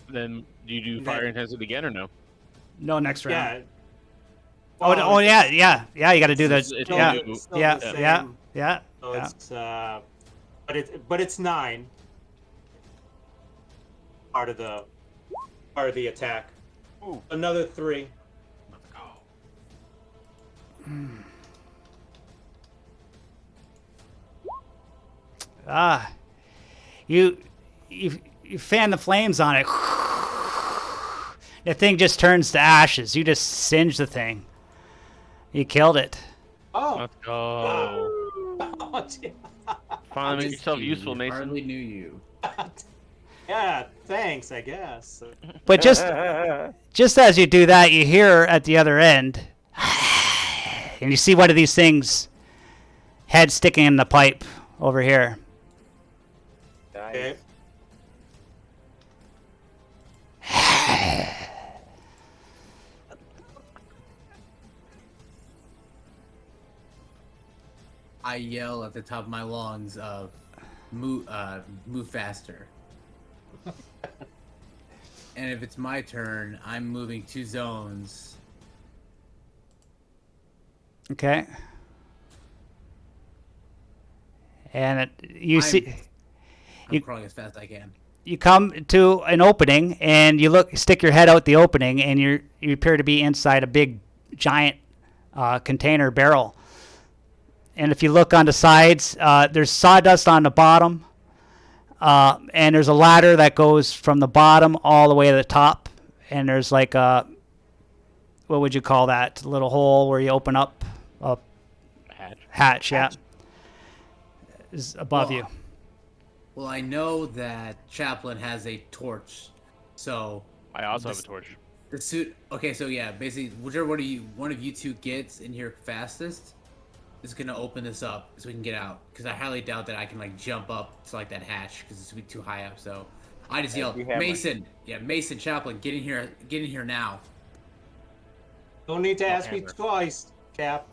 Then do you do That- fire intensity again or no? No, next round. Yeah. Oh, Well, oh yeah, yeah, yeah. You got to do It's- the it's yeah, still do- still yeah, the same. yeah, yeah, So yeah. it's but it's 9. Part of the attack. Ooh. Another 3. Let's go. Ah, you fan the flames on it. The thing just turns to ashes. You just singe the thing. You killed it. Oh. Let's go. Oh, dear. Finally make Just yourself you, useful, Mason. Hardly knew you. Yeah, thanks, I guess. But just as you do that, you hear at the other end, and you see one of these things, head sticking in the pipe over here. Okay. I yell at the top of my lungs of move faster. And if it's my turn, I'm moving 2 zones. Okay. And you I'm- see, I'm You- crawling as fast as I can. you come to an opening, and you stick your head out the opening, and you appear to be inside a big, giant container barrel. And if you look on the sides, there's sawdust on the bottom, and there's a ladder that goes from the bottom all the way to the top. And there's like a, what would you call that? A little hole where you open up a hatch, yeah. Is above you. Well, I know that Chaplin has a torch, so I also have a torch. the suit. Okay, so yeah, basically, whichever one of you two gets in here fastest is gonna open this up so we can get out. Because I highly doubt that I can like jump up to like that hatch because it's gonna be too high up. So I just yelled, we have, Mason, Mason Chaplin, get in here now. Don't need to ask me hammer. twice, Cap.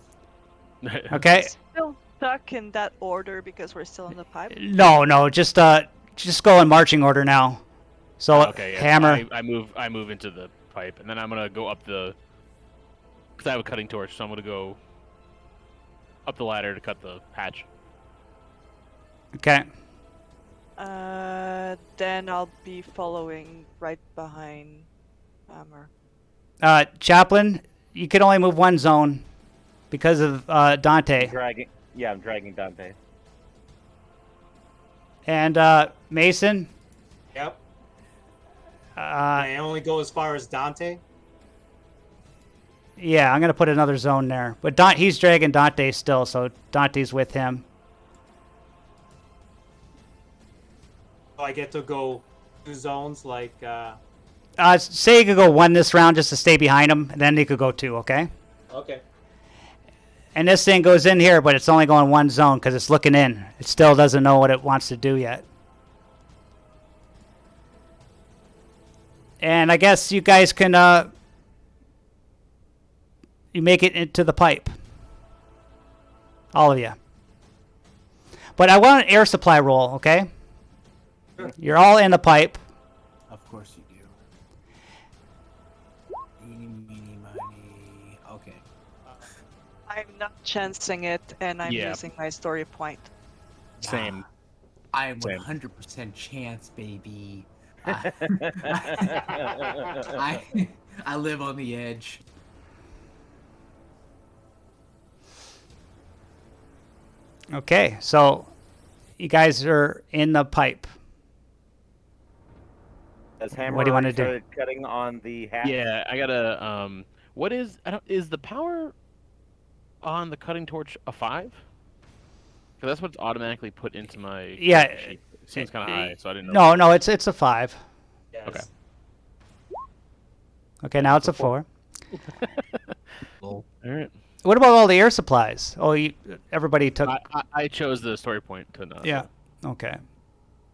Okay. Still stuck in that order because we're still in the pipe. No, just go in marching order now. So Okay, yeah. hammer. I move into the pipe, and then I'm gonna go up the. Cause I have a cutting torch, so I'm gonna go up the ladder to cut the hatch. Okay. Then I'll be following right behind Hammer. Chaplain, you can only move 1 zone because of Dante. I'm dragging Dante. And Mason, Yep. uh, I only go as far as Dante. yeah, I'm gonna put another zone there. But he's dragging Dante still, so Dante's with him. So I get to go 2 zones like. Say you could go 1 this round just to stay behind him, and then he could go 2. Okay. Okay. And this thing goes in here, but it's only going 1 zone because it's looking in. It still doesn't know what it wants to do yet. And I guess you guys can you make it into the pipe. All of you. But I want an air supply roll, okay? Sure. You're all in the pipe. Of course you do. Eeny, meeny, miny. Okay. I'm not chancing it, and I'm Yeah. using my story point. Same. I am Same. 100% chance, baby. I live on the edge. Okay, so you guys are in the pipe. Has Hammer What do you wanna already do? started cutting on the hatch? Yeah, I gotta. What is? Is the power on the cutting torch a 5? Because that's what's automatically put into my. Yeah, character sheet. It seems kind of high, so I didn't know. No, it's a 5. Yes. Okay. Okay, now it's a 4. All right. What about all the air supplies? Oh, everybody took. I chose the story point to not. Yeah. Okay.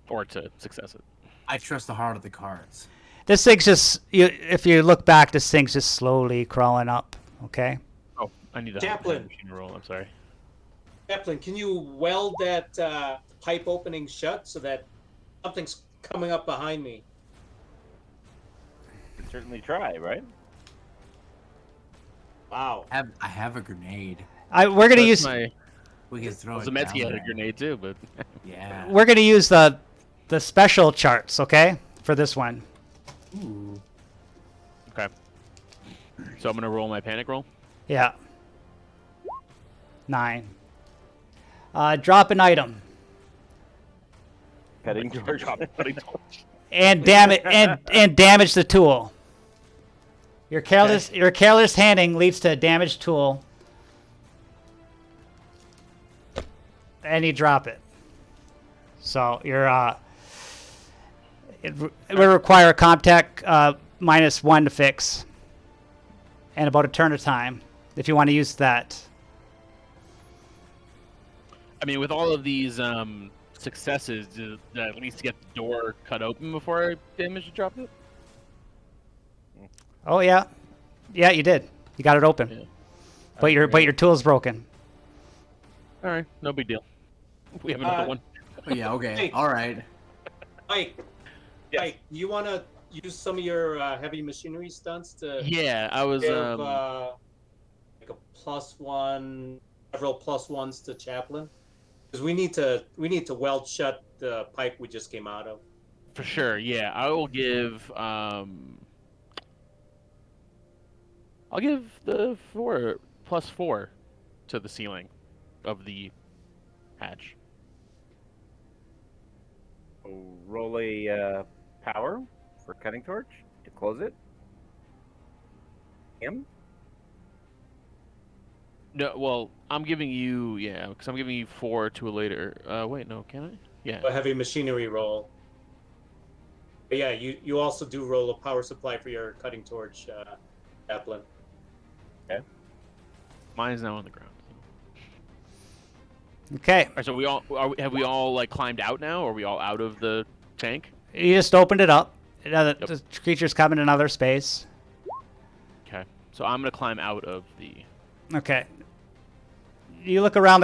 Or to success it. I trust the heart of the cards. This thing's just. If you look back, this thing's just slowly crawling up. Okay. Oh, I need a Chaplain. machine roll. I'm sorry. Chaplin, can you weld that pipe opening shut so that something's coming up behind me. You can certainly try, right? Wow. I have a grenade. We're gonna use We can throw it Zemetzky down had a there. grenade too, but Yeah. we're gonna use the special charts, okay, for this one. Ooh. okay. So I'm gonna roll my panic roll. Yeah. 9. Drop an item Cutting torch. and damage and damage the tool. Your careless handing leads to a damaged tool, and you drop it. So you're it would require a contact -1 to fix, and about a turn of time if you want to use that. I mean, with all of these successes, did that at least get the door cut open before I damage to drop it? Oh yeah, you did. You got it open, Yeah. but your tool's broken. All right, no big deal. We have another one. Oh, yeah. Okay. Hey. All right. Mike, Yes. Mike, you want to use some of your heavy machinery stunts to Yeah, I was. give like a +1, several +1s to Chaplin? Because we need to weld shut the pipe we just came out of. For sure, yeah. I will give. I'll give the +4 to the ceiling of the hatch. Roll a power for cutting torch to close it. Him? No, well, I'm giving you because I'm giving you 4 to a later. Wait, no, can I? Yeah. A heavy machinery roll. But yeah, you also do roll a power supply for your cutting torch, Chaplin. Mine's now on the ground. Okay, All right, so have we all like climbed out now, or are we all out of the tank? you just opened it up. The creature's coming in other space. Okay, so I'm gonna climb out of the. Okay. You look around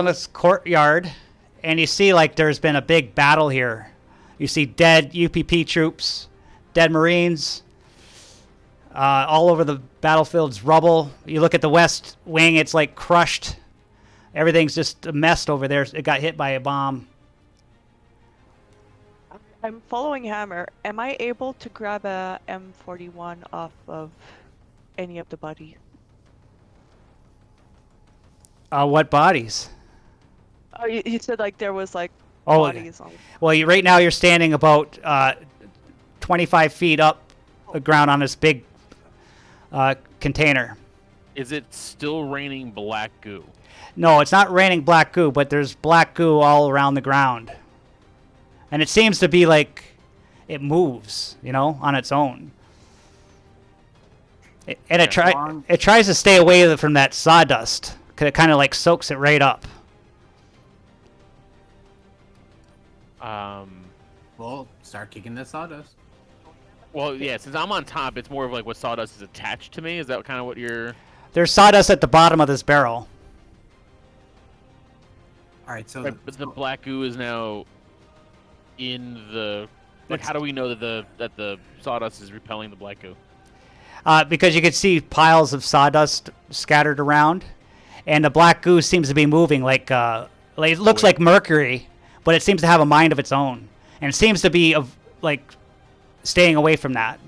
this courtyard, and you see like there's been a big battle here. You see dead UPP troops, dead Marines, all over the battlefield's rubble. You look at the west wing; it's like crushed. Everything's just a mess over there. It got hit by a bomb. I'm following Hammer. Am I able to grab a M41 off of any of the bodies? What bodies? Oh, you said like there was like Oh, bodies on. well, right now you're standing about 25 feet up the ground on this big container. Is it still raining black goo? No, it's not raining black goo, but there's black goo all around the ground. And it seems to be like it moves, on its own. And it tries to stay away from that sawdust, because it kind of like soaks it right up. Well, start kicking the sawdust. Well, yeah. Since I'm on top, it's more of like what sawdust is attached to me. Is that kind of what you're? There's sawdust at the bottom of this barrel. All right. So Right, but the black goo is now in the. Like, how do we know that the sawdust is repelling the black goo? Because you can see piles of sawdust scattered around, and the black goo seems to be moving like it looks like mercury, but it seems to have a mind of its own, and it seems to be like staying away from that.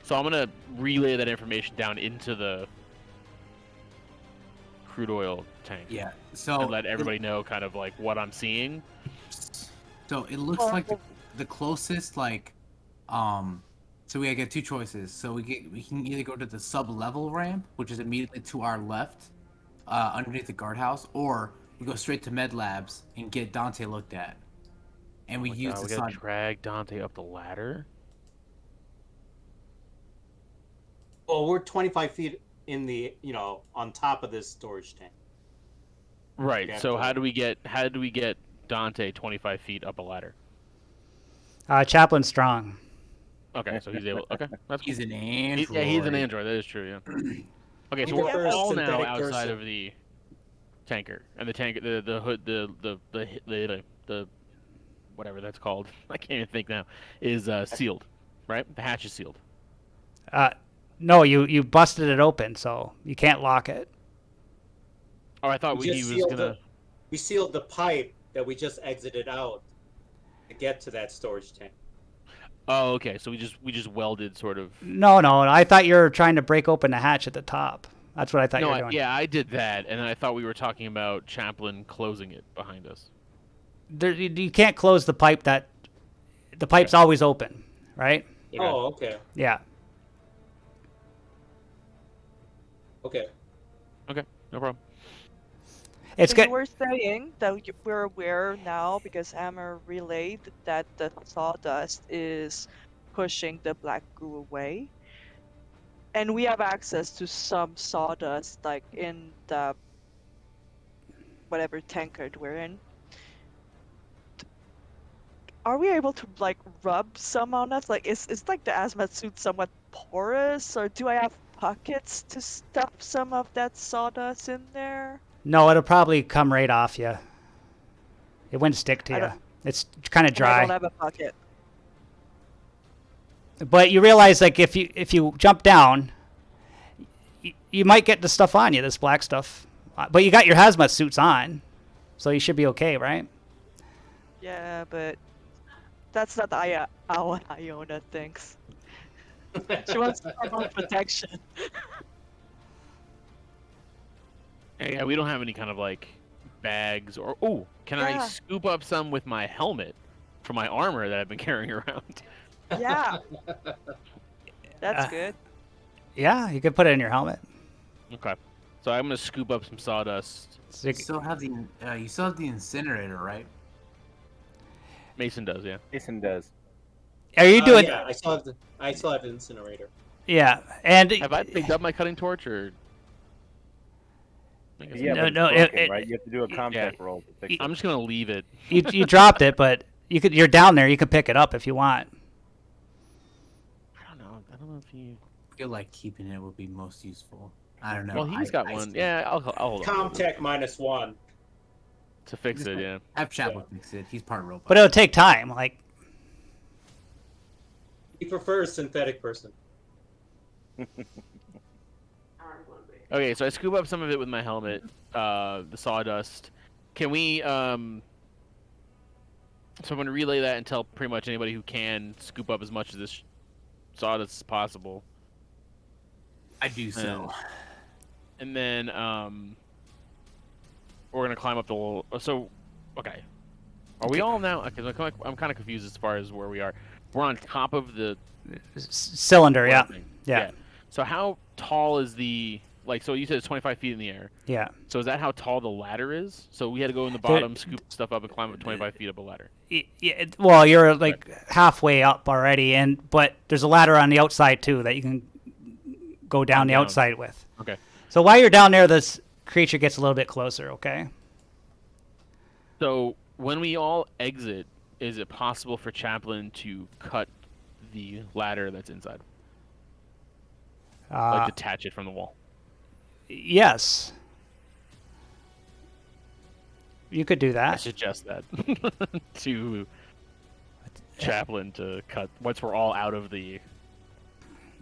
So I'm gonna relay that information down into the crude oil tank. yeah. So And let everybody know kind of like what I'm seeing. So it looks like the closest so we get two choices. So we can either go to the sub-level ramp, which is immediately to our left, underneath the guardhouse, or we go straight to med labs and get Dante looked at. And we use we the gotta sun. drag Dante up the ladder. Well, we're 25 feet in the on top of this storage tank. Right. Yeah, So cool. how do we get Dante 25 feet up a ladder? Chaplain Strong. Okay, so he's able. Okay, that's cool. He's an android. Yeah, he's an android. That is true. Yeah. Okay, so He's we're a all now synthetic outside person. of the tanker, and the tanker, the hood, the whatever that's called, I can't even think now, is sealed, right? The hatch is sealed. No, you busted it open, so you can't lock it. Oh, I thought We he just was sealed gonna. we sealed the pipe that we just exited out to get to that storage tank. Oh, okay. So we just welded sort of. No, I thought you were trying to break open the hatch at the top. That's what I thought you No, were doing. yeah, I did that, and then I thought we were talking about Chaplin closing it behind us. You can't close the pipe. The pipe's always open, right? Okay. Oh, okay. Yeah. Okay. Okay, no problem. It's So good. you were saying that we're aware now because Hammer relayed that the sawdust is pushing the black goo away. And we have access to some sawdust, like in the whatever tankard we're in. Are we able to like rub some on us? Like, is like the hazmat suit somewhat porous, or do I have pockets to stuff some of that sawdust in there? No, it'll probably come right off you. It wouldn't stick to I you. don't- It's kind of And I don't dry. have a pocket. But you realize, like, if you jump down, you might get the stuff on you, this black stuff. But you got your hazmat suits on, so you should be okay, right? Yeah, but that's not how Iona thinks. She wants to have more protection. Yeah, we don't have any kind of like bags or. Oh, can I Yeah. scoop up some with my helmet for my armor that I've been carrying around? Yeah. That's Uh, good. Yeah, you could put it in your helmet. Okay, so I'm gonna scoop up some sawdust. So You still have the incinerator, right? Mason does, yeah. Jason does. are you doing? Yeah, I still have the incinerator. Yeah, and Have I picked up my cutting torch or? I guess Yeah, No, but it's no, broken, right? You have to do a contact roll to fix it. I'm just gonna leave it. you dropped it, but you're down there. You can pick it up if you want. I don't know. I don't know if you. I feel like keeping it would be most useful. I don't know. Well, he's got one. Yeah, I'll hold on Comtech -1. to fix it. Yeah. Have Chaplin fix it. He's part robot. But it'll take time. Like, He prefers synthetic person. Okay, so I scoop up some of it with my helmet, the sawdust. Can we? So I'm gonna relay that and tell pretty much anybody who can scoop up as much of this sawdust as possible. I do so. And then we're gonna climb up the little. So, okay, are we all now? Okay, I'm kind of confused as far as where we are. We're on top of the cylinder, yeah. thing. Yeah. So how tall is the like? So you said it's 25 feet in the air. Yeah. So is that how tall the ladder is? So we had to go in the bottom, scoop stuff up, and climb up 25 feet up a ladder. Yeah, well, you're like halfway up already, but there's a ladder on the outside too that you can go down the outside with. Okay. So while you're down there, this creature gets a little bit closer. Okay. So when we all exit, is it possible for Chaplin to cut the ladder that's inside, like detach it from the wall? Yes. You could do I that. suggest that to Chaplin to cut once we're all out of the.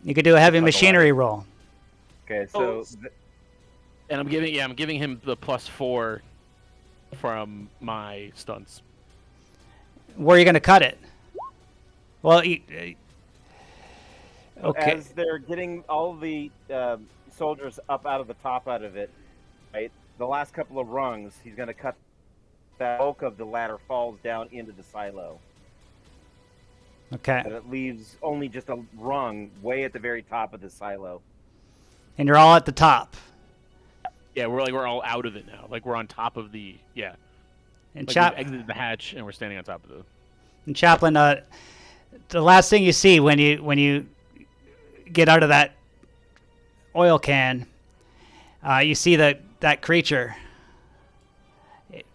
You could do a heavy Cut the machinery roll. Okay, Oh. so And I'm giving him the +4 from my stunts. Where are you going to cut it? Well, okay. as they're getting all the soldiers up out of the top out of it, right? The last couple of rungs, he's going to cut that bulk of the ladder falls down into the silo. Okay. And it leaves only just a rung way at the very top of the silo. And you're all at the top. Yeah, we're all out of it now. Like we're on top of the And like we've exited the hatch and we're standing on top of the. And Chaplin, the last thing you see when you get out of that oil can, you see that creature. It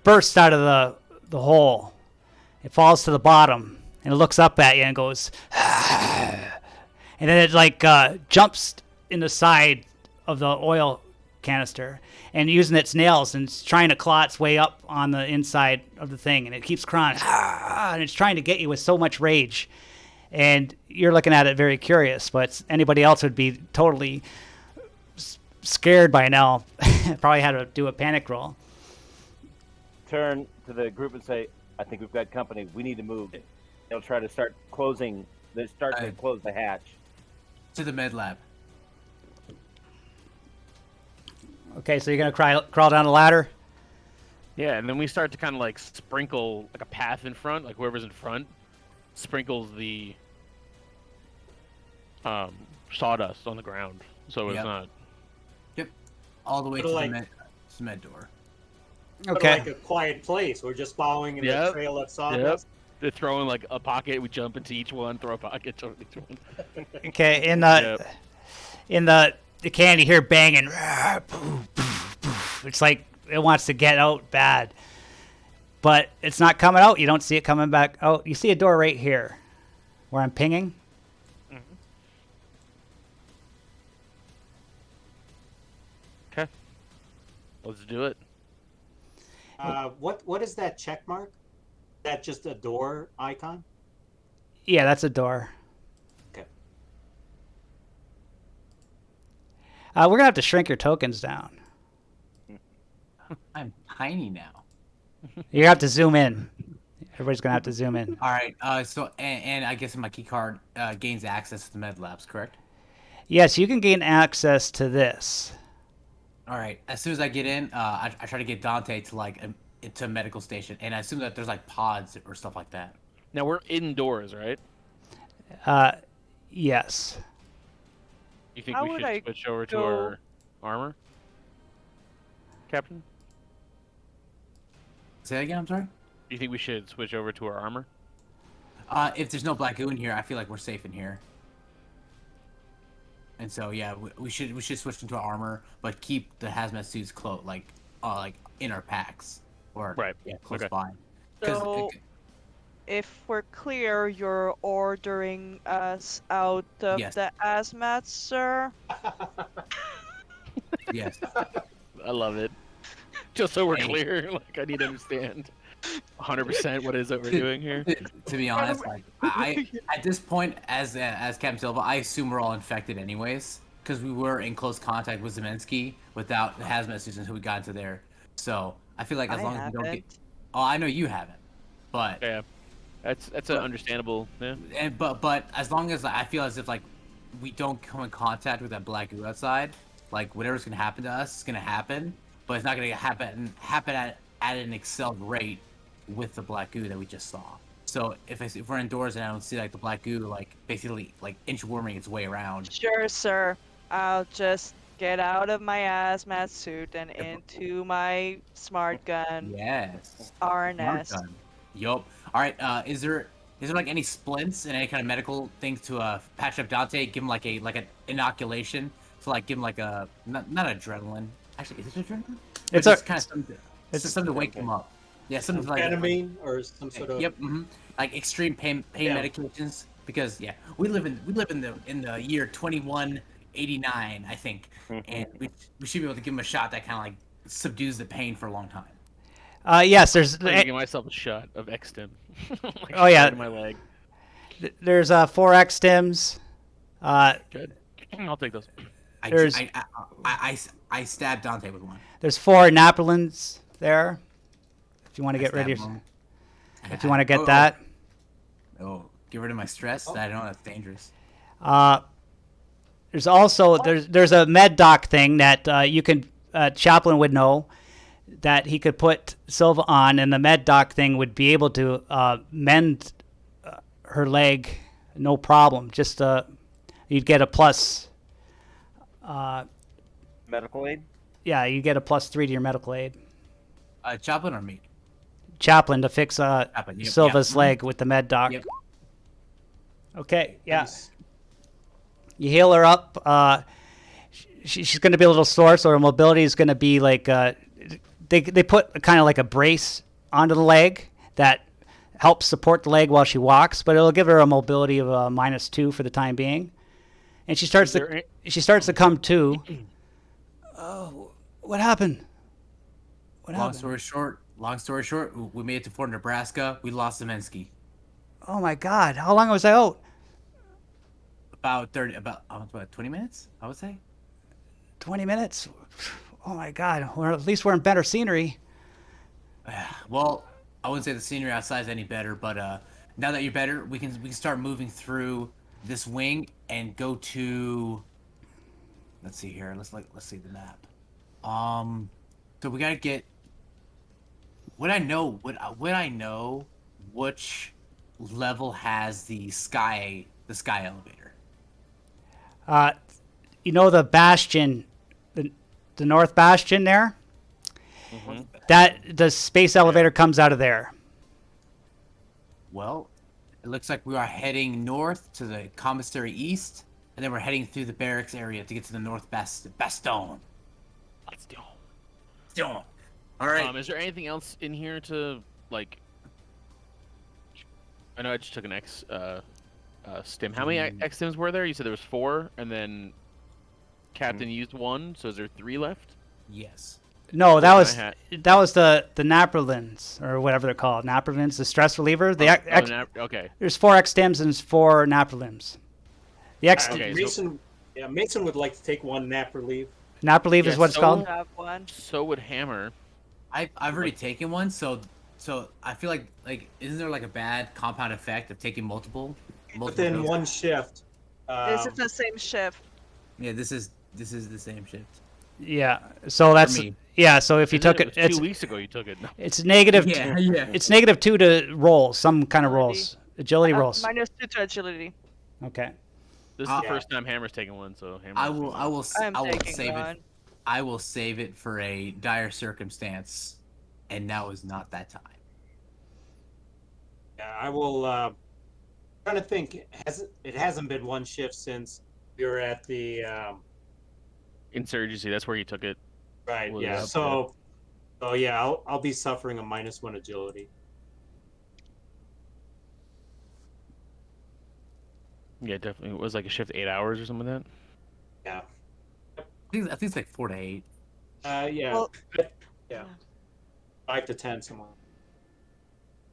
bursts out of the hole. It falls to the bottom and it looks up at you and goes, and then it like jumps in the side of the oil canister and using its nails and it's trying to claw its way up on the inside of the thing, and it keeps crying, and it's trying to get you with so much rage. And you're looking at it very curious, but anybody else would be totally scared by now. Probably had to do a panic roll. Turn to the group and say, I think we've got company. We need to move. They'll try to start closing. They start to close the hatch. To the med lab. Okay, so you're going to crawl down the ladder? Yeah, and then we start to kind of like sprinkle like a path in front, like whoever's in front sprinkles the sawdust on the ground, so it's not. Yep, all the way to Like- the med door. Sort of Okay. like a quiet place. We're just following in the Yep. trail of sawdust. They're throwing like a pocket. We jump into each one, throw a pocket, jump into each one. Okay, in Yep. the can you hear banging. It's like it wants to get out bad, but it's not coming out. You don't see it coming back out. You see a door right here where I'm pinging. Okay, let's do it. What is that check mark? Is that just a door icon? Yeah, that's a door. Okay. We're gonna have to shrink your tokens down. I'm tiny now. You have to zoom in. Everybody's gonna have to zoom in. All right. So and I guess my key card gains access to the med labs, correct? Yes, you can gain access to this. All right. As soon as I get in, I try to get Dante to like into a medical station, and I assume that there's like pods or stuff like that. Now we're indoors, right? Yes. You think How we would should I switch over to go- our armor, Captain? Say that again. I'm sorry. Do you think we should switch over to our armor? If there's no black goo in here, I feel like we're safe in here. And so yeah, we should switch into armor, but keep the hazmat suits like in our packs or Right. close Okay. by. 'Cause So, if we're clear, you're ordering us out of Yes. the hazmat, sir? yes, I love it. Just so we're Hey. clear, like I need to understand 100% what is it we're doing here. to be honest, like I at this point as Captain Silva, I assume we're all infected anyways because we were in close contact with Zemensky without the hazmat suits until we got into there. So I feel like as I long as we don't get, haven't. oh, I know you haven't, but Yeah, that's an understandable. Yeah. but as long as I feel as if like we don't come in contact with that black goo outside, like whatever's gonna happen to us is gonna happen, but it's not gonna happen at an excelled rate with the black goo that we just saw. So if we're indoors and I don't see like the black goo like basically like inchworming its way around, Sure, sir. I'll just get out of my hazmat suit and into my smart gun yes, harness. Smart gun. Yup. All right. Is there like any splints and any kind of medical things to patch up Dante? Give him like an inoculation. So like give him like a not adrenaline. Actually, is it adrenaline? It's Just a- kind of something. It's just something to wake him up. Yeah, something like Ketamine or some sort of. Yep. Like extreme pain Yeah. medications because we live in the year 2189 I think, and we should be able to give him a shot that kind of like subdues the pain for a long time. Yes, there's I'm gonna give myself a shot of X-Stim. Like Oh, yeah. straight in my leg. there's 4X stims. Good. I'll take those. There's- I stabbed Dante with one. There's 4 Napolins there. If you want to get rid of Stabbed one. if you want to get Oh, that. Oh, get rid of my stress. I know that's dangerous. There's also there's a med doc thing that you can Chaplin would know that he could put Silva on, and the med doc thing would be able to mend her leg, no problem. Just you'd get a plus. Medical aid? Yeah, you get a +3 to your medical aid. Chaplin or me? Chaplin to fix Chaplin, yep, Silva's yep. leg with the med doc. Yep. Okay, yeah. Nice. You heal her up. She's going to be a little sore, so her mobility is going to be like they put kind of like a brace onto the leg that helps support the leg while she walks, but it'll give her a mobility of -2 for the time being. And she starts to come to. Oh, What happened? What Long happened? story short, we made it to Fort Nebraska. We lost Zemensky. Oh my God! How long was I out? About 20 minutes, I would say. 20 minutes. Oh my God! Well, at least we're in better scenery. Well, I wouldn't say the scenery outside is any better, but now that you're better, we can start moving through this wing and go to. Let's see here. Let's see the map. So we gotta get. Would I know which level has the sky elevator? You know the bastion, the North Bastion there. Mm-hmm. That the space elevator comes out of there. Well, it looks like we are heading north to the commissary east, and then we're heading through the barracks area to get to the North Bastion. Let's go. All right. Is there anything else in here to like? I know I just took an X stim. How many X stims were there? You said there was 4, and then Captain used 1. So is there 3 left? Yes. No, that was I the Naprolins or whatever they're called. Naprolins, the stress reliever. Okay. There's 4 X stims and 4 Naprolins. The X Okay. Mason would like to take one nap relief. Naprolief is Yeah, what it's so- called. Have one. So would Hammer. I've already taken one, so I feel like isn't there like a bad compound effect of taking multiple Within doses? one shift. Is it the same shift? Yeah, this is the same shift. Yeah. So that's me. yeah. So if you took it, was it's 2 weeks ago you took it. No. it's negative. Yeah. It's -2 to roll some kind of rolls. Agility rolls. -2 to agility. Okay. This is the first time Hammer's taken one, so Hammer. I will taking save one. it. I will save it for a dire circumstance, and now is not that time. Yeah, I will. Trying to think. It hasn't been one shift since we were at the. Insurgency. That's where you took it. Right. Was Yeah. up So yeah, I'll be suffering a -1 agility. Yeah, definitely. It was like a shift 8 hours or something like that. Yeah. I think it's like 4 to 8. Yeah. Well- yeah. 5 to 10 somewhere.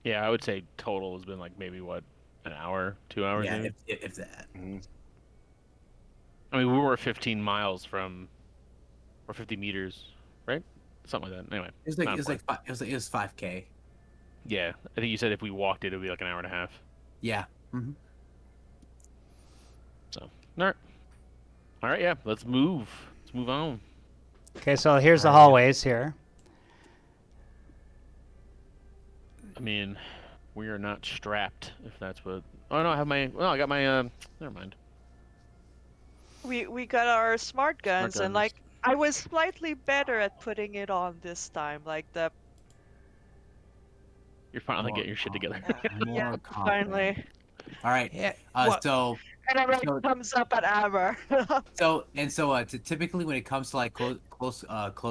Yeah, I would say total has been like maybe what, an hour, 2 hours. Yeah, maybe? if that. I mean, we were 15 miles from, or 50 meters, right? Something like that. Anyway, It was not like important. it was 5K. Yeah, I think you said if we walked it, it would be like an hour and a half. Yeah. Mm-hmm. So, all right, yeah, let's move. Let's move on. Okay. So here's the hallways here. I mean, we are not strapped, if that's what. Oh no, I have my. Well, I got my. Never mind. We got our smart guns, and guns. like I was slightly better at putting it on this time. Like the You're finally getting your shit together. yeah, confident. finally, All right. Yeah. So and it like So- comes up at Amber. typically when it comes to like close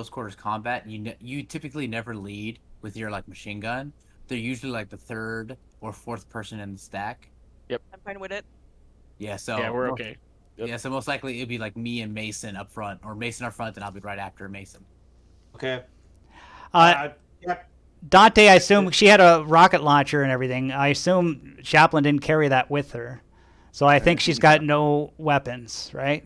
quarters combat, you typically never lead with your like machine gun. They're usually like the 3rd or 4th person in the stack. I'm fine with it. Yeah. So Yeah, we're okay. Yep. Yeah. So most likely it'd be like me and Mason up front, or Mason up front, and I'll be right after Mason. Okay. Yeah. Dante, I assume she had a rocket launcher and everything. I assume Chaplin didn't carry that with her. So I think she's got no weapons, right?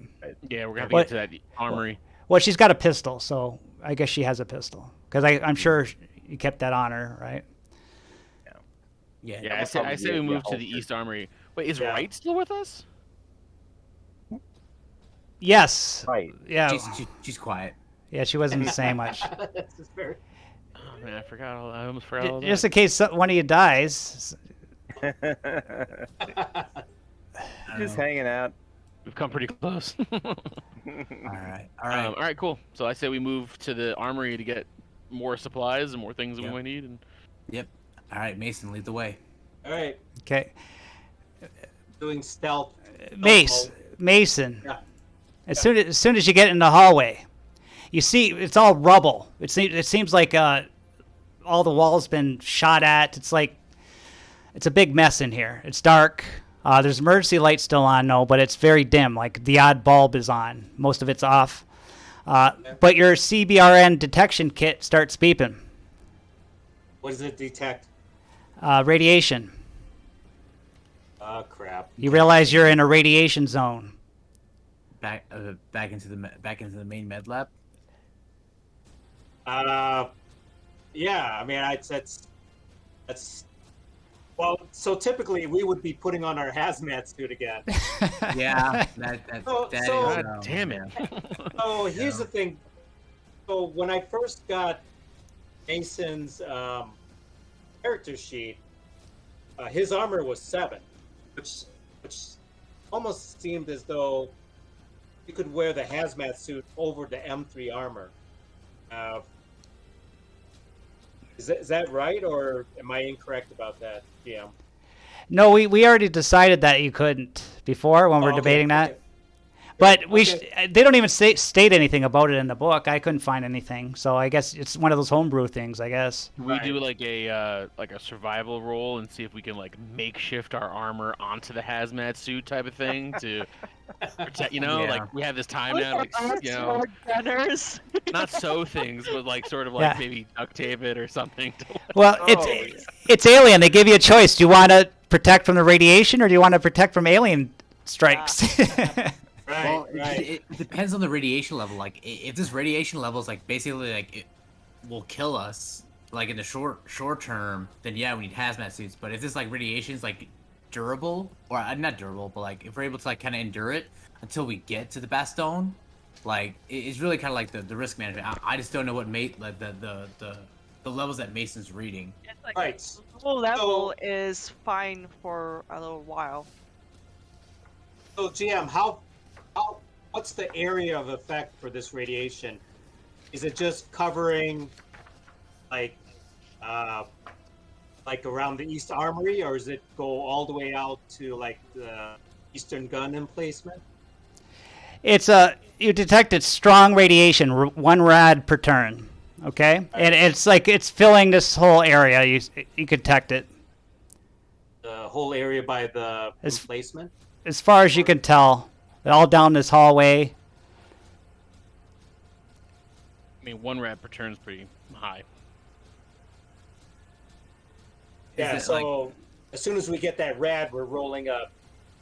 Yeah, we're gonna have to What- get to that armory. Well, she's got a pistol, so I guess she has a pistol. Because I'm sure you kept that on her, right? Yeah. Yeah, I say we move to the East Armory. Wait, is Yeah. Wright still with us? Yes. Right. Yeah. She's quiet. Yeah, she wasn't saying much. This is very. Oh man, I almost forgot all that. Just in case one of you dies. Just hanging out. We've come pretty close. All right. All right. All right, cool. So I say we move to the armory to get more supplies and more things that we Yep. might need. And Yep. All right, Mason, lead the way. All right. Okay. Doing stealth. Mason. Yeah. As soon as you get in the hallway, you see it's all rubble. It seems like all the walls been shot at. It's like it's a big mess in here. It's dark. There's emergency light still on, no, but it's very dim. Like the odd bulb is on. Most of it's off. But your CBRN detection kit starts beeping. What does it detect? Radiation. Oh crap. You realize you're in a radiation zone. Back into the main med lab. Yeah. I mean, that's. Well, so typically we would be putting on our hazmat suit again. Yeah, that So- is, so- God damn it. So here's the thing. So when I first got Mason's character sheet, his armor was 7, which almost seemed as though you could wear the hazmat suit over the M3 armor. Is that right, or am I incorrect about that, GM? No, we already decided that you couldn't before when we Oh, we're okay, debating that. okay. But Okay. they don't even state anything about it in the book. I couldn't find anything, so I guess it's one of those homebrew things. I guess. Can we do like a survival roll and see if we can like makeshift our armor onto the hazmat suit type of thing to protect? You know, Yeah. like we have this time now, like you know, Gunners. not sew things, but like sort of like Yeah. maybe duct tape it or something. Well, it's Alien. They give you a choice. Do you want to protect from the radiation, or do you want to protect from alien strikes? Right, Well, right. it depends on the radiation level. Like, if this radiation level is like basically like it will kill us, like in the short term, then yeah, we need hazmat suits. But if this like radiation is like durable, or not durable, but like if we're able to like kind of endure it until we get to the Bastone, like it's really kind of like the risk management. I just don't know what like the levels that Mason's reading. It's like Right. the whole level is fine for a little while. So GM, what's the area of effect for this radiation? Is it just covering like around the East Armory, or does it go all the way out to like the Eastern Gun emplacement? It's you detected strong radiation, 1 rad per turn. Okay, and it's like it's filling this whole area. You could detect it The whole area by the As- emplacement? as far as you can tell. All down this hallway. I mean, 1 rad per turn is pretty high. Yeah, it so as soon as we get that rad, we're rolling up,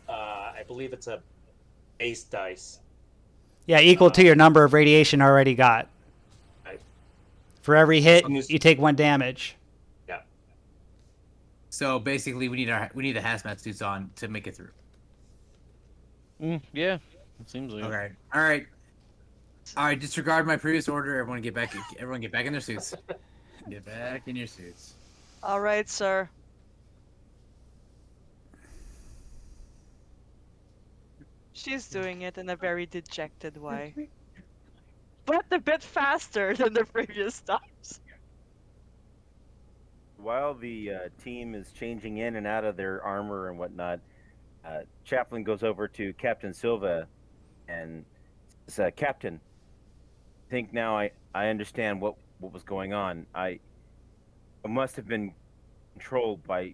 I believe it's a base dice. Yeah, equal to your number of radiation already got. Right. For every hit, As long as- you take 1 damage. Yeah. So basically, we need the hazmat suits on to make it through. Yeah, it seems like. Okay. All right. Disregard my previous order. Everyone get back in their suits. Get back in your suits. All right, sir. She's doing it in a very dejected way. But a bit faster than the previous times. While the team is changing in and out of their armor and whatnot, Chaplain goes over to Captain Silva and says, Captain, I think now I understand what was going on. I must have been controlled by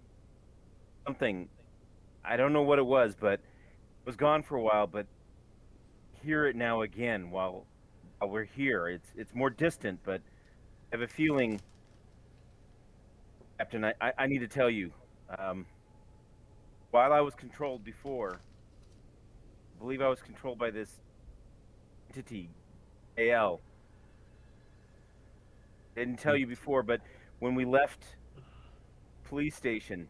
something. I don't know what it was, but it was gone for a while, but hear it now again while we're here. It's more distant, but I have a feeling, Captain, I need to tell you, while I was controlled before, I believe I was controlled by this entity, AL. Didn't tell you before, but when we left police station,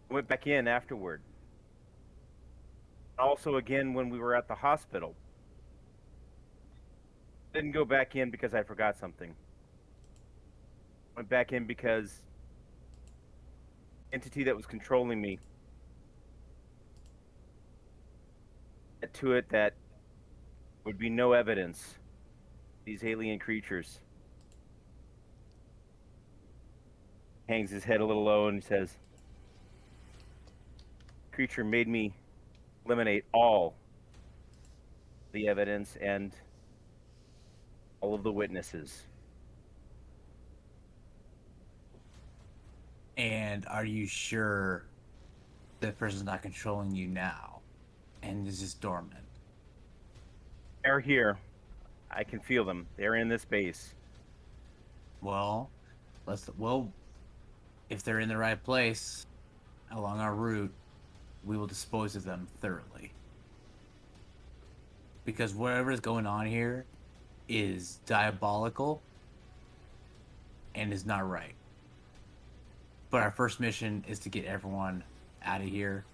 went back in afterward. Also again when we were at the hospital. Didn't go back in because I forgot something. Went back in because entity that was controlling me had to it that would be no evidence. These alien creatures. Hangs his head a little low and says, creature made me eliminate all the evidence and all of the witnesses. And are you sure that person's not controlling you now, and is just dormant? They're here. I can feel them. They're in this base. Well, if they're in the right place along our route, we will dispose of them thoroughly. Because whatever is going on here is diabolical and is not right. But our first mission is to get everyone out of here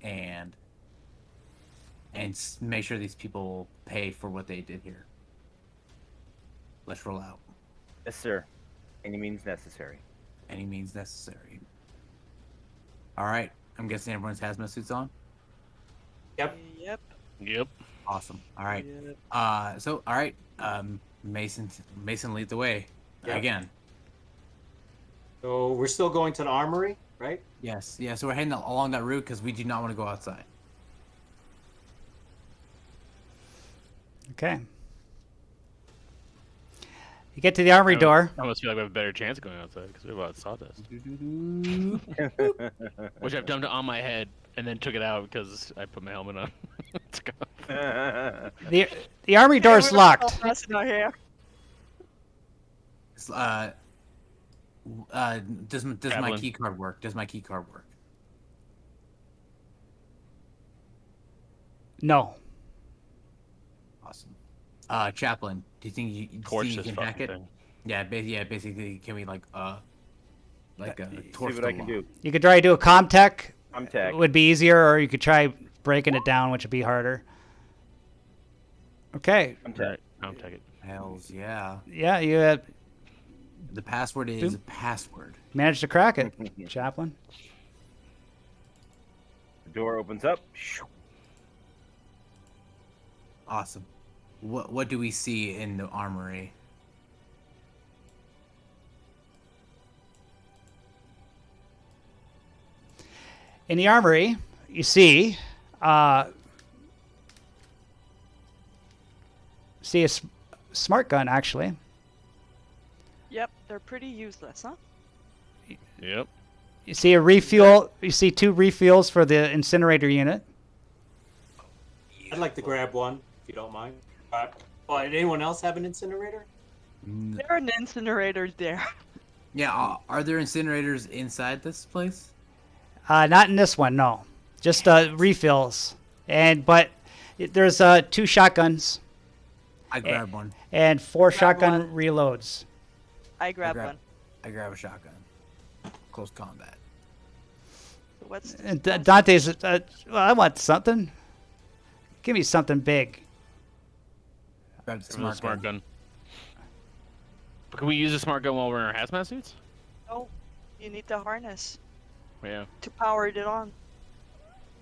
and make sure these people pay for what they did here. Let's roll out. Yes, sir. Any means necessary. Any means necessary. All right. I'm guessing everyone's hazmat suits on. Yep. Yep. Awesome. All right. Yep. All right. Mason lead the way Yep. again. So we're still going to the armory, right? Yes. Yeah. So we're heading along that route because we do not want to go outside. Okay. You get to the armory door. I almost feel like we have a better chance of going outside because we have a lot of sawdust. Which I've dumped on my head and then took it out because I put my helmet on. Took off. The armory door is locked. That's not here. Does my Traveling. key card work? Does my key card work? No. Awesome. Chaplain, do you think you Torch you this can fucking hack it? thing. Yeah, basically, can we like torch See what the I can lock? do. You could try to do a comtech. I'm tech. It would be easier, or you could try breaking it down, which would be harder. Okay. I'm tech. Right. I'll take it. Hells yeah. Yeah, you The password is password. managed to crack it, Chaplain. The door opens up. Awesome. What do we see in the armory? In the armory, you see a smart gun, actually. Yep, they're pretty useless, huh? Yep. You see a refuel. You see 2 refuels for the incinerator unit. I'd like to grab one, if you don't mind. But anyone else have an incinerator? There are an incinerator there. Yeah, are there incinerators inside this place? Not in this one, no. Just refills. But there's 2 shotguns I grab one. and 4 Grab shotgun one. reloads. I grab grab- one. I grab a shotgun. Close combat. What's this? And Dante's, well, I want something. Give me something big. Grab the Give me the smart, smart gun. gun. But can we use the smart gun while we're in our hazmat suits? Oh, you need the harness Yeah. to power it on.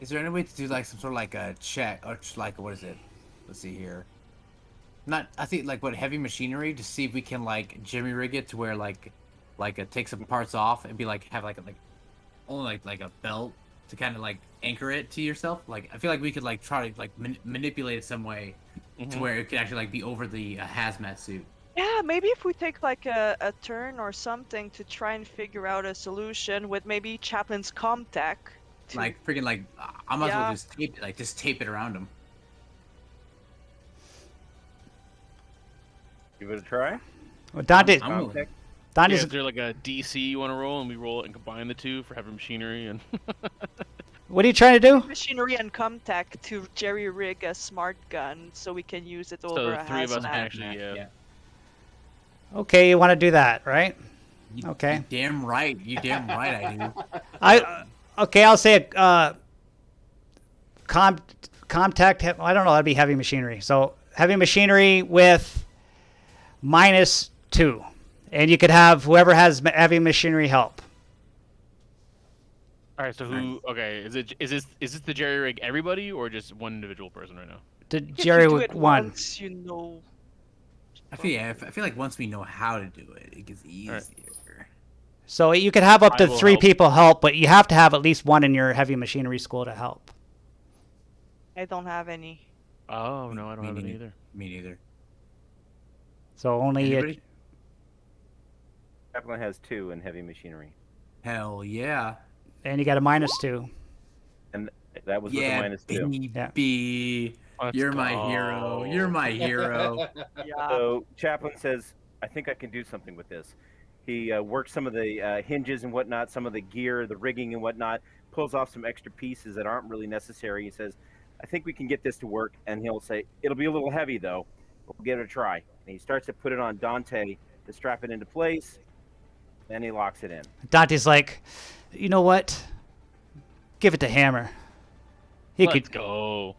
Is there any way to do like some sort of like a check or like what is it? Let's see here. I think like what heavy machinery to see if we can like jimmy rig it to where like take some parts off and be like have like only like a belt to kind of like anchor it to yourself. Like I feel like we could like try to like manipulate it some way to where it could actually like be over the hazmat suit. Yeah, maybe if we take like a turn or something to try and figure out a solution with maybe Chaplin's Comtech. Like freaking like I might as well Yeah. just tape it around him. Give it a try. Well, Dante, I'm willing. Tech. Yeah, Dante's, is there like a DC you want to roll and we roll it and combine the 2 for heavy machinery and what are you trying to do? Machinery and Comtech to jerry rig a smart gun so we can use it over so a the 3 of us can hazmat. actually Yeah. Okay, you want to do that, right? Okay. You damn right. You damn right I do. Okay, I'll say Comtech. I don't know. That'd be heavy machinery. So heavy machinery with -2, and you could have whoever has heavy machinery help. All right, so who? Okay, is this the jerry rig everybody or just one individual person right now? The If you Jerry do with it 1. once, you know. I feel like once we know how to do it, it gets easier. Alright. So you could have up I to will 3 help. people help, but you have to have at least 1 in your heavy machinery school to help. I don't have any. Oh no, I don't Me have any neither. either. Me neither. So only Anybody? Chaplain has 2 in heavy machinery. Hell yeah. and you got a -2. And that was with Yeah, a -2. Yeah. baby. Let's You're my hero. You're go. my hero. Yeah. So Chaplin says, "I think I can do something with this." He works some of the hinges and whatnot, some of the gear, the rigging and whatnot, pulls off some extra pieces that aren't really necessary. He says, "I think we can get this to work." And he'll say, "It'll be a little heavy though. We'll give it a try." And he starts to put it on Dante to strap it into place, and he locks it in. Dante's like, you know what? Give it to Hammer. He Let's could go.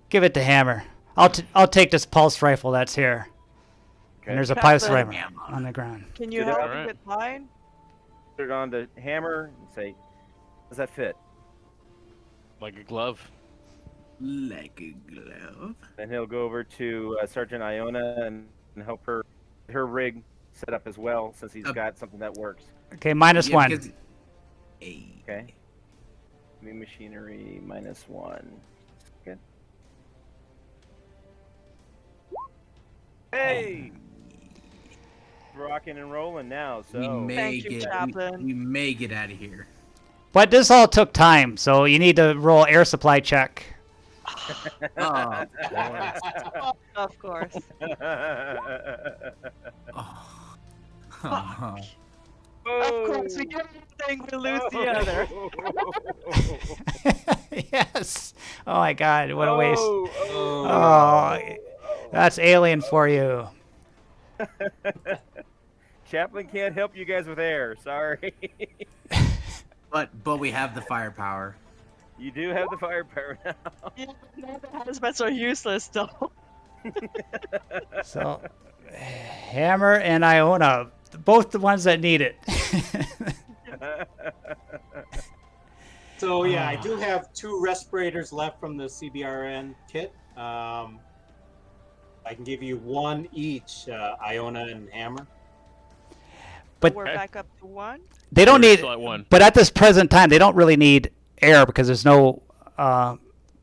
give it to Hammer. I'll take this pulse rifle that's here. Okay. And there's a pulse Captain. rifle on the ground. Can you Do that. help me Alright. with mine? Put it on the hammer and say, "Does that fit?" Like a glove. Like a glove. Then he'll go over to Sergeant Iona and help her rig set up as well, since he's got something that works. Okay, minus Yeah, one. because- Hey. Okay. Heavy machinery -1. Good. Hey! Rocking and rolling now, We so may Thank you, get Chaplain. we may get out of here. But this all took time, so you need to roll air supply check. Oh, Of course. oh. Of course, we get one thing, we lose the other. Yes. Oh my God, what a waste. Oh, Oh, that's alien for you. Chaplain can't help you guys with air. Sorry. But we have the firepower. You do have the firepower now. Yeah, no, the hazmats are useless though. So, Hammer and Iona, both the ones that need it. So yeah, I do have 2 respirators left from the CBRN kit. I can give you 1 each, Iona and Hammer. But We're back up to 1. they don't We're need, still at 1. but at this present time, they don't really need air because there's no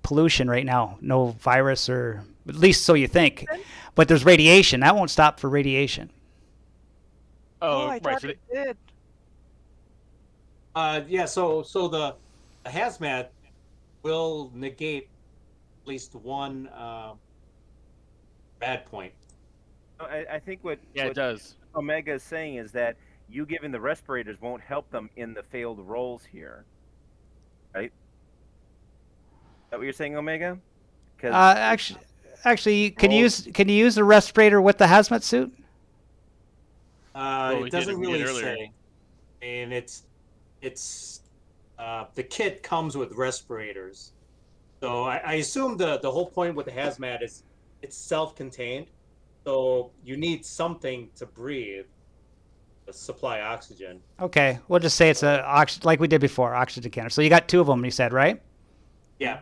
pollution right now, no virus, or at least so you think. But there's radiation. That won't stop for radiation. Oh, I right. thought So it did. Yeah, so the hazmat will negate at least 1 bad point. I think what it does. Omega is saying is that you giving the respirators won't help them in the failed rolls here, right? Is that what you're saying, Omega? 'Cause Actually, can you rolls- use the respirator with the hazmat suit? we It doesn't did really earlier. say, and it's the kit comes with respirators. So I assume the whole point with the hazmat is it's self-contained, so you need something to breathe, to supply oxygen. Okay, we'll just say it's like we did before, oxygen canner. So you got 2 of them, you said, right? Yeah,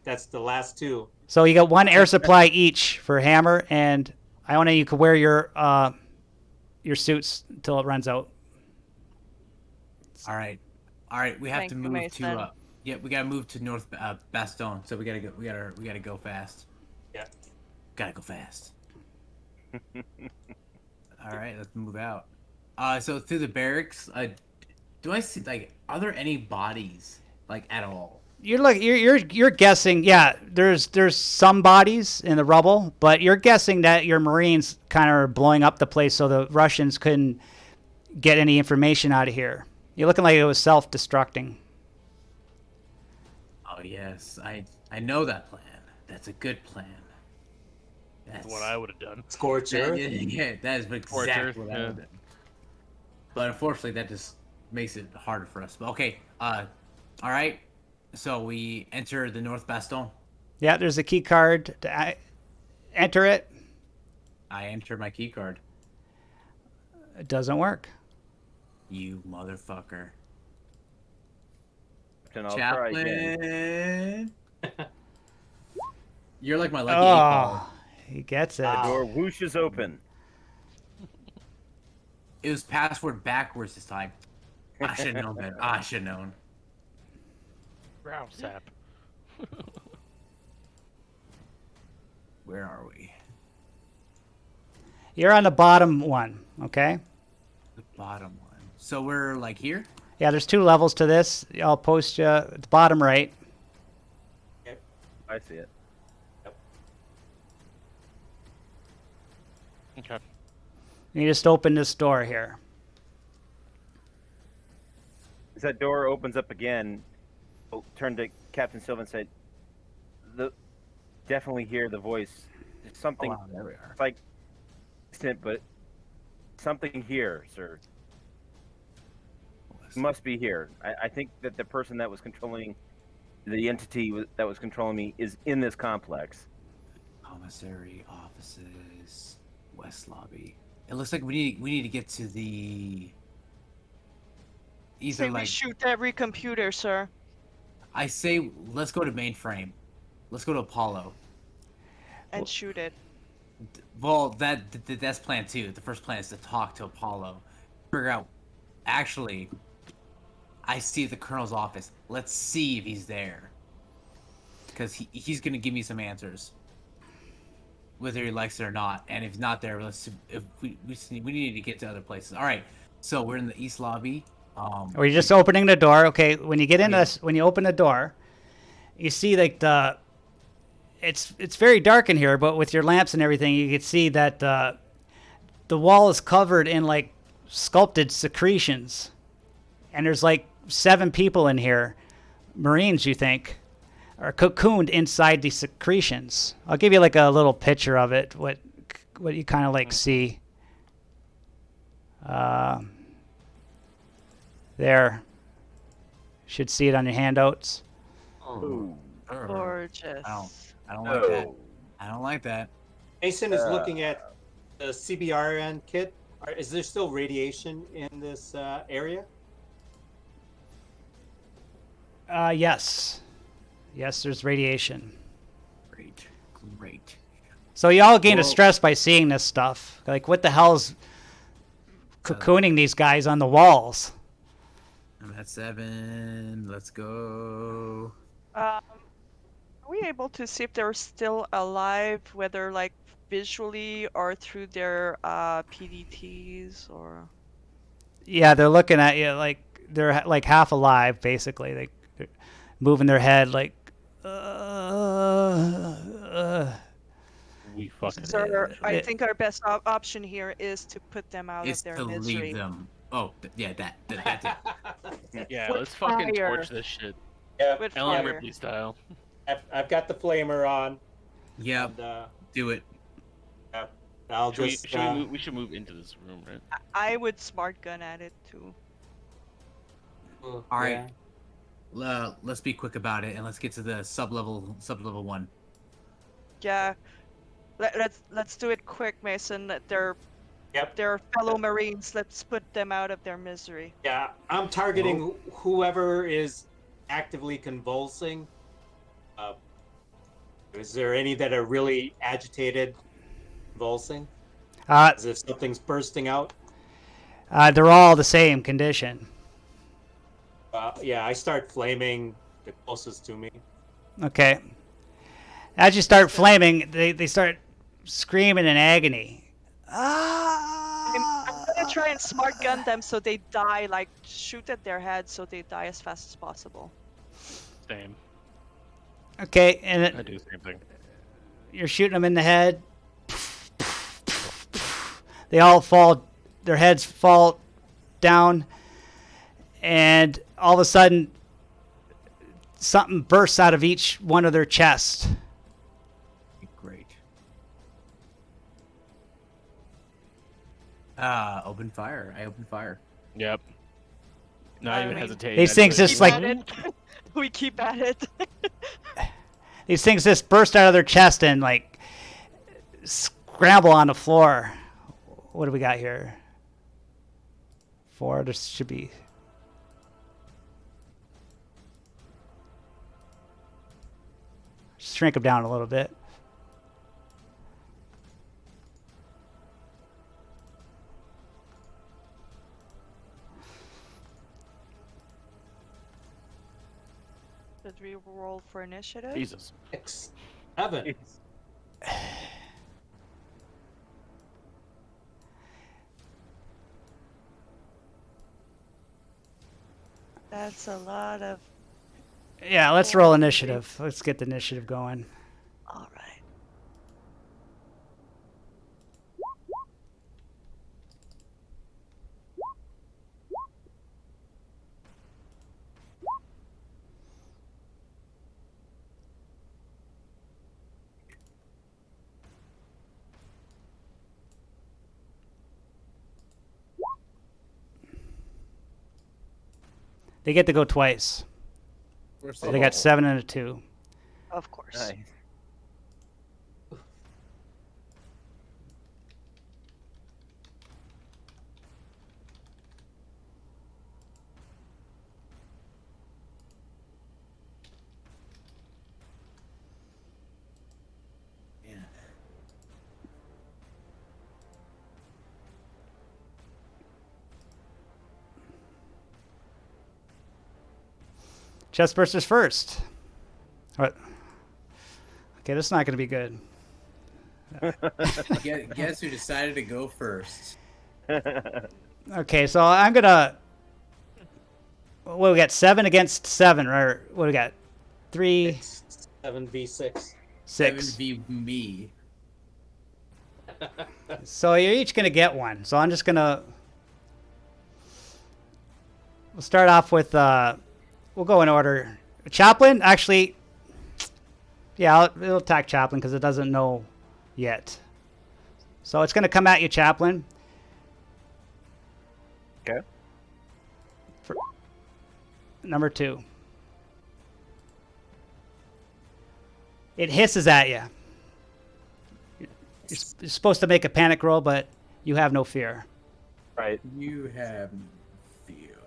that's the last 2. So you got 1 air supply each for Hammer and Iona. You could wear your suits until it runs out. All right. We have Thank to you, move Mason. to. Yeah, we gotta move to North Bastogne. So we gotta go. We gotta go fast. Yeah. Gotta go fast. All right, let's move out. So through the barracks, do I see are there any bodies at all? You're guessing. Yeah, there's some bodies in the rubble, but you're guessing that your Marines kind of are blowing up the place so the Russians couldn't get any information out of here. You're looking like it was self-destructing. Oh yes, I know that plan. That's a good plan. That's what I would have done. Scorch Yeah, Earth. yeah, that is Scorch exactly Earth, what I yeah. would have done. But unfortunately, that just makes it harder for us. But okay, all right. So we enter the North Bastion. Yeah, there's a key card to enter it. I enter my key card. It doesn't work. You motherfucker. And I'll try again. Chaplain. You're like my lucky 8-ball. Oh, he gets it. The door whooshes open. It was password backwards this time. I should have known better. I should have known. Round sap. Where are we? You're on the bottom one, okay? The bottom one. So we're here? Yeah, there's 2 levels to this. I'll post you at the bottom right. I see it. Okay. You just open this door here. As that door opens up again, I'll turn to Captain Silva and say, definitely hear the voice. There's something there we are. like distant, but something here, sir. Must be here. I think that the person that was controlling the entity that was controlling me is in this complex. Commissary offices, west lobby. It looks like we need to get to the Say we shoot every computer, sir. I say let's go to mainframe. Let's go to Apollo. And shoot it. Well, that's plan 2. The first plan is to talk to Apollo. Figure out. Actually, I see the Colonel's office. Let's see if he's there. Because he's gonna give me some answers, whether he likes it or not. And if he's not there, we need to get to other places. All right. So we're in the east lobby. Or you're just opening the door. Okay, when you get in this, when you open the door, you see like it's very dark in here, but with your lamps and everything, you can see that the wall is covered in like sculpted secretions, and there's like 7 people in here, Marines, you think, are cocooned inside these secretions. I'll give you like a little picture of it, what you kind of like see. There. Should see it on your handouts. Ooh. Gorgeous. I don't like that. I don't like that. Mason is looking at the CBRN kit. Is there still radiation in this area? Yes. Yes, there's radiation. Great. So y'all gain a stress by seeing this stuff. Like, what the hell's cocooning these guys on the walls? I'm at 7. Let's go. Are we able to see if they're still alive, whether like visually or through their PDTs or? Yeah, they're looking at you like they're like half alive, basically. They're moving their head like. We fucking. Sir, I think our best option here is to put them out It's of their to misery. leave them. Oh, yeah, that too. Yeah, With let's fucking fire. torch this shit. Yeah, With Ellen fire. Ripley style. I've got the flamer on. Yep, And, do it. I'll Should just. we should move into this room, right? I would smart gun at it too. All right. Let's be quick about it and let's get to the sub-level 1. Yeah. Let's do it quick, Mason. They're Yep. They're fellow Marines. Let's put them out of their misery. Yeah, I'm targeting whoever is actively convulsing. Is there any that are really agitated, convulsing? As if something's bursting out? They're all the same condition. Yeah, I start flaming the closest to me. Okay. As you start flaming, they start screaming in agony. I'm gonna try and smart gun them so they die, like shoot at their heads so they die as fast as possible. Same. Okay, and I do the same thing. you're shooting them in the head. They all fall, their heads fall down, and all of a sudden, something bursts out of each one of their chests. Great. Open fire. I open fire. Yep. Not even hesitating. These things just like We keep at it. these things just burst out of their chest and like scramble on the floor. What do we got here? 4. There should be. Shrink them down a little bit. Did we roll for initiative? Jesus. 6, 7. That's a lot of. Yeah, let's roll initiative. Let's get the initiative going. All right. They get to go twice. So they got 7 and a 2. Of course. Nice. Yeah. Chestbursters first. What? Okay, this is not going to be good. Guess who decided to go first? Okay, so I'm going to... What, we got 7 against 7, or what do we got? 3, It's 7v6. 6. 7v me. So you're each going to get one. So I'm just going to... We'll start off with... we'll go in order. Chaplain, actually... Yeah, it'll attack Chaplain because it doesn't know yet. So it's going to come at you, Chaplain. Okay. For number 2. It hisses at you. You're supposed to make a panic roll, but you have no fear. Right. You have fear.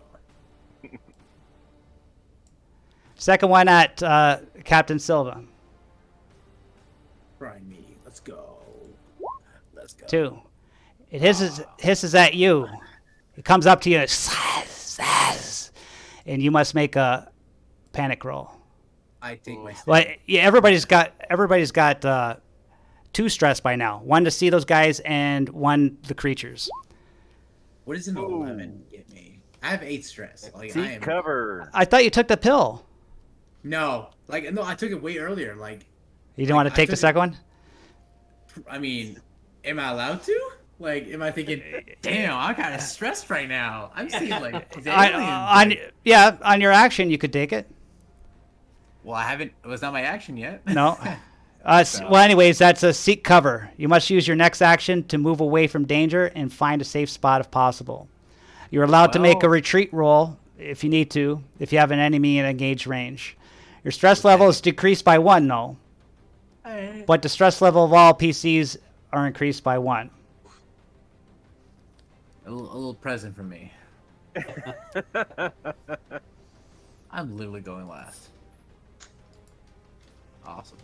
Second one at Captain Silva. Try me. Let's go. Let's go. 2. It hisses at you. It comes up to you and you must make a panic roll. I take my step. Well, yeah, everybody's got 2 stress by now. 1 to see those guys and 1 the creatures. What does an 11 get me? I have 8 stress. Like, I Seek am... cover. I thought you took the pill. No. No, I took it way earlier. Like, You didn't want to I take the took it- second one? I mean, am I allowed to? Like, am I thinking, damn, I'm kind of stressed right now. I'm seeing, like, these aliens. On your action, you could take it. Well, I haven't. It was not my action yet. No. Well, anyways, that's a seek cover. You must use your next action to move away from danger and find a safe spot if possible. You're allowed to make a retreat roll if you need to, if you have an enemy in engaged range. Your stress level is decreased by 1, though. But the stress level of all PCs are increased by 1. A little present for me. I'm literally going last. Awesome.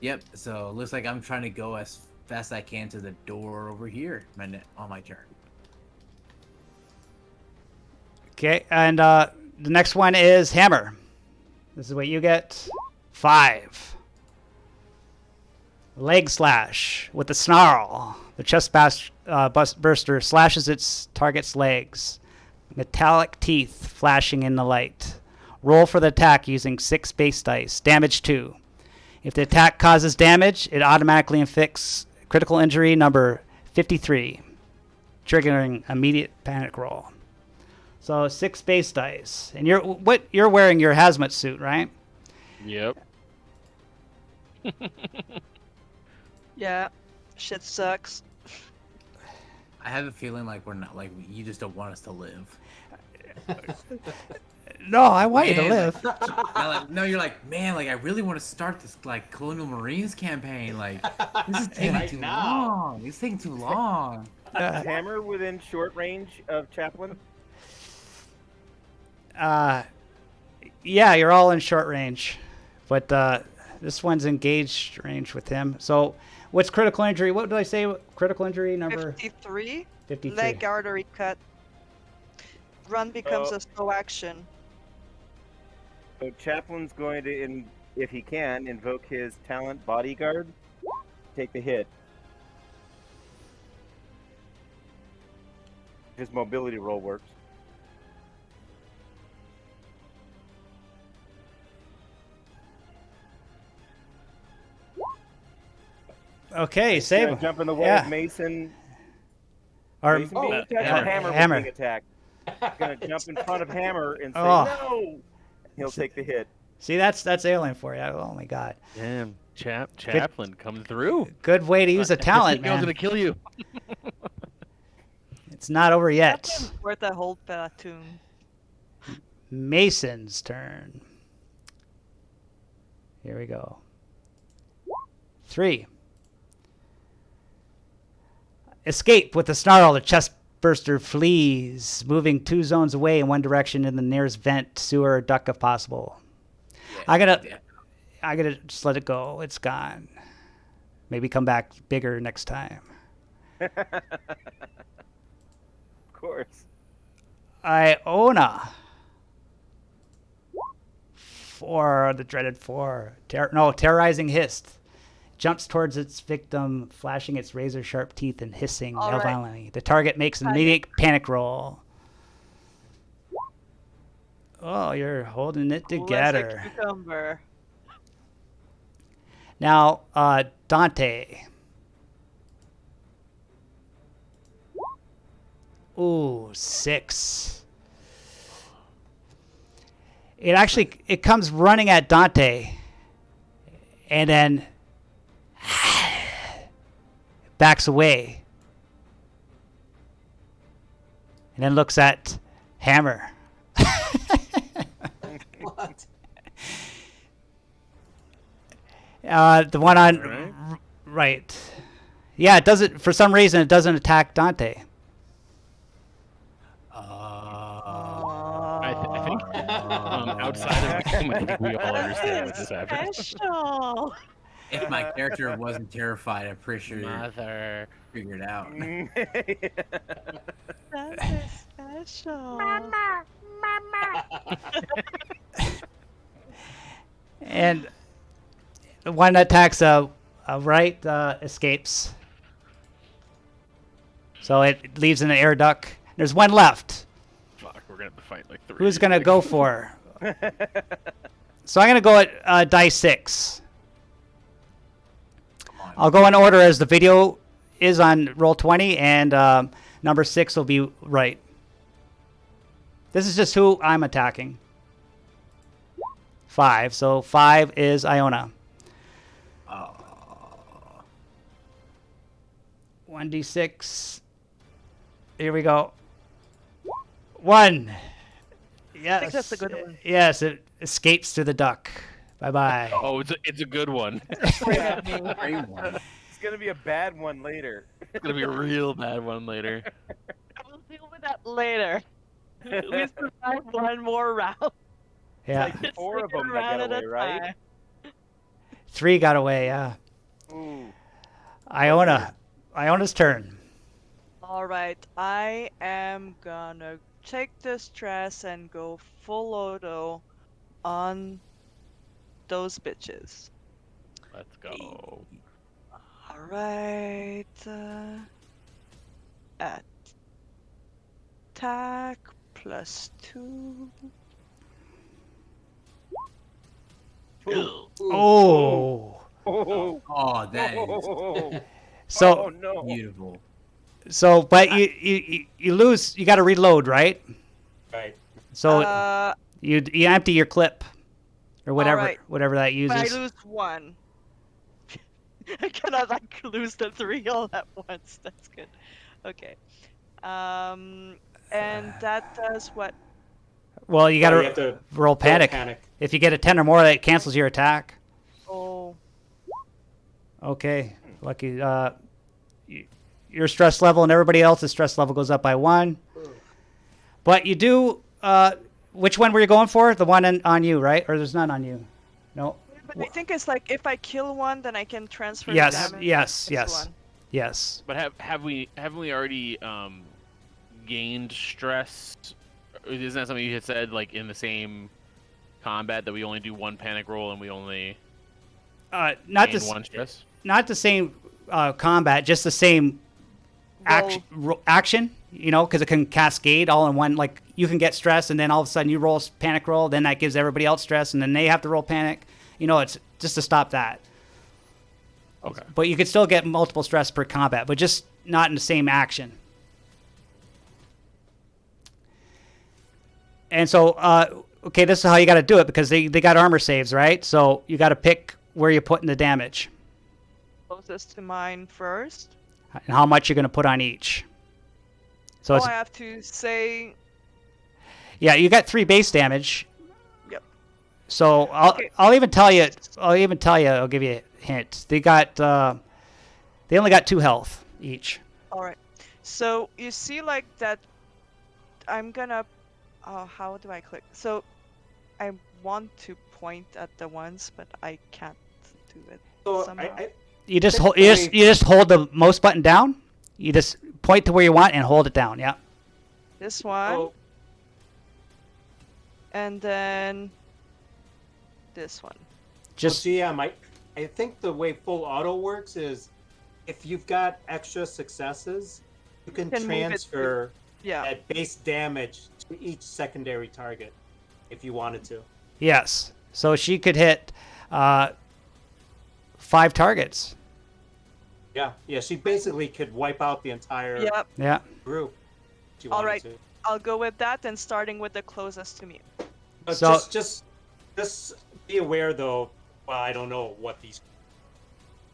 Yep, so looks like I'm trying to go as fast as I can to the door over here on my turn. Okay, and the next one is Hammer. This is what you get. 5. Leg slash with the snarl. The chestburster slashes its target's legs. Metallic teeth flashing in the light. Roll for the attack using 6 base dice. Damage 2. If the attack causes damage, it automatically inflicts critical injury number 53, triggering immediate panic roll. So 6 base dice, and you're wearing your hazmat suit, right? Yep. Yeah. Shit sucks. I have a feeling like we're not like you just don't want us to live. No, I want you to Man, live. No, you're like, man, like I really want to start this like Colonial Marines campaign. Like this is taking Right too now. long. It's taking too long. Is Hammer within short range of Chaplain? Yeah, you're all in short range, but this one's engaged range with him. So, what's critical injury? What did I say? Critical injury number 53. 53. Leg artery cut. Run becomes a slow action. So Chaplain's going to, if he can, invoke his talent Bodyguard. Take the hit. His mobility roll works. Okay, He's save gonna him. jump in the way Yeah. of Mason. Or Mason being attacked, or Hammer. Hammer being attacked. He's gonna jump in front of Hammer and say Oh. no. He'll take the hit. see, that's alien for you. Oh my god. Damn, Chaplain coming through. Good way to use a talent, I was man. gonna kill you. It's not over yet. Worth a whole platoon. Mason's turn. Here we go. 3. Escape with a snarl. The chestburster flees, moving 2 zones away in one direction in the nearest vent, sewer, or duct if possible. I gotta just let it go. It's gone. Maybe come back bigger next time. Of course. Iona. 4, the dreaded 4. Terrorizing hiss. Jumps towards its victim, flashing its razor-sharp teeth and hissing All right. violently. The target makes an immediate panic roll. Oh, you're holding it Cool as a together. cucumber. Now, Dante. Ooh, 6. It comes running at Dante, and then backs away, and then looks at Hammer. What? The one on right. Yeah, it doesn't. For some reason, it doesn't attack Dante. I think outside of him, I think we all understand what just happened. Special. If my character wasn't terrified, I'm pretty sure you Mother. figured it out. That is special. And the one that attacks right escapes. So it leaves in an air duct. There's one left. Fuck, we're gonna have to fight like 3. Who's gonna go for? So I'm gonna go at die 6. I'll go in order as the video is on roll 20, and number 6 will be right. This is just who I'm attacking. 5. So 5 is Iona. 1d6. Here we go. 1. Yes. I think that's a good one. Yes, it escapes through the duct. Bye-bye. Oh, it's a good one. It's gonna be a bad one later. It's gonna be a real bad one later. We'll deal with that later. We survived one more round. Yeah. Like 4 of them that Round got at away, a right? time. 3 got away, yeah. Ooh. Iona. Iona's turn. All right, I am gonna take the stress and go full auto on those bitches. Let's go. All right. Attack +2. Oh. Oh, That is So no. beautiful. but you lose. You got to reload, right? Right. So you empty your clip or whatever Alright. whatever that But I uses. lose 1. I cannot like lose the 3 all at once. That's good. Okay. And that does what? Well, you got You have to to roll panic. panic. If you get a 10 or more, that cancels your attack. Oh, Okay, lucky. Your stress level and everybody else's stress level goes up by 1. But you do. Which one were you going for? The one on you, right? Or there's none on you? No. but I think it's like if I kill one, then I can transfer. Yes, the damage yes, to yes. one. Yes. But haven't we already gained stress? Isn't that something you had said like in the same combat that we only do 1 panic roll and we only Not gain the 1 stress? not the same combat, just the same action. You know, because it can cascade all in one. Like you can get stress, and then all of a sudden you roll a panic roll. Then that gives everybody else stress, and then they have to roll panic. You know, it's just to stop that. Okay. But you could still get multiple stress per combat, but just not in the same action. And so, okay, this is how you got to do it because they got armor saves, right? So you got to pick where you're putting the damage Closest to mine first. and how much you're going to put on each. So Oh, it's I have to say. Yeah, you got 3 base damage. Yep. So Okay. I'll even tell you. I'll give you a hint. They only got 2 health each. All right. So you see, like that. I'm gonna. How do I click? So I want to point at the ones, but I can't do it So somehow. You just Take hold. the You way- just hold the mouse button down. You just point to where you want and hold it down. Yeah. This one, So, and then this one. Just GM, I think the way full auto works is if you've got extra successes, you can Can move it to- transfer Yeah. that base damage to each secondary target if you wanted to. yes. So she could hit 5 targets. Yeah, she basically could wipe out the entire Yep. Yeah. group. If you All wanted right. to. I'll go with that, and starting with the closest to me. But So- just be aware though. Well, I don't know what these.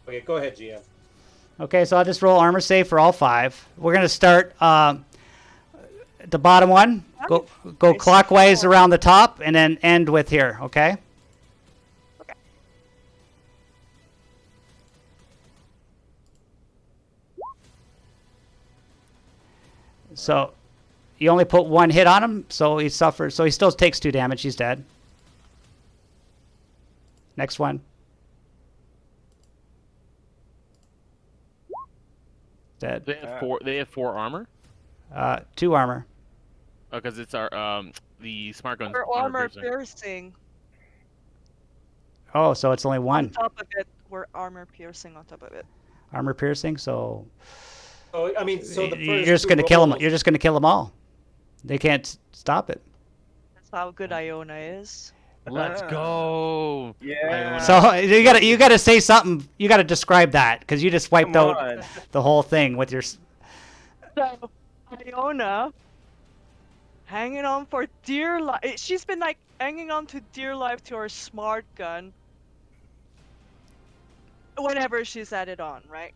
Okay, go ahead, GM. Okay. So I'll just roll armor save for all 5. We're gonna start the bottom one. Go Nice. clockwise around the top, and then end with here. Okay. Okay. So you only put 1 hit on him, so he suffers. So he still takes 2 damage. He's dead. Next one. Dead. They have 4. They have 4 armor. 2 armor. Oh, because it's our the smart gun's We're armor piercing. piercing. Oh, so it's only On 1 top of it, we're armor piercing on top of it. armor piercing. So Oh, I mean, so the you're first just 2 gonna kill them. rolls- You're just gonna kill them all. They can't stop it. That's how good Iona is. Let's go. Yeah. So you gotta say something. You gotta describe that because you just wiped Come out on. the whole thing with your. So Iona, hanging on for dear life. She's been like hanging on to dear life to her smart gun. Whenever she's at it on, right?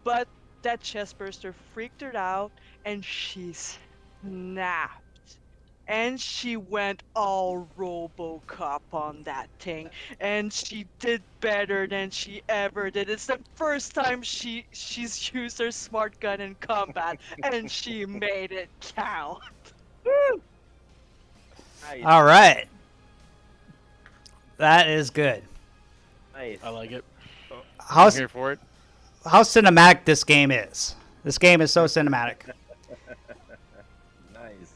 But that chestburster freaked her out, and she snapped. And she went all RoboCop on that thing, and she did better than she ever did. It's the first time she's used her smart gun in combat, and she made it count. Nice. All right. That is good. Nice. I like it. How I'm here for it. how cinematic this game is. This game is so cinematic. Nice.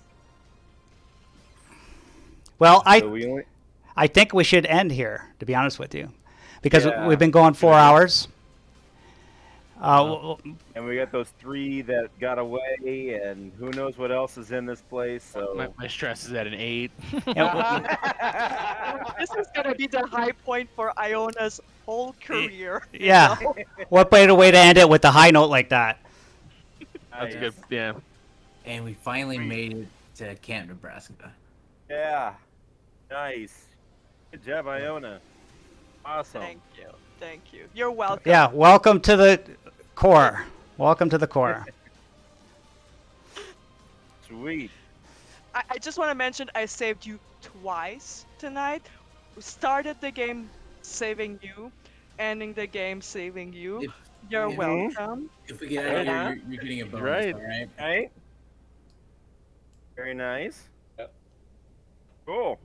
Well, So we only, I think we should end here, to be honest with you, because Yeah. we've been going 4 hours. and we got those 3 that got away, and who knows what else is in this place. So My stress is at an 8. This is gonna be the high point for Iona's whole career. you Yeah. know? What better way to end it with a high note like that? That's nice. good. Yeah. And we finally made it to Camp Nebraska. Yeah. Nice. Good job, Iona. Awesome. Thank you. Thank you. You're welcome. Yeah. Welcome to the core. Welcome to the core. Sweet. I just want to mention I saved you twice tonight. We started the game saving you, ending the game saving you. If- You're Mhm. welcome. If we get out of here, you're getting a bonus, Right. all right? Right. Very nice. Yep. Cool.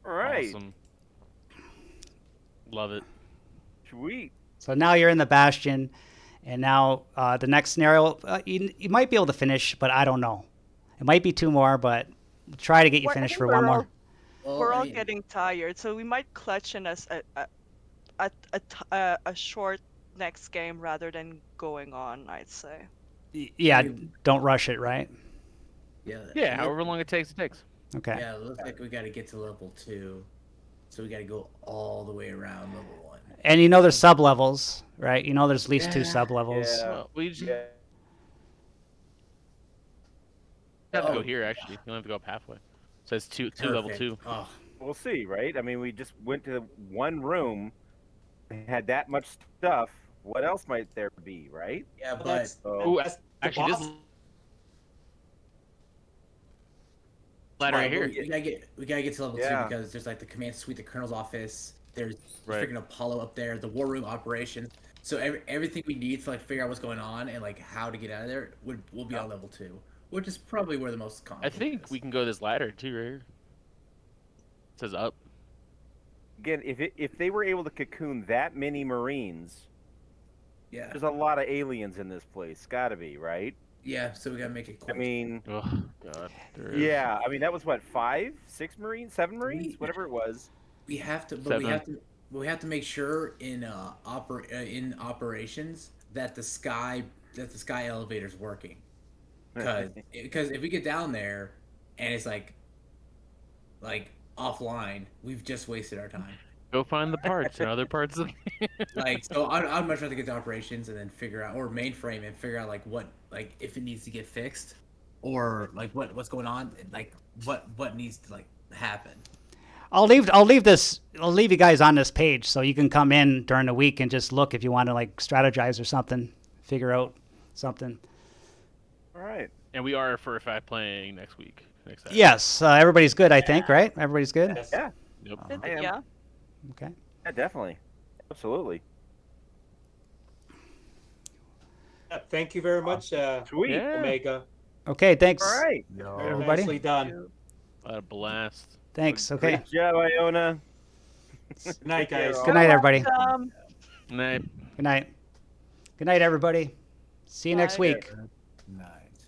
All right. Awesome. Love it. Sweet. So now you're in the Bastion, and now the next scenario, you might be able to finish, but I don't know. It might be 2 more, but we'll try to get you Well, I finished think for we're 1 all- more. Well, We're I all mean, getting tired, so we might clutch in a short next game rather than going on, I'd say. Yeah, don't rush it, right? Yeah. Yeah. However long it takes, it takes. Okay. Yeah, it looks like we got to get to level 2, so we got to go all the way around level 1. And you know there's sub levels, right? You know there's at least 2 Yeah. sub levels. Yeah. Well, we just Yeah. have to go Oh. here. Actually, you don't have to go up halfway. It says two level Perfect. 2. Oh, We'll see, right? I mean, we just went to 1 room, had that much stuff. What else might there be, right? yeah, but That's, So, Ooh, that's the actually, boss. this ladder right Well, here. we gotta get to level Yeah. 2 because there's like the command suite, the colonel's office. There's Right. freaking Apollo up there, the war room operations. So everything we need to like figure out what's going on and like how to get out of there will be on level 2, which is probably where the most I conflict think is. we can go this ladder too, right here. It says up. Again, if they were able to cocoon that many Marines, Yeah, there's a lot of aliens in this place. Gotta be, right? yeah. So we gotta make it I quick. mean, Oh God. There is. yeah. I mean, that was what, 5, 6 Marines, 7 Marines, We- whatever it was. we have to, but Seven. we have to make sure in in operations that the sky elevator's working. Because if we get down there and it's like offline, we've just wasted our time. Go find the parts in other parts of. Like, so I'd much rather get to operations and then figure out, or mainframe and figure out like what, like if it needs to get fixed, or like what's going on, like what needs to like happen. I'll leave you guys on this page so you can come in during the week and just look if you want to like strategize or something, figure out something. All right. And we are for a fact playing next week. Next Saturday. Yes, everybody's good, I think, right? Everybody's good. Yes. Yeah. Yep. I am. Yeah. Okay. Yeah, definitely. Absolutely. Thank you very much, Sweet. Yeah. Omega. Okay. Thanks, All right. Very everybody. nicely done. What a blast. Thanks. Okay. Great job, Iona. Good night, guys. Good night, everybody. Night. Good night. Good night, everybody. See you next Bye. week. Nice.